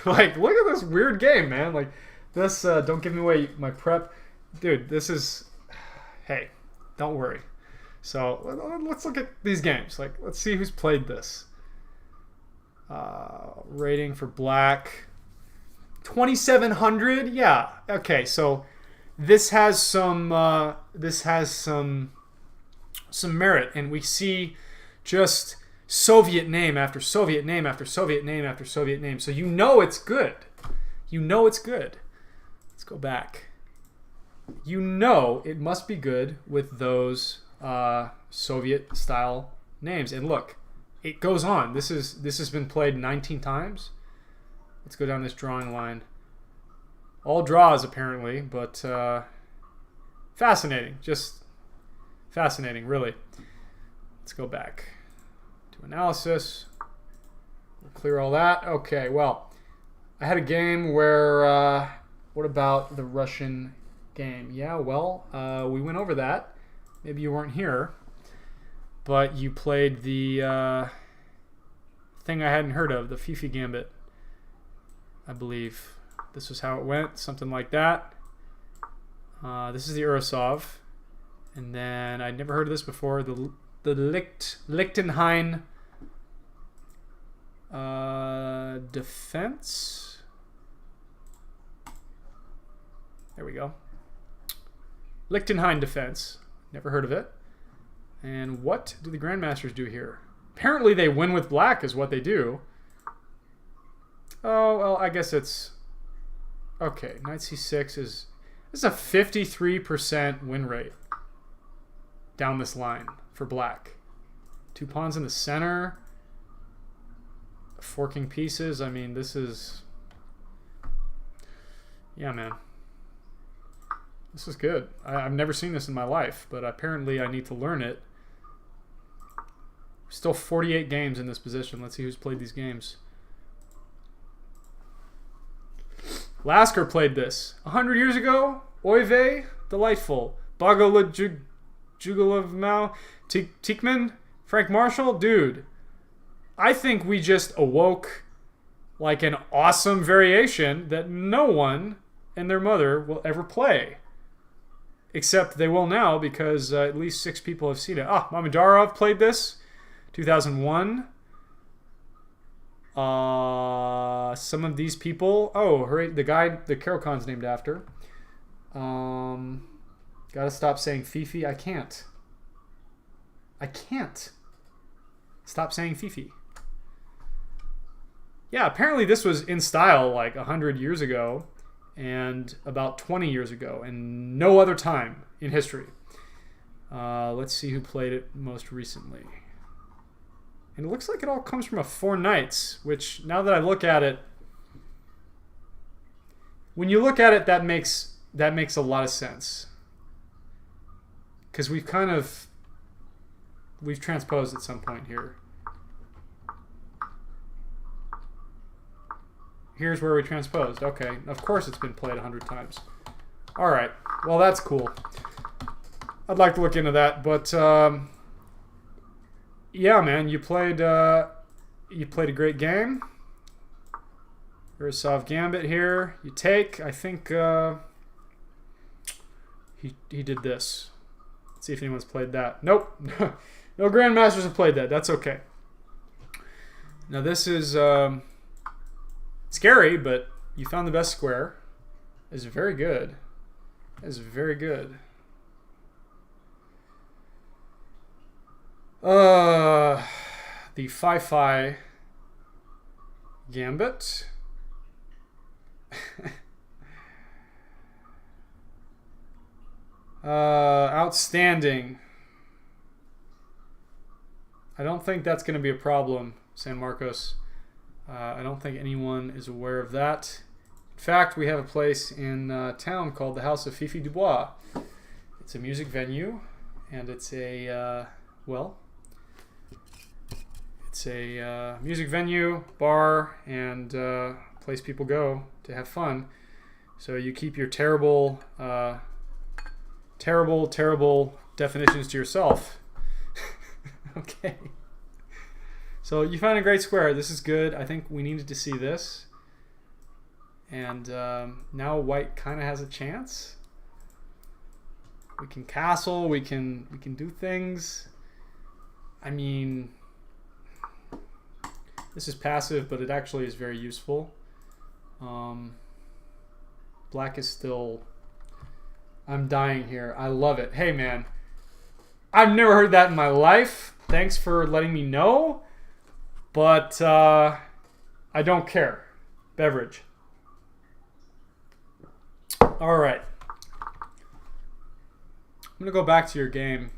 Like, look at this weird game, man. Like, this, don't give me away my prep. Dude, this is... Hey, don't worry. So let's look at these games. Like, let's see who's played this. Rating for black, 2,700. Yeah. Okay. So this has some merit, and we see just Soviet name after Soviet name after Soviet name after Soviet name. So you know it's good. You know it's good. Let's go back. You know it must be good with those Soviet style names. And look, it goes on. This has been played 19 times. Let's go down this drawing line. All draws apparently, but fascinating. Just fascinating, really. Let's go back to analysis. We'll clear all that. Okay, well, I had a game where what about the Russian game? Yeah, well, we went over that. Maybe you weren't here, but you played the thing I hadn't heard of, the Fifi Gambit, I believe. This was how it went, something like that. This is the Urasov, and then I'd never heard of this before, the Liechtenstein defense. There we go. Liechtenstein defense. Never heard of it. And what do the Grandmasters do here? Apparently they win with black is what they do. Oh, well, I guess it's... Okay, knight c6 is... This is a 53% win rate down this line for black. 2 pawns in the center. Forking pieces. I mean, this is... Yeah, man. This is good. I've never seen this in my life, but apparently I need to learn it. Still 48 games in this position. Let's see who's played these games. Lasker played this 100 years ago. Oive, delightful. Bagala Jugalov Mao, Tikman, Frank Marshall, dude. I think we just awoke like an awesome variation that no one and their mother will ever play. Except they will now because at least 6 people have seen it. Ah, Mamedarov played this, 2001. Some of these people... Oh, the guy the Caro-Khan's named after. Gotta stop saying Fifi. I can't. Stop saying Fifi. Yeah, apparently this was in style like 100 years ago. And about 20 years ago, and no other time in history. Let's see who played it most recently. And it looks like it all comes from a 4 knights, which now that I look at it, when you look at it, that makes a lot of sense. Because we've transposed at some point here. Here's where we transposed. Okay, of course it's been played 100 times. All right, well that's cool. I'd like to look into that, but yeah, man, you played a great game. Urasov Gambit here. You take. I think he did this. Let's see if anyone's played that. Nope. No grandmasters have played that. That's okay. Now this is scary, but you found the best square. It's very good. It's very good. The Fi-Fi Gambit. Outstanding. I don't think that's going to be a problem, San Marcos. I don't think anyone is aware of that. In fact, we have a place in town called the House of Fifi Dubois. It's a music venue, and it's a, it's a music venue, bar, and place people go to have fun. So you keep your terrible definitions to yourself. Okay. So you found a great square. This is good. I think we needed to see this. And now white kind of has a chance. We can castle. We can do things. I mean, this is passive, but it actually is very useful. Black is still... I'm dying here. I love it. Hey, man. I've never heard that in my life. Thanks for letting me know. But I don't care. Beverage. All right. I'm going to go back to your game,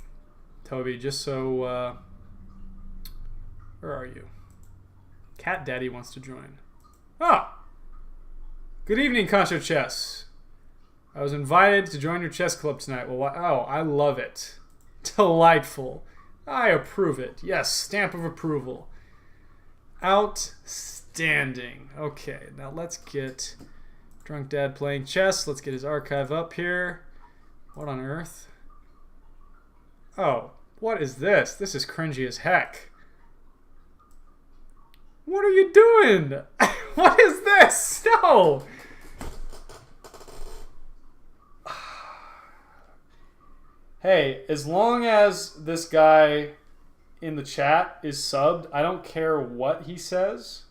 Toby, just so... where are you? Cat Daddy wants to join. Ah! Good evening, Concho Chess. I was invited to join your chess club tonight. Well, oh, I love it. Delightful. I approve it. Yes, stamp of approval. Outstanding. Okay, now let's get Drunk Dad playing chess. Let's get his archive up here. What on earth? Oh, what is this? This is cringy as heck. What are you doing? What is this? No! Hey, as long as this guy in the chat is subbed, I don't care what he says.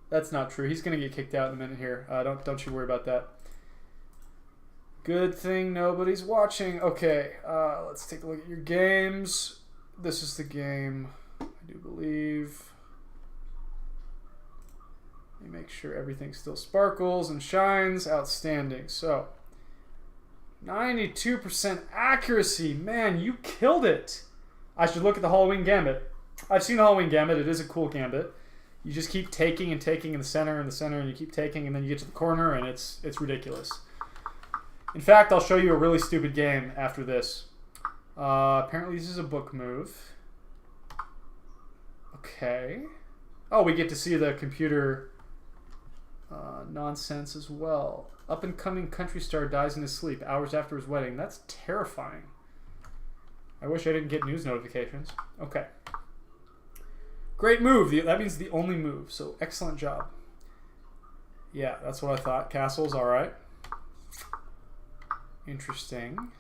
That's not true. He's going to get kicked out in a minute here. Don't you worry about that. Good thing nobody's watching. Okay, let's take a look at your games. This is the game, I do believe. Let me make sure everything still sparkles and shines. Outstanding. So, 92% accuracy. Man, you killed it. I should look at the Halloween Gambit. I've seen the Halloween Gambit. It is a cool gambit. You just keep taking and taking in the center and the center, and you keep taking, and then you get to the corner, and it's ridiculous. In fact, I'll show you a really stupid game after this. Apparently this is a book move. Okay. Oh, we get to see the computer nonsense as well. Up-and-coming country star dies in his sleep hours after his wedding. That's terrifying. I wish I didn't get news notifications. Okay. Great move. That means the only move. So excellent job. Yeah, that's what I thought. Castle's all right. Interesting.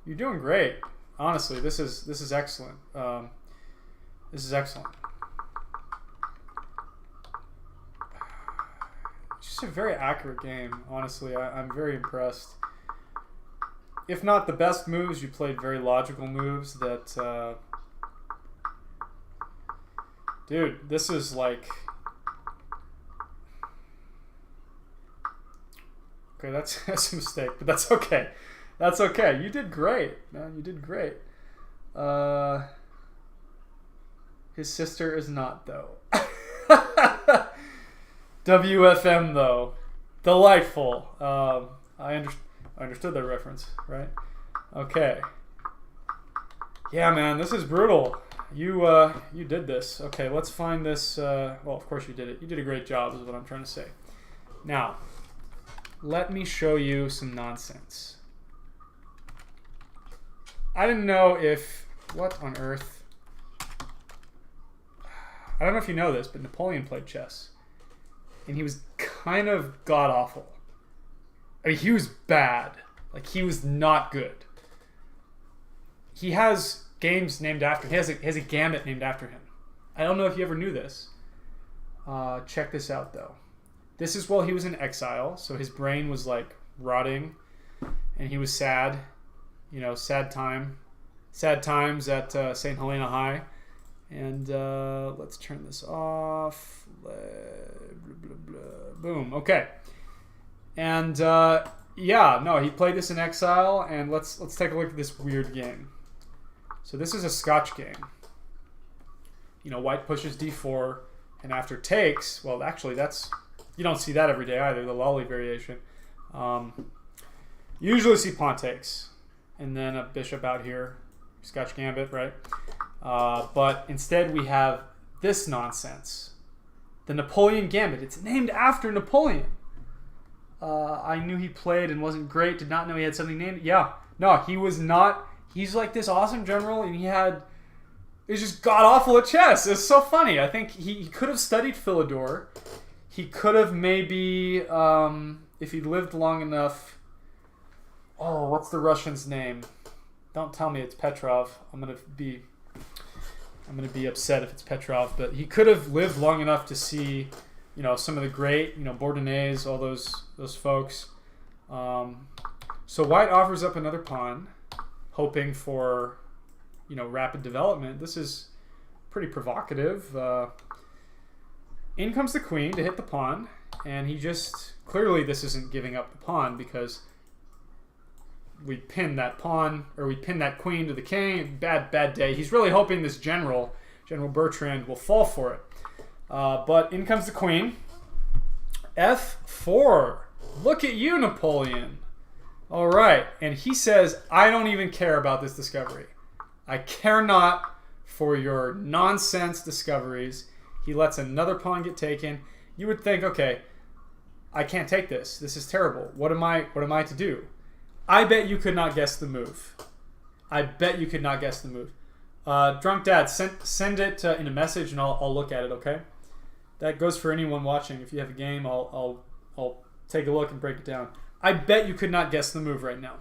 You're doing great. Honestly, this is excellent. This is excellent. It's just a very accurate game. Honestly, I'm very impressed. If not the best moves, you played very logical moves that... Dude, this is like... Okay, that's a mistake, but that's okay. That's okay. You did great, man. You did great. His sister is not, though. WFM, though. Delightful. I understood that reference, right? Okay. Yeah, man, this is brutal. You did this. Okay, let's find this. Well, of course you did it. You did a great job, is what I'm trying to say. Now, let me show you some nonsense. I didn't know if... What on earth? I don't know if you know this, but Napoleon played chess. And he was kind of god-awful. I mean, he was bad. Like, he was not good. He has games named after him. He has a gambit named after him. I don't know if you ever knew this. Check this out, though. This is while he was in exile, so his brain was, like, rotting, and he was sad. You know, sad times at St. Helena High. And let's turn this off. Blah, blah, blah. Boom. Okay. And yeah, no, he played this in exile, and let's take a look at this weird game. So this is a Scotch game. You know, white pushes d4, and after takes, well, actually, you don't see that every day either, the lolly variation. You usually see pawn takes, and then a bishop out here, Scotch gambit, right? But instead we have this nonsense. The Napoleon Gambit. It's named after Napoleon. I knew he played and wasn't great. Did not know he had something named. Yeah. No, he was not. He's like this awesome general, and he was just god-awful at chess. It's so funny. I think he could have studied Philidor. He could have maybe, if he lived long enough... Oh, what's the Russian's name? Don't tell me it's Petrov. I'm gonna be upset if it's Petrov, but he could have lived long enough to see, you know, some of the great, you know, Bourdonnais, all those folks. So white offers up another pawn, hoping for, you know, rapid development. This is pretty provocative. In comes the queen to hit the pawn, and he just clearly this isn't giving up the pawn because we pin that pawn, or we pin that queen to the king. Bad day. He's really hoping this General Bertrand, will fall for it. But in comes the queen. F4. Look at you, Napoleon. All right. And he says, I don't even care about this discovery. I care not for your nonsense discoveries. He lets another pawn get taken. You would think, okay, I can't take this. This is terrible. What am I to do? I bet you could not guess the move. I bet you could not guess the move. Drunk Dad, send it in a message and I'll look at it, okay? That goes for anyone watching. If you have a game, I'll take a look and break it down. I bet you could not guess the move right now.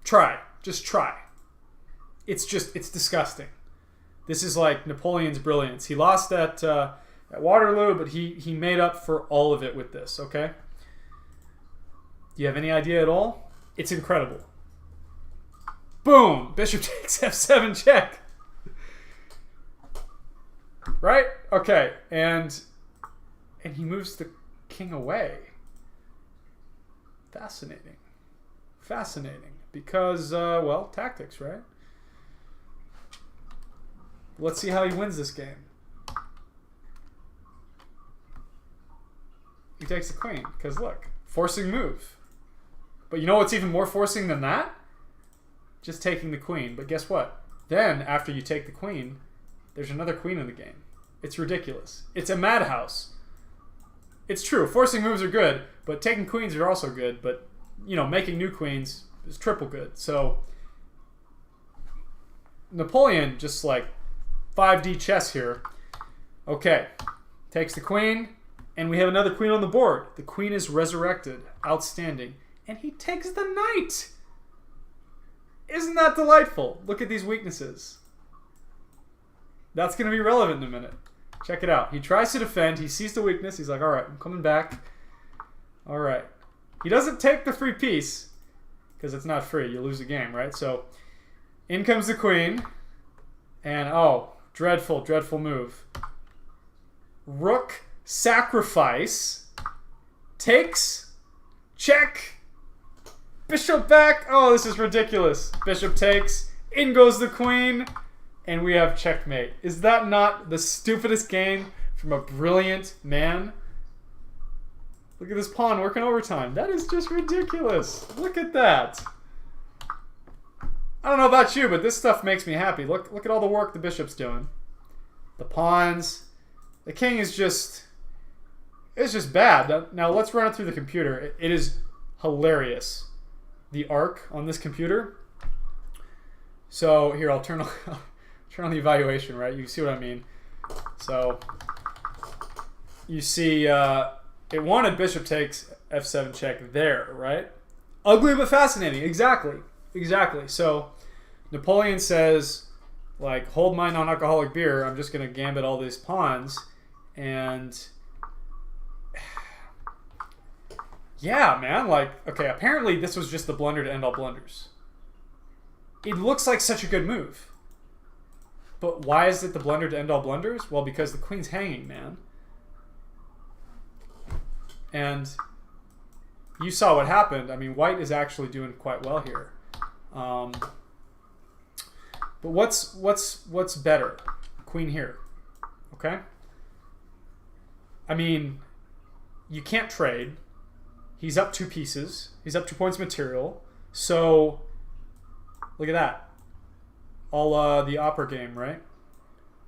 Try. Just try. It's disgusting. This is like Napoleon's brilliance. He lost at Waterloo, but he made up for all of it with this, okay? Do you have any idea at all? It's incredible. Boom! Bishop takes f7 check. Right? Okay. And he moves the king away. Fascinating. Fascinating. Because, well, tactics, right? Let's see how he wins this game. He takes the queen. Because, look, forcing move. But you know what's even more forcing than that? Just taking the queen. But guess what? Then, after you take the queen, there's another queen in the game. It's ridiculous. It's a madhouse. It's true. Forcing moves are good, but taking queens are also good. But, you know, making new queens is triple good. So, Napoleon just like 5D chess here. Okay. Takes the queen, and we have another queen on the board. The queen is resurrected. Outstanding. And he takes the knight. Isn't that delightful? Look at these weaknesses. That's going to be relevant in a minute. Check it out. He tries to defend. He sees the weakness. He's like, all right, I'm coming back. All right. He doesn't take the free piece because it's not free. You lose the game, right? So in comes the queen. And, oh, dreadful, dreadful move. Rook sacrifice. Takes. Check. Bishop back. Oh, this is ridiculous. Bishop takes. In goes the queen. And we have checkmate. Is that not the stupidest game from a brilliant man? Look at this pawn working overtime. That is just ridiculous. Look at that. I don't know about you, but this stuff makes me happy. Look at all the work the bishop's doing. The pawns. The king is just... It's just bad. Now let's run it through the computer. It is hilarious. The arc on this computer. So here, I'll turn on the evaluation, right? You see what I mean. So you see it wanted bishop takes f7 check there, right? Ugly but fascinating. Exactly. So Napoleon says, like, hold my non-alcoholic beer. I'm just going to gambit all these pawns. And yeah, man, like, okay, apparently this was just the blunder to end all blunders. It looks like such a good move. But why is it the blunder to end all blunders? Well, because the queen's hanging, man. And you saw what happened. I mean, white is actually doing quite well here. But what's better? Queen here. Okay? I mean, you can't trade. He's up 2 pieces. He's up 2 points of material. So, look at that. All the opera game, right?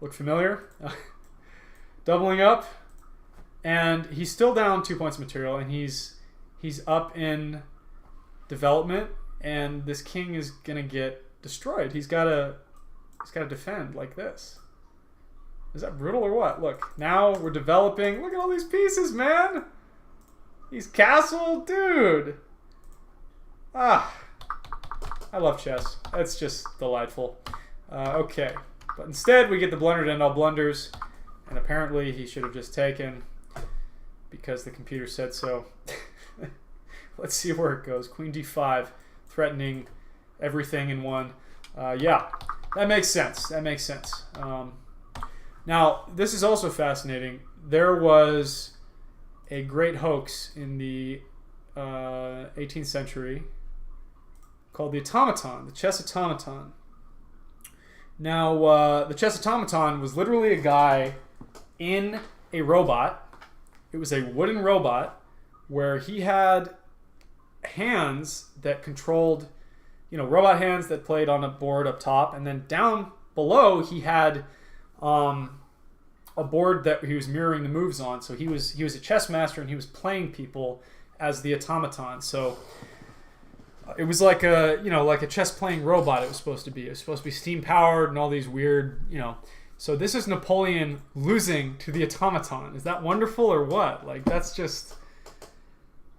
Look familiar? Doubling up. And he's still down 2 points of material, and he's up in development, and this king is gonna get destroyed. He's gotta defend like this. Is that brutal or what? Look, now we're developing. Look at all these pieces, man. He's castle, dude. Ah, I love chess. It's just delightful. Okay, but instead we get the blunder to end all blunders, and apparently he should have just taken because the computer said so. Let's see where it goes. Queen d5, threatening everything in one. Yeah, that makes sense. Now, this is also fascinating. There was a great hoax in the 18th century called the automaton, the chess automaton. Now, the chess automaton was literally a guy in a robot. It was a wooden robot where he had hands that controlled, robot hands that played on a board up top, and then down below he had a board that he was mirroring the moves on. So he was a chess master, and he was playing people as the automaton. So it was like a chess playing robot. It was supposed to be. It was supposed to be steam powered and all these weird, So this is Napoleon losing to the automaton. Is that wonderful or what? Like, that's just.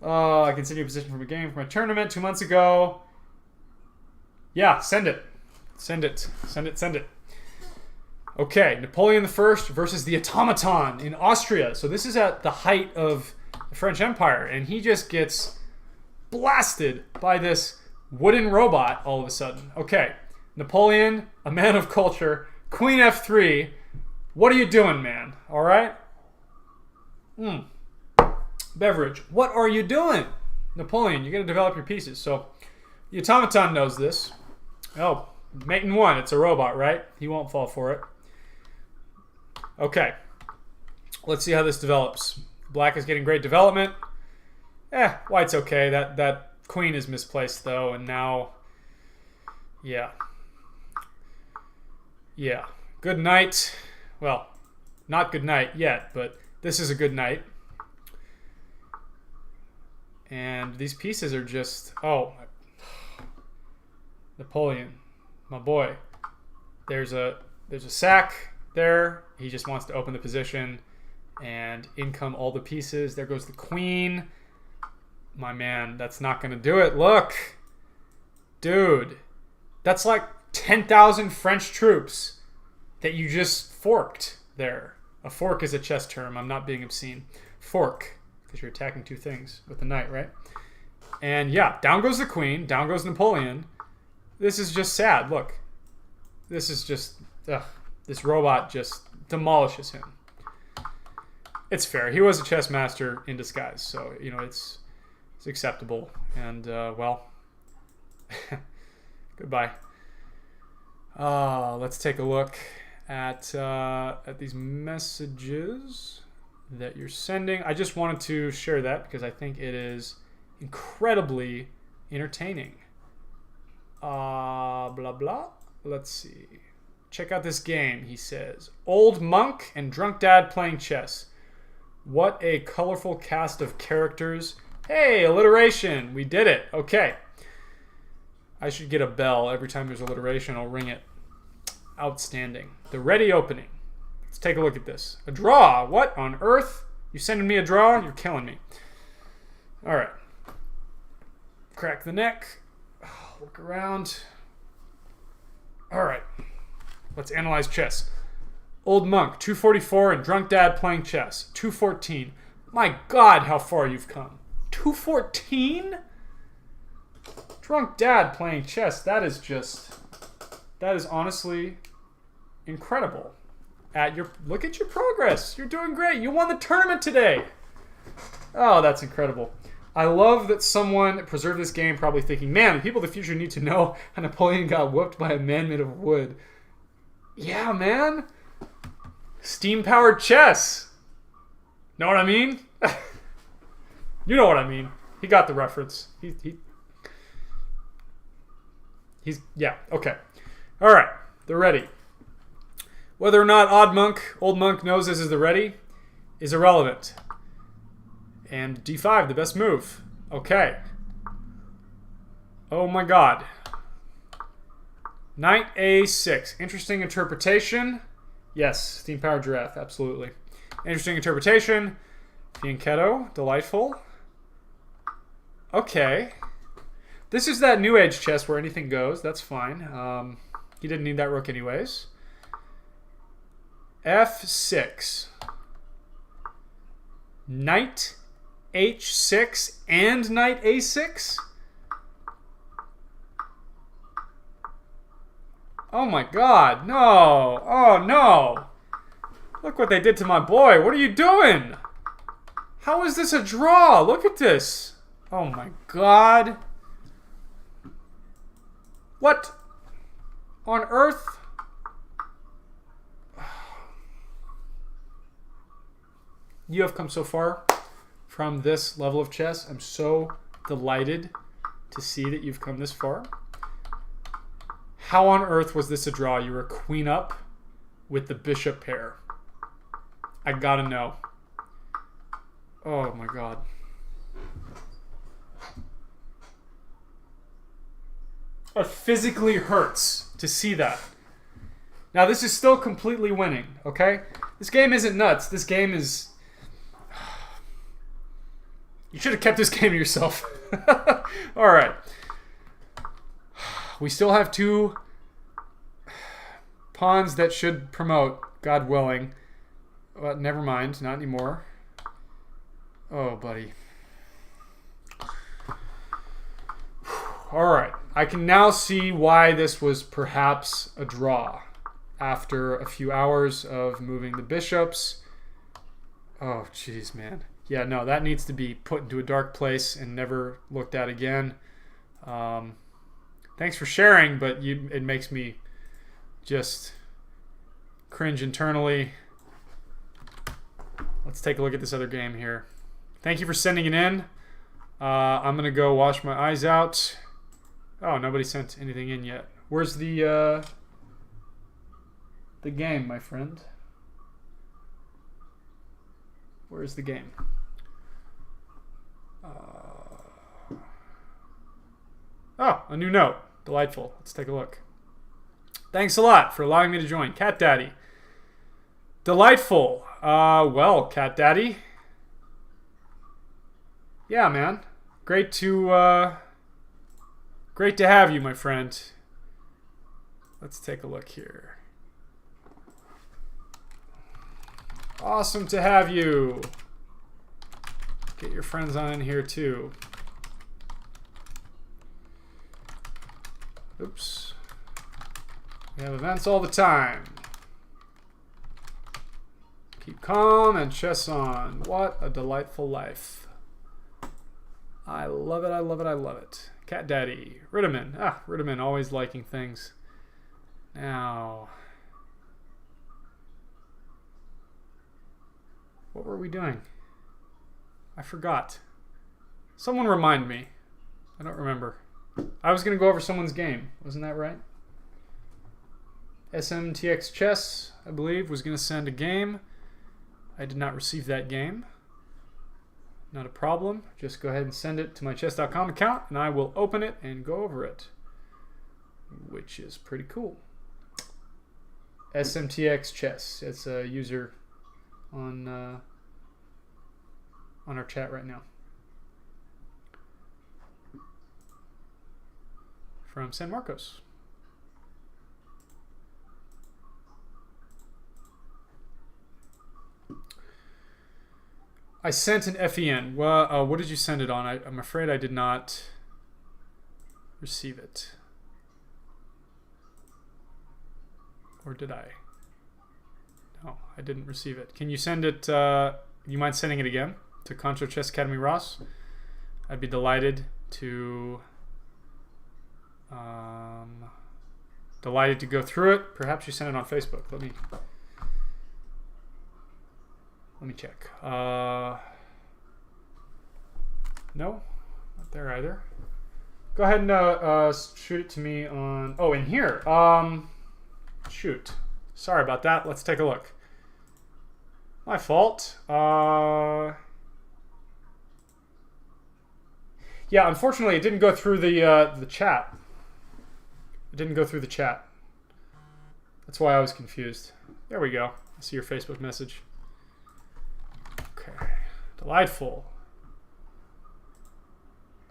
I continue position from a game from a tournament 2 months ago. Yeah, send it. Okay, Napoleon the First versus the automaton in Austria. So this is at the height of the French Empire, and he just gets blasted by this wooden robot all of a sudden. Okay, Napoleon, a man of culture, Queen f3. What are you doing, man? All right? Beverage. What are you doing? Napoleon, you got to develop your pieces. So the automaton knows this. Oh, mate in 1. It's a robot, right? He won't fall for it. Okay, let's see how this develops. Black is getting great development. White's okay. That queen is misplaced though, and now, yeah. Good night. Well, not good night yet, but this is a good night. And these pieces are just Napoleon, my boy. There's a sack there. He just wants to open the position, and in come all the pieces. There goes the queen. My man, that's not going to do it. Look. Dude. That's like 10,000 French troops that you just forked there. A fork is a chess term. I'm not being obscene. Fork, because you're attacking 2 things with the knight, right? And yeah, down goes the queen. Down goes Napoleon. This is just sad. Look. This is just... this robot just demolishes him. It's fair. He was a chess master in disguise, so it's acceptable. And well, Goodbye. Let's take a look at these messages that you're sending. I just wanted to share that because I think it is incredibly entertaining. Blah, blah. Let's see. Check out this game, he says. Old monk and drunk dad playing chess. What a colorful cast of characters. Hey, alliteration. We did it. Okay. I should get a bell every time there's alliteration. I'll ring it. Outstanding. The ready opening. Let's take a look at this. A draw. What on earth? You sending me a draw? You're killing me. All right. Crack the neck. Look around. All right. Let's analyze chess. Old monk, 244, and drunk dad playing chess, 214. My God, how far you've come. 214? Drunk dad playing chess. That is honestly incredible. Look at your progress. You're doing great. You won the tournament today. Oh, that's incredible. I love that someone preserved this game probably thinking, man, the people of the future need to know how Napoleon got whooped by a man made of wood. Yeah, man. Steam-powered chess. Know what I mean? You know what I mean. He got the reference. He's yeah, okay. All right, they're ready. Whether or not old monk knows this is the ready is irrelevant. And d5, the best move. Okay. Oh my God. Knight a6. Interesting interpretation. Yes, steam-powered giraffe, absolutely. Interesting interpretation. Fianchetto, delightful. Okay. This is that new age chess where anything goes. That's fine. He didn't need that rook anyways. f6. Knight h6 and knight a6? Oh my God, no. Oh no. Look what they did to my boy. What are you doing? How is this a draw? Look at this. Oh my God. What on earth? You have come so far from this level of chess. I'm so delighted to see that you've come this far. How on earth was this a draw? You were queen up with the bishop pair. I gotta know. Oh my God. It physically hurts to see that. Now this is still completely winning, okay? This game isn't nuts. This game is... You should have kept this game to yourself. All right. We still have two pawns that should promote, God willing. Well, never mind, not anymore. Oh, buddy. All right. I can now see why this was perhaps a draw after a few hours of moving the bishops. Oh, jeez, man. Yeah, no, that needs to be put into a dark place and never looked at again. Thanks for sharing, but it makes me just cringe internally. Let's take a look at this other game here. Thank you for sending it in. I'm going to go wash my eyes out. Oh, nobody sent anything in yet. Where's the game, my friend? Where's the game? Oh, a new note. Delightful. Let's take a look. Thanks a lot for allowing me to join. Cat Daddy. Delightful. Well, Cat Daddy. Yeah, man. Great to have you, my friend. Let's take a look here. Awesome to have you. Get your friends on in here too. Oops. We have events all the time. Keep calm and chess on. What a delightful life. I love it, I love it, I love it. Cat Daddy. Ritterman. Ah, Ritterman always liking things. Now, what were we doing? I forgot. Someone remind me. I don't remember. I was going to go over someone's game. Wasn't that right? SMTX Chess, I believe, was going to send a game. I did not receive that game. Not a problem. Just go ahead and send it to my chess.com account, and I will open it and go over it, which is pretty cool. SMTX Chess. It's a user on our chat right now. From San Marcos. I sent an FEN. Well, what did you send it on? I'm afraid I did not receive it. Or did I? No, I didn't receive it. Can you send it? You mind sending it again to Concho Chess Academy Ross? I'd be delighted to go through it. Perhaps you sent it on Facebook. Let me check. No, not there either. Go ahead and shoot it to me on. Oh, in here. Shoot. Sorry about that. Let's take a look. My fault. Yeah, unfortunately, it didn't go through the chat. It didn't go through the chat. That's why I was confused. There we go. I see your Facebook message. Okay. Delightful.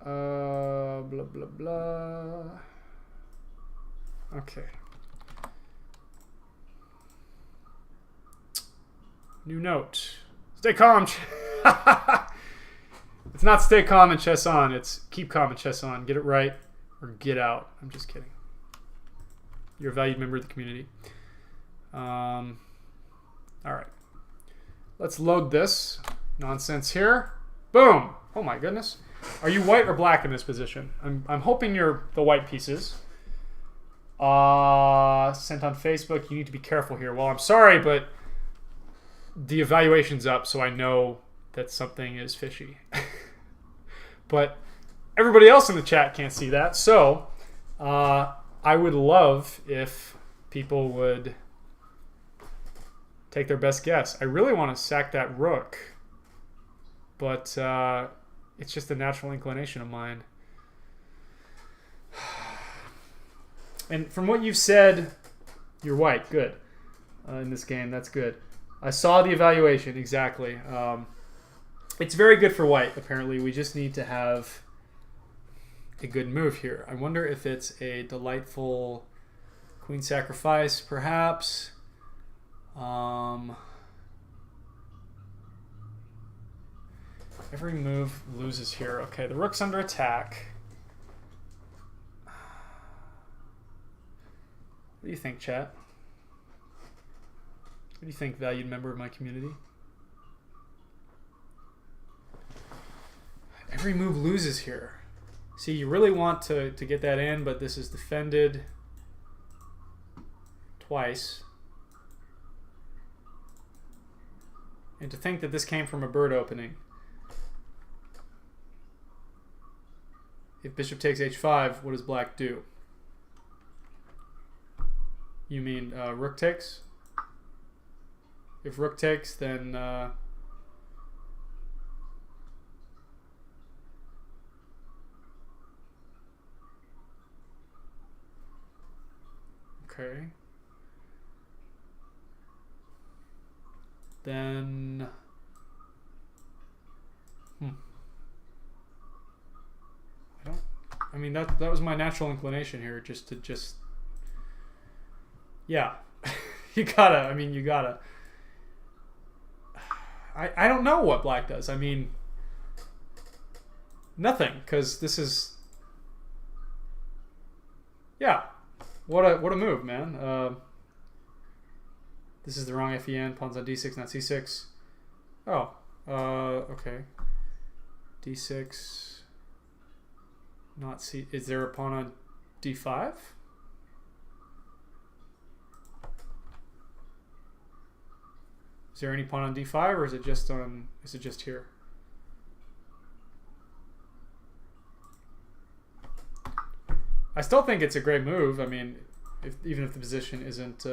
Blah, blah, blah. Okay. New note. Stay calm. It's not stay calm and chess on. It's keep calm and chess on. Get it right or get out. I'm just kidding. You're a valued member of the community. All right. Let's load this nonsense here. Boom. Oh my goodness. Are you white or black in this position? I'm hoping you're the white pieces. Sent on Facebook. You need to be careful here. Well, I'm sorry, but the evaluation's up, so I know that something is fishy. But everybody else in the chat can't see that, so I would love if people would take their best guess. I really want to sack that rook, but it's just a natural inclination of mine. And from what you've said, you're white. Good. In this game, that's good. I saw the evaluation, exactly. It's very good for white, apparently. We just need to have a good move here. I wonder if it's a delightful queen sacrifice, perhaps. Every move loses here. Okay, the rook's under attack. What do you think, chat? What do you think, valued member of my community? Every move loses here. See, you really want to get that in, but this is defended twice. And to think that this came from a bird opening. If bishop takes h5, what does black do? You mean rook takes? If rook takes, then okay. Then I mean that was my natural inclination here, just yeah. you gotta I don't know what black does. I mean nothing, because this is what a move, man. This is the wrong FEN. Pawns on d6, not c6. Oh, okay. d6. Not C. Is there a pawn on D5? Is there any pawn on D5, or is it just on? Is it just here? I still think it's a great move. I mean, even if the position isn't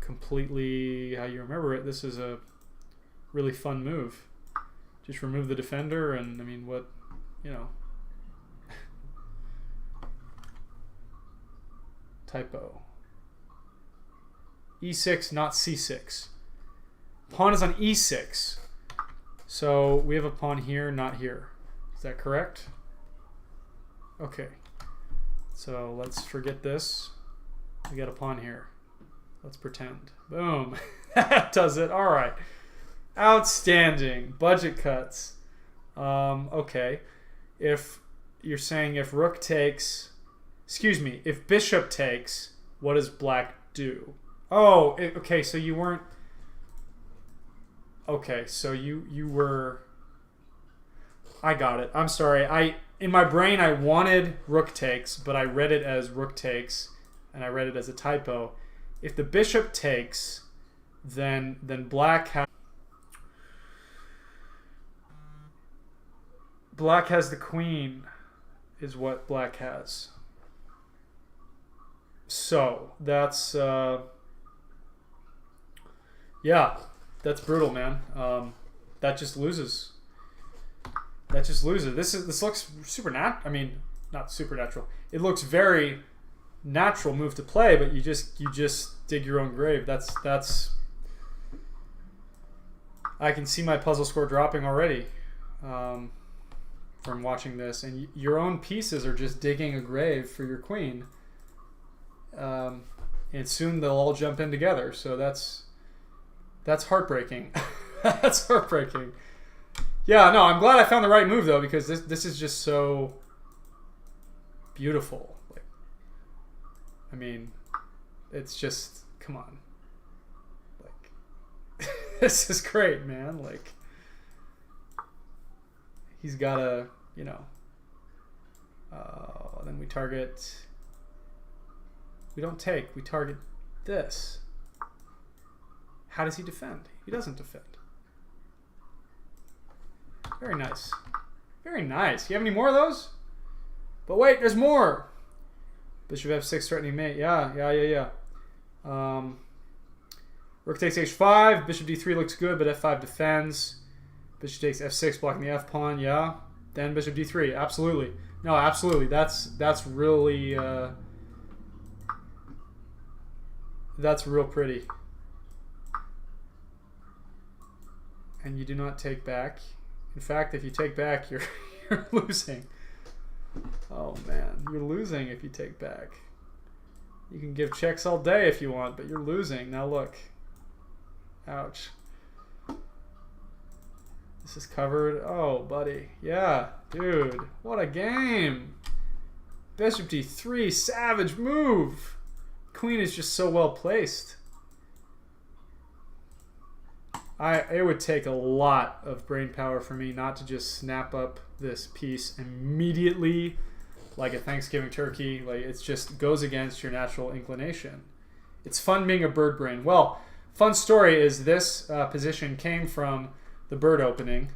completely how you remember it, this is a really fun move. Just remove the defender, and I mean, what, you know. Typo. E6, not C6. Pawn is on E6. So we have a pawn here, not here. Is that correct? Okay. So let's forget this. We got a pawn here. Let's pretend. Boom. That does it. All right. Outstanding. Budget cuts. Okay. If you're saying if rook takes, excuse me, if bishop takes, what does black do? Oh, okay, so you weren't... Okay, so you were... I got it. I'm sorry. In my brain, I wanted rook takes, but I read it as rook takes, and I read it as a typo. If the bishop takes, then black has... Black has the queen, is what black has. So, that's... yeah, that's brutal, man. That just loses. That just loses. This looks super I mean, not supernatural. It looks very natural move to play, but you just dig your own grave. That's. I can see my puzzle score dropping already from watching this, and your own pieces are just digging a grave for your queen. And soon they'll all jump in together. So that's heartbreaking. That's heartbreaking. Yeah, no, I'm glad I found the right move though, because this is just so beautiful. Like, I mean, it's just, come on. Like, this is great, man. Like, he's got a, you know. Then we target. We don't take. We target this. How does he defend? He doesn't defend. Very nice. Very nice. You have any more of those? But wait, there's more. Bishop f6 threatening mate. Yeah. Rook takes h5. Bishop d3 looks good, but f5 defends. Bishop takes f6, blocking the f pawn. Yeah. Then bishop d3. Absolutely. No, absolutely. That's really that's real pretty. And you do not take back. In fact, if you take back, you're losing. Oh man, you're losing if you take back. You can give checks all day if you want, but you're losing. Now look. Ouch. This is covered. Oh, buddy. Yeah, dude. What a game. Bishop d3, savage move. Queen is just so well placed. It would take a lot of brain power for me not to just snap up this piece immediately like a Thanksgiving turkey. Like, it just goes against your natural inclination. It's fun being a bird brain. Well, fun story is this position came from the bird opening,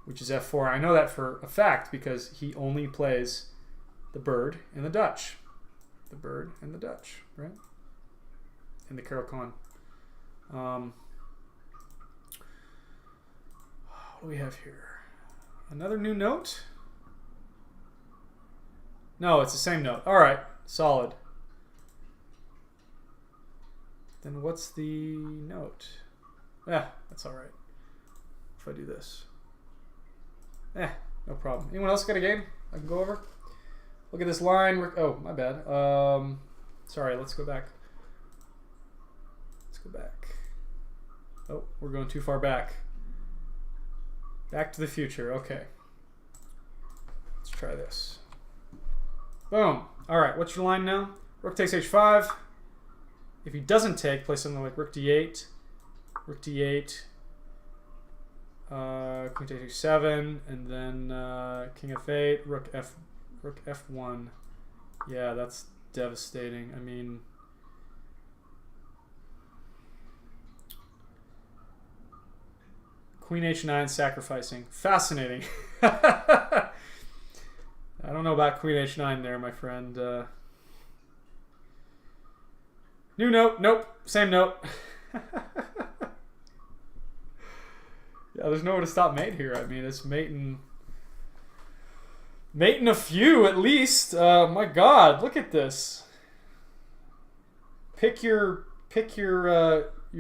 which is f4. I know that for a fact because he only plays the bird and the Dutch. The bird and the Dutch, right? And the Carol Khan. What do we have here? Another new note? No, it's the same note. All right, solid. Then what's the note? Yeah, that's all right. If I do this. No problem. Anyone else got a game I can go over? Look at this line. Oh, my bad. Sorry, let's go back. Let's go back. Oh, we're going too far back. Back to the future. Okay. Let's try this. Boom. All right, what's your line now? Rook takes h5. If he doesn't take, play something like rook d8. Rook d8. Queen takes e7, and then king f8, rook f1. Yeah, that's devastating. I mean, queen h9 sacrificing. Fascinating. I don't know about queen h9 there, my friend. New note. Nope. Same note. Yeah, there's nowhere to stop mate here. I mean, it's mating a few at least. My God, look at this. Pick your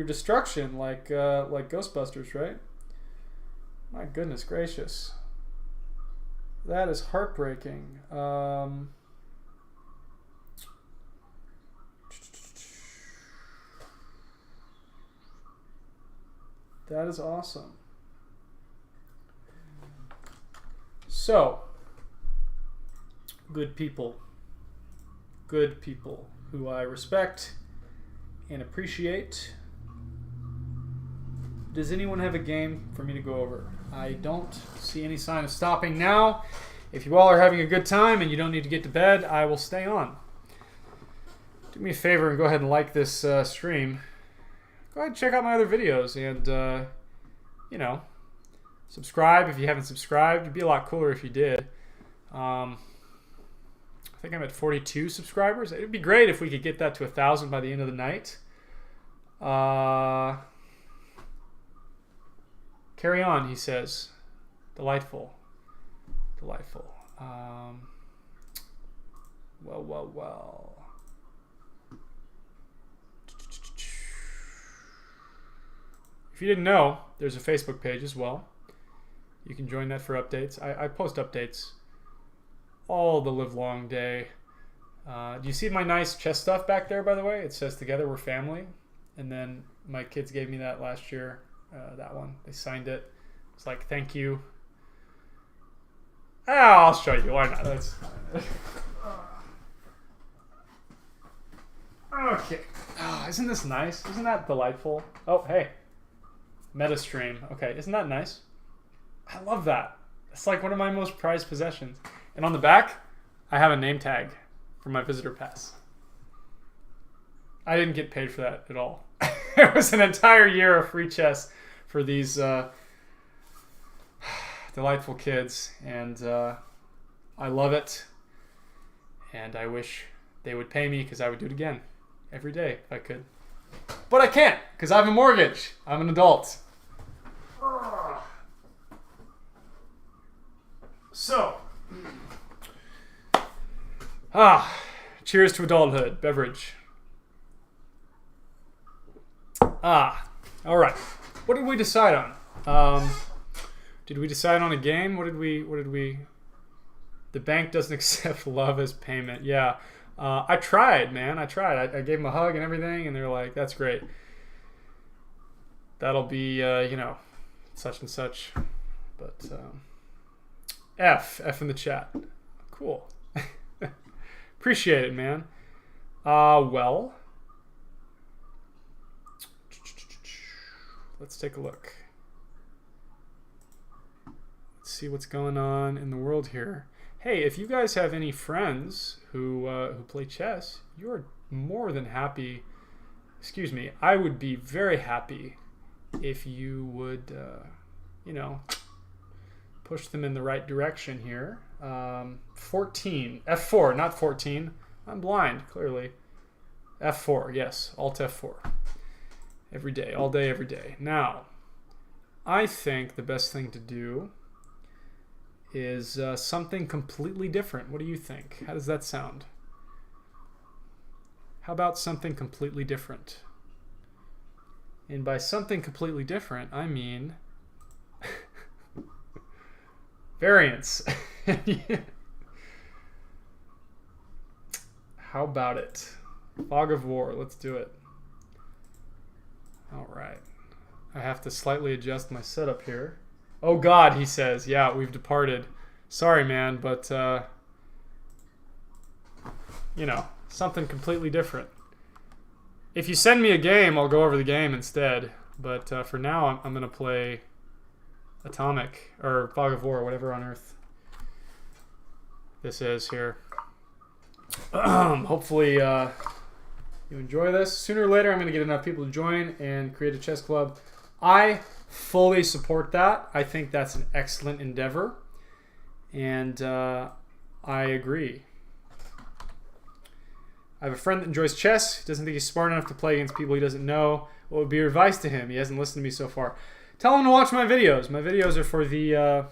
destruction, like Ghostbusters, right? My goodness gracious, that is heartbreaking. That is awesome. So, good people who I respect and appreciate. Does anyone have a game for me to go over? I don't see any sign of stopping now. If you all are having a good time and you don't need to get to bed, I will stay on. Do me a favor and go ahead and like this stream. Go ahead and check out my other videos and, you know, subscribe if you haven't subscribed. It'd be a lot cooler if you did. I think I'm at 42 subscribers. It'd be great if we could get that to 1,000 by the end of the night. Carry on, he says. Delightful. Delightful. Well. If you didn't know, there's a Facebook page as well. You can join that for updates. I post updates all the live long day. Do you see my nice chess stuff back there, by the way? It says "Together We're Family." And then my kids gave me that last year. That one. They signed it. It's like, thank you. I'll show you. Why not? That's okay. Oh, isn't this nice? Isn't that delightful? Oh, hey. Meta stream. Okay, isn't that nice? I love that. It's like one of my most prized possessions. And on the back, I have a name tag for my visitor pass. I didn't get paid for that at all. It was an entire year of free chess for these delightful kids. And I love it. And I wish they would pay me because I would do it again every day if I could. But I can't because I have a mortgage. I'm an adult. So, cheers to adulthood. Beverage. All right. What did we decide on? Did we decide on a game? What did we? The bank doesn't accept love as payment. Yeah. I tried, man. I tried. I gave them a hug and everything, and they're like, "That's great. That'll be, you know, such and such." But F in the chat. Cool. Appreciate it, man. Well, let's take a look. Let's see what's going on in the world here. Hey, if you guys have any friends who play chess, you're more than happy. Excuse me. I would be very happy if you would, you know, push them in the right direction here. 14. F4, not 14. I'm blind, clearly. F4, yes. Alt F4. Every day, all day, every day. Now, I think the best thing to do is something completely different. What do you think? How does that sound? How about something completely different? And by something completely different, I mean variance. How about it? Fog of War. Let's do it. All right. I have to slightly adjust my setup here. Oh God, he says. Yeah, we've departed. Sorry, man, but you know, something completely different. If you send me a game, I'll go over the game instead. But for now, I'm gonna play Atomic, or Fog of War, whatever on earth this is here. Hopefully you enjoy this. Sooner or later, I'm going to get enough people to join and create a chess club. I fully support that. I think that's an excellent endeavor. And I agree. I have a friend that enjoys chess. He doesn't think he's smart enough to play against people he doesn't know. What would be your advice to him? He hasn't listened to me so far. Tell him to watch my videos. My videos are for the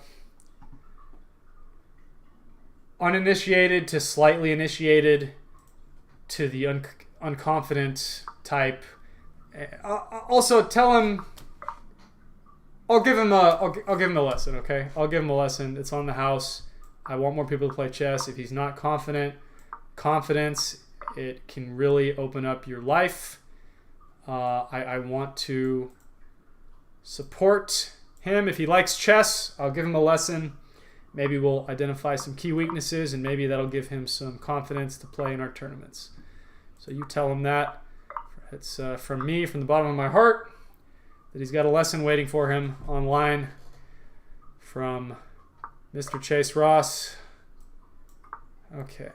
uninitiated to slightly initiated to the unconfident type. Also, tell him. I'll give him a lesson. Okay, I'll give him a lesson. It's on the house. I want more people to play chess. If he's not confident, confidence, it can really open up your life. I want to support him. If he likes chess, I'll give him a lesson. Maybe we'll identify some key weaknesses, and maybe that'll give him some confidence to play in our tournaments. So you tell him that. It's from me, from the bottom of my heart, that he's got a lesson waiting for him online from Mr. Chase Ross. Okay.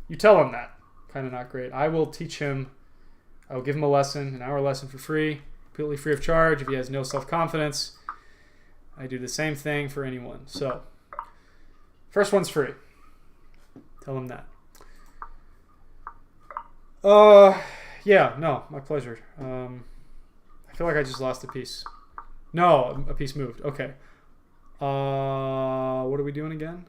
You tell him that. Kind of not great. I will teach him. I will give him a lesson, an hour lesson for free, completely free of charge if he has no self-confidence. I do the same thing for anyone. So, first one's free. Tell him that. Yeah, no, my pleasure. I feel like I just lost a piece. No, a piece moved. Okay. What are we doing again?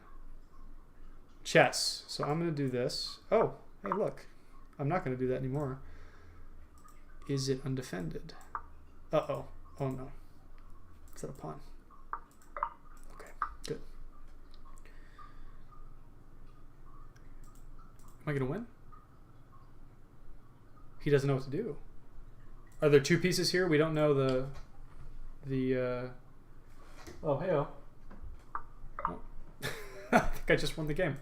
Chess. So I'm going to do this. Oh, hey, look. I'm not going to do that anymore. Is it undefended? Uh-oh. Oh, no. Is that a pawn? Okay, good. Am I going to win? He doesn't know what to do. Are there two pieces here? We don't know the oh, hey-oh. Oh. I think I just won the game.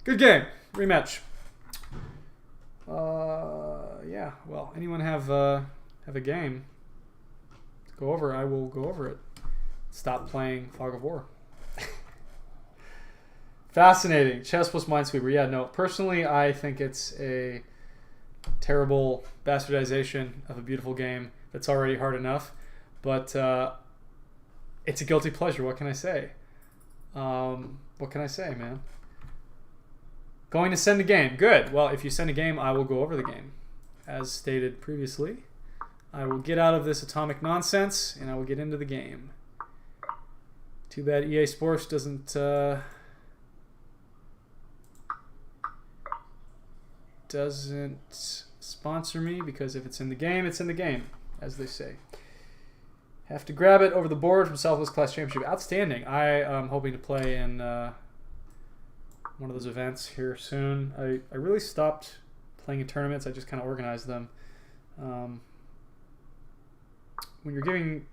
Good game. Rematch. Yeah, well, anyone have a game to go over, I will go over it. Stop playing Fog of War. Fascinating. Chess plus Minesweeper. Yeah, no, personally, I think it's a terrible bastardization of a beautiful game that's already hard enough, but it's a guilty pleasure. What can I say? What can I say, man? Going to send a game. Good. Well, if you send a game, I will go over the game. As stated previously, I will get out of this atomic nonsense and I will get into the game. Too bad EA Sports doesn't sponsor me, because if it's in the game, it's in the game, as they say. Have to grab it over the board from Southwest Class Championship. Outstanding. I am hoping to play in one of those events here soon. I really stopped playing in tournaments. I just kind of organized them. When you're giving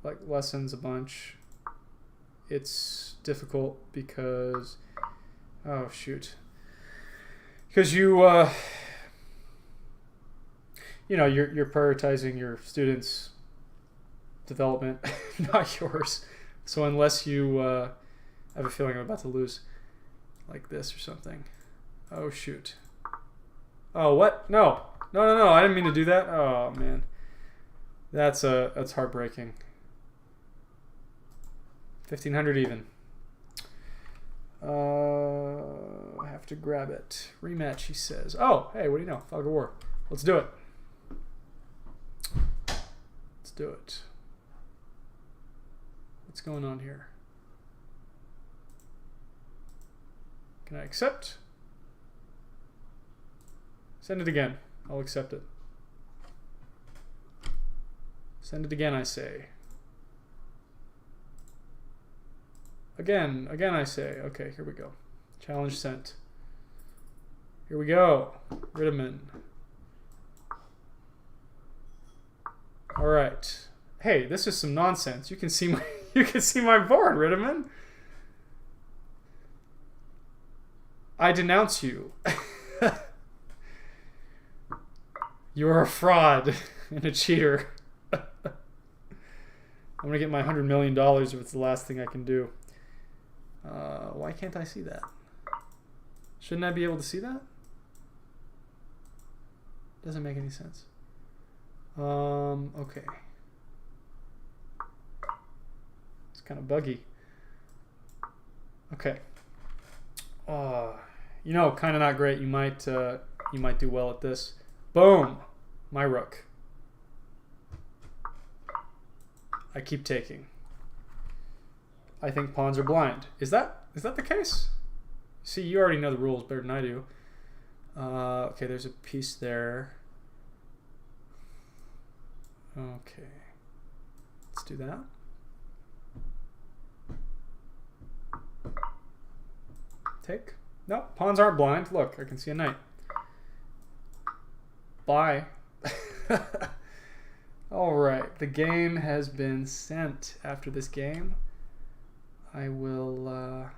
like lessons a bunch, it's difficult because, oh shoot, because you know, you're prioritizing your students' development, not yours. So unless you have a feeling I'm about to lose, like this or something. Oh shoot. Oh what? No. No. I didn't mean to do that. Oh man. That's heartbreaking. 1500 even. I have to grab it. Rematch, he says. Oh, hey, what do you know? Fog of War. Let's do it. Let's do it. What's going on here? Can I accept? Send it again. I'll accept it. Send it again, I say. Again, I say. Okay, here we go. Challenge sent. Here we go. Ritterman. All right. Hey, this is some nonsense. You can see my board, Ritterman. I denounce you. You're a fraud and a cheater. I'm gonna get my $100 million if it's the last thing I can do. Why can't I see that? Shouldn't I be able to see that? Doesn't make any sense. Okay. It's kind of buggy. Okay. You know, kind of not great. You might do well at this. Boom, my rook. I keep taking. I think pawns are blind. Is that the case? See, you already know the rules better than I do. Okay, there's a piece there. Okay, let's do that. Take. No, pawns aren't blind. Look, I can see a knight. Bye. All right, the game has been sent. After this game, I will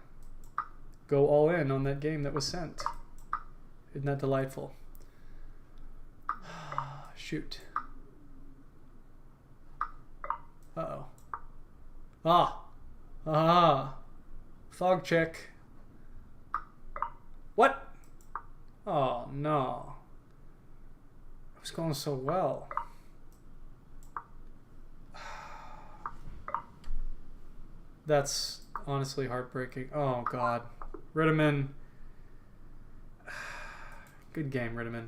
go all in on that game that was sent. Isn't that delightful? Shoot. Uh-oh. Fog check. What? Oh, no. It was going so well. That's honestly heartbreaking. Oh, God. Rittiman. Good game, Rittiman.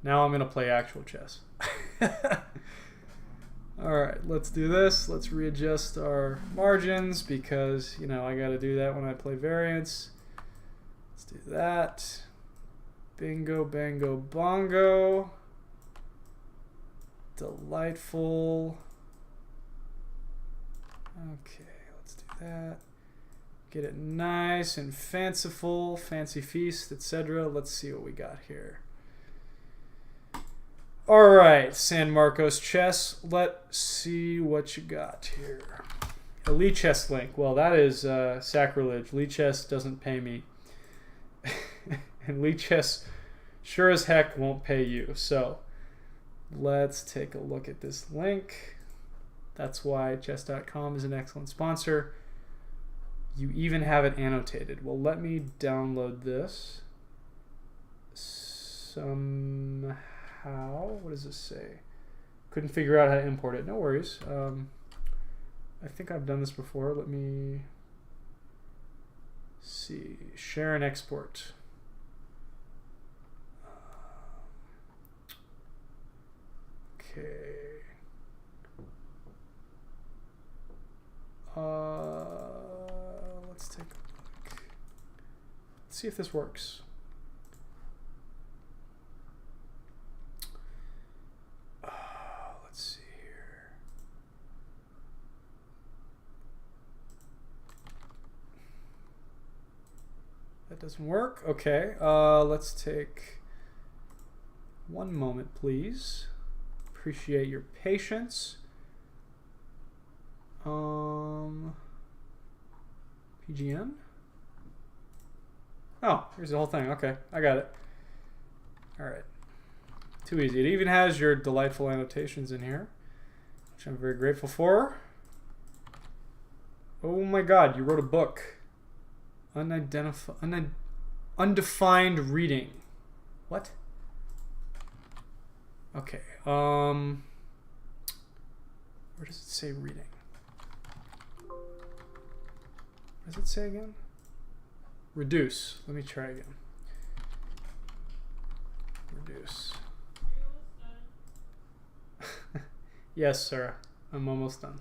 Now I'm going to play actual chess. Alright, let's do this. Let's readjust our margins because, you know, I got to do that when I play variants. Let's do that. Bingo, bango, bongo. Delightful. Okay, let's do that. Get it nice and fanciful, fancy feast, etc. Let's see what we got here. All right, San Marcos Chess. Let's see what you got here. A Lee Chess link. Well, that is sacrilege. Lee Chess doesn't pay me. And Lee Chess sure as heck won't pay you. So let's take a look at this link. That's why chess.com is an excellent sponsor. You even have it annotated. Well, let me download this somehow. What does this say? Couldn't figure out how to import it. No worries. I think I've done this before. Let me see. Share and export. Okay. Let's take a look. Let's see if this works. Let's see here. That doesn't work. Okay. Let's take one moment, please. Appreciate your patience. PGN? Oh, here's the whole thing. Okay, I got it. All right. Too easy. It even has your delightful annotations in here, which I'm very grateful for. Oh my God, you wrote a book. Undefined reading. What? Okay. Where does it say reading? What does it say again? Reduce. Let me try again. Reduce. Yes, Sarah. I'm almost done.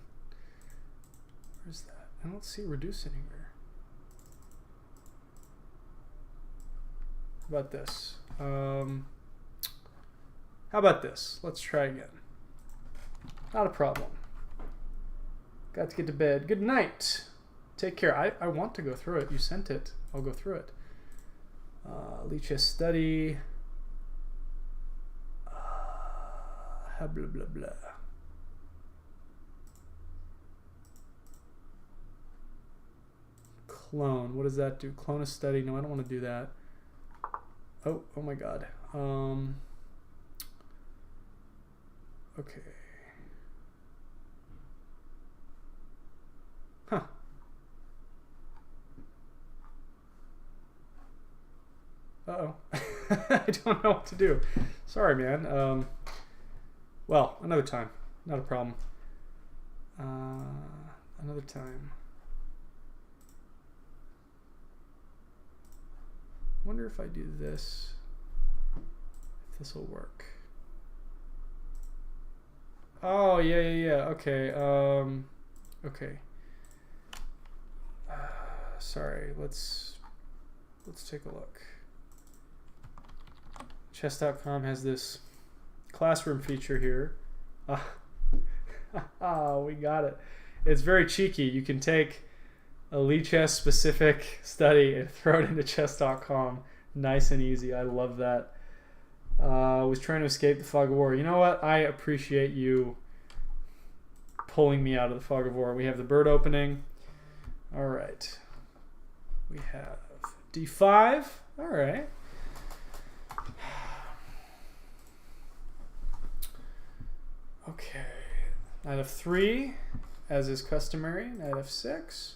Where's that? I don't see reduce anywhere. How about this? How about this? Let's try again. Not a problem. Got to get to bed. Good night. Take care. I want to go through it. You sent it. I'll go through it. Lee Chess study. Blah, blah, blah. Clone. What does that do? Clone a study. No, I don't want to do that. Oh my God. Okay. Uh-oh. I don't know what to do. Sorry, man. Well, another time. Not a problem. Another time. Wonder if I do this, if this will work. Oh, yeah. Okay. Okay. Sorry. Let's take a look. Chess.com has this classroom feature here. Oh, we got it. It's very cheeky. You can take a Lichess specific study and throw it into chess.com. Nice and easy. I love that. Was trying to escape the fog of war. You know what? I appreciate you pulling me out of the fog of war. We have the bird opening. All right. We have d5. All right. Okay. Knight f3, as is customary. Knight f6.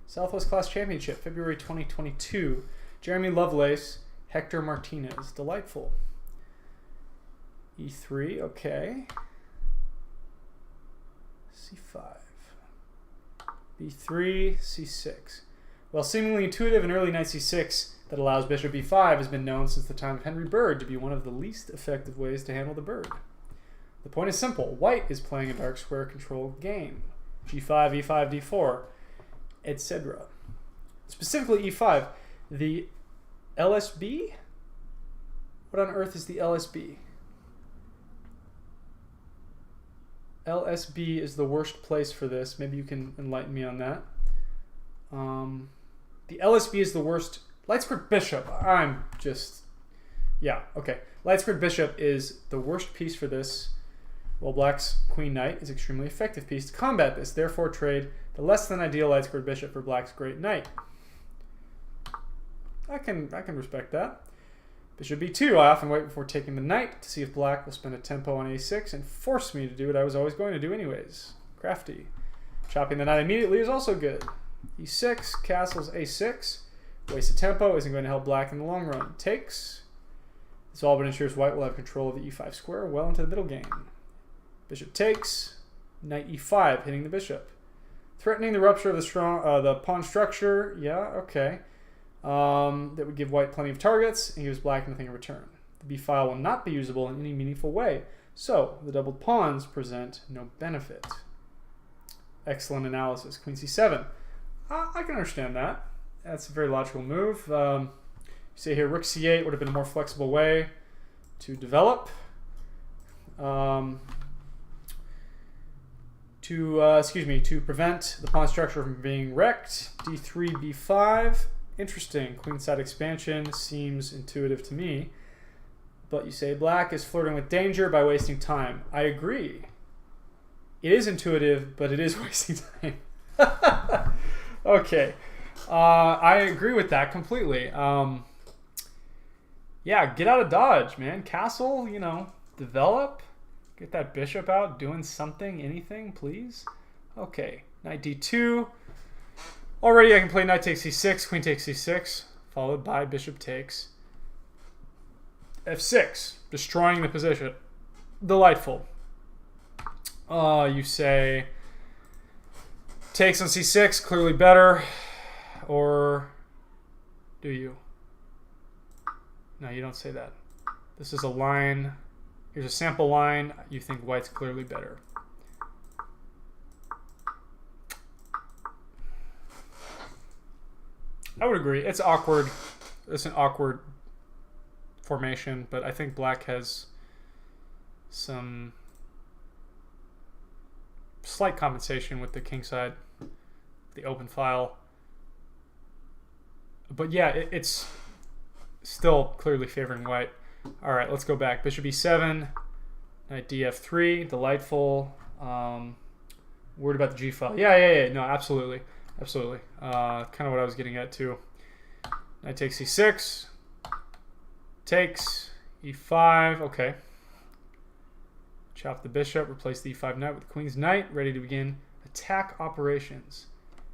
Southwest Class Championship, February 2022. Jeremy Lovelace, Hector Martinez. Delightful. e3, okay. c5. b3, c6. While seemingly intuitive, an early knight c6 that allows bishop b5 has been known since the time of Henry Bird to be one of the least effective ways to handle the bird. The point is simple. White is playing a dark square control game. g5, e5, d4, etc. Specifically e5. The LSB? What on earth is the LSB? LSB is the worst place for this. Maybe you can enlighten me on that. The LSB is the worst. Light squared bishop. I'm just... Yeah, okay. Light squared bishop is the worst piece for this, while black's queen knight is an extremely effective piece to combat this. Therefore, trade the less than ideal light squared bishop for black's great knight. I can respect that. Bishop b2. I often wait before taking the knight to see if black will spend a tempo on a6 and force me to do what I was always going to do anyways. Crafty. Chopping the knight immediately is also good. e6, castles a6. Waste of tempo isn't going to help black in the long run. Takes. This all but ensures white will have control of the e5 square well into the middle game. Bishop takes. Knight e5, hitting the bishop. Threatening the rupture of the pawn structure. Yeah, okay. That would give white plenty of targets and gives black nothing in return. The b file will not be usable in any meaningful way, so the doubled pawns present no benefit. Excellent analysis. Queen c7. I can understand that. That's a very logical move. You say here rook c8 would have been a more flexible way to develop. To prevent the pawn structure from being wrecked. d3, b5. Interesting. Queenside expansion seems intuitive to me. But you say black is flirting with danger by wasting time. I agree. It is intuitive, but it is wasting time. Okay. I agree with that completely. Yeah, get out of Dodge, man. Castle, develop. Get that bishop out, doing something, anything, please. Okay, knight d2. Already I can play knight takes c6, queen takes c6, followed by bishop takes f6, destroying the position. Delightful. You say takes on c6, clearly better. Or do you? No, you don't say that. This is a line. Here's a sample line. You think white's clearly better. I would agree. It's awkward. It's an awkward formation, but I think black has some slight compensation with the king side, the open file. But yeah, it's still clearly favoring white. All right, let's go back. Bishop e7, knight df3, delightful. Worried about the g file. Yeah. No, absolutely. Kind of what I was getting at too. Knight takes c6, takes e5. Okay. Chop the bishop, replace the e5 knight with the queen's knight, ready to begin attack operations.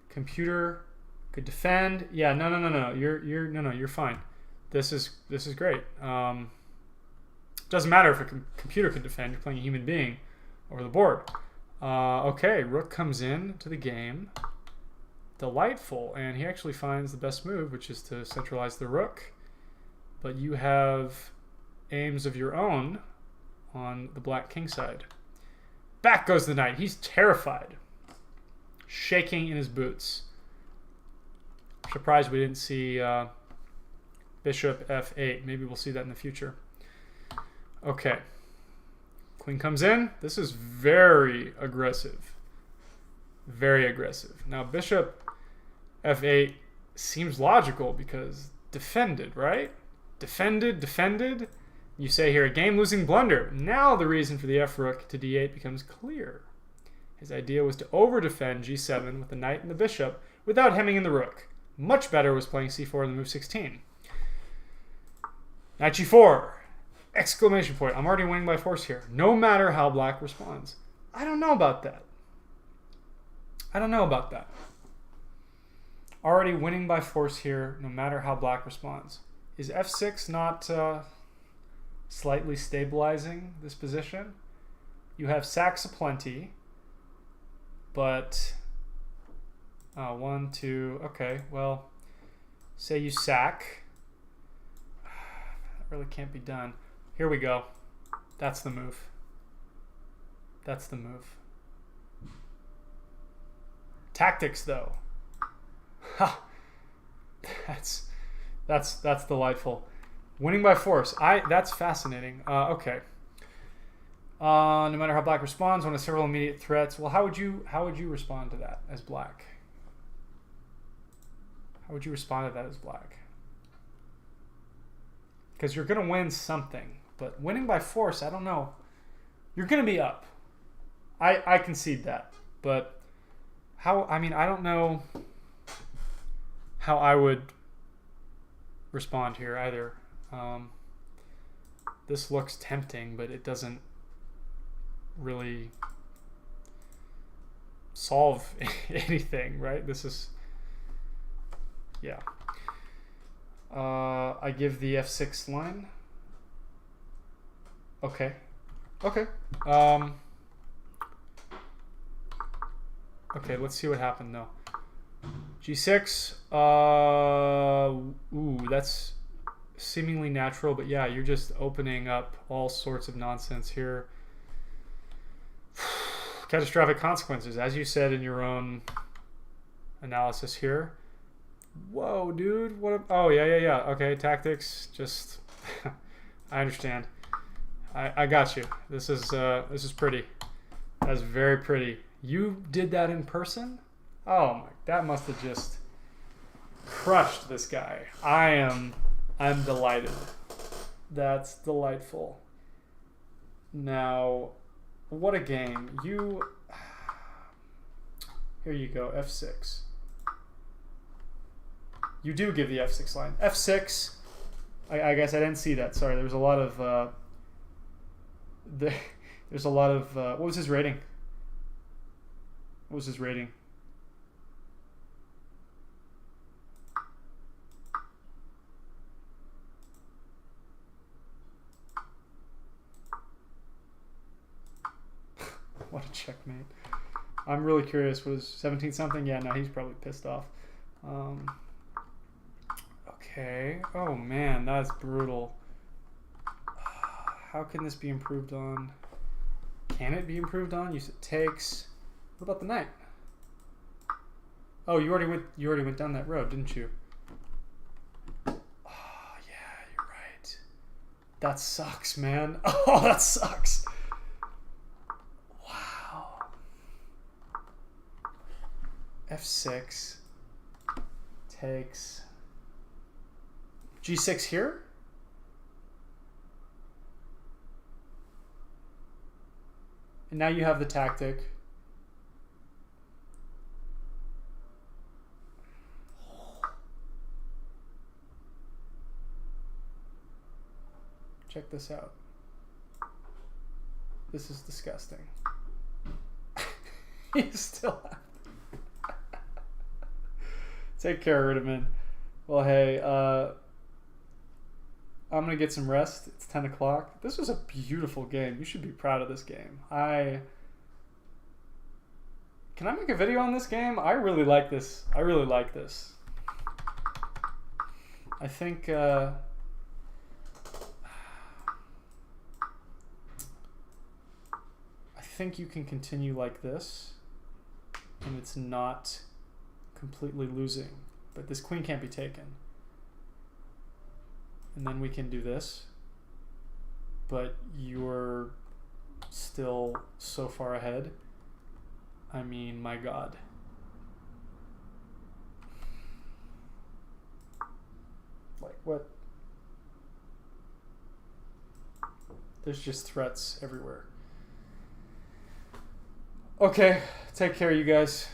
Computer could defend. Yeah, no. You're fine. this is great. Doesn't matter if a computer can defend. You're playing a human being over the board. Okay, rook comes in to the game. Delightful, and he actually finds the best move, which is to centralize the rook. But you have aims of your own on the black king side. Back goes the knight. He's terrified, shaking in his boots. Surprised we didn't see bishop f8. Maybe we'll see that in the future. Okay. Queen comes in. This is very aggressive. Very aggressive. Now, bishop f8 seems logical because defended, right? Defended. You say here, a game-losing blunder. Now the reason for the f-rook to d8 becomes clear. His idea was to over-defend g7 with the knight and the bishop without hemming in the rook. Much better was playing c4 in the move 16. Knight g4. Exclamation point. I'm already winning by force here. No matter how black responds. I don't know about that. Already winning by force here, no matter how black responds. Is f6 not slightly stabilizing this position? You have sacks aplenty, but 1, 2, okay, well, say you sack. That really can't be done. Here we go. That's the move. Tactics, though. Ha! That's delightful. Winning by force. That's fascinating. Okay. No matter how black responds, one has several immediate threats. Well, how would you respond to that as black? How would you respond to that as black? Because you're going to win something. But winning by force, I don't know. You're going to be up. I concede that. But I don't know how I would respond here either. This looks tempting, but it doesn't really solve anything, right? This is, yeah. I give the f6 line. Okay. Okay, let's see what happened though. G6. Ooh, that's seemingly natural, but yeah, you're just opening up all sorts of nonsense here. Catastrophic consequences, as you said in your own analysis here. Whoa, dude. Oh, yeah. Okay, tactics. Just, I understand. I got you. This is pretty. That's very pretty. You did that in person? Oh my, that must have just crushed this guy. I'm delighted. That's delightful. Now, what a game. Here you go, f6. You do give the f6 line. f6, I guess I didn't see that. Sorry, there was a lot of, what was his rating? What was his rating? What a checkmate. I'm really curious. Was 17 something? Yeah, no, he's probably pissed off. Okay. Oh man, that's brutal. How can this be improved on? Can it be improved on? You said takes. What about the knight? Oh, you already went down that road, didn't you? Oh yeah, you're right. That sucks, man. Oh, that sucks. Wow. F6 takes G6 here. And now you have the tactic. Check this out. This is disgusting. You still have Take care, Rudiman. Well, hey, I'm going to get some rest. It's 10 o'clock. This was a beautiful game. You should be proud of this game. Can I make a video on this game? I really like this. I think you can continue like this, and it's not completely losing. But this queen can't be taken. And then we can do this. But you're still so far ahead. I mean, my God. Like, what? There's just threats everywhere. Okay, take care, you guys.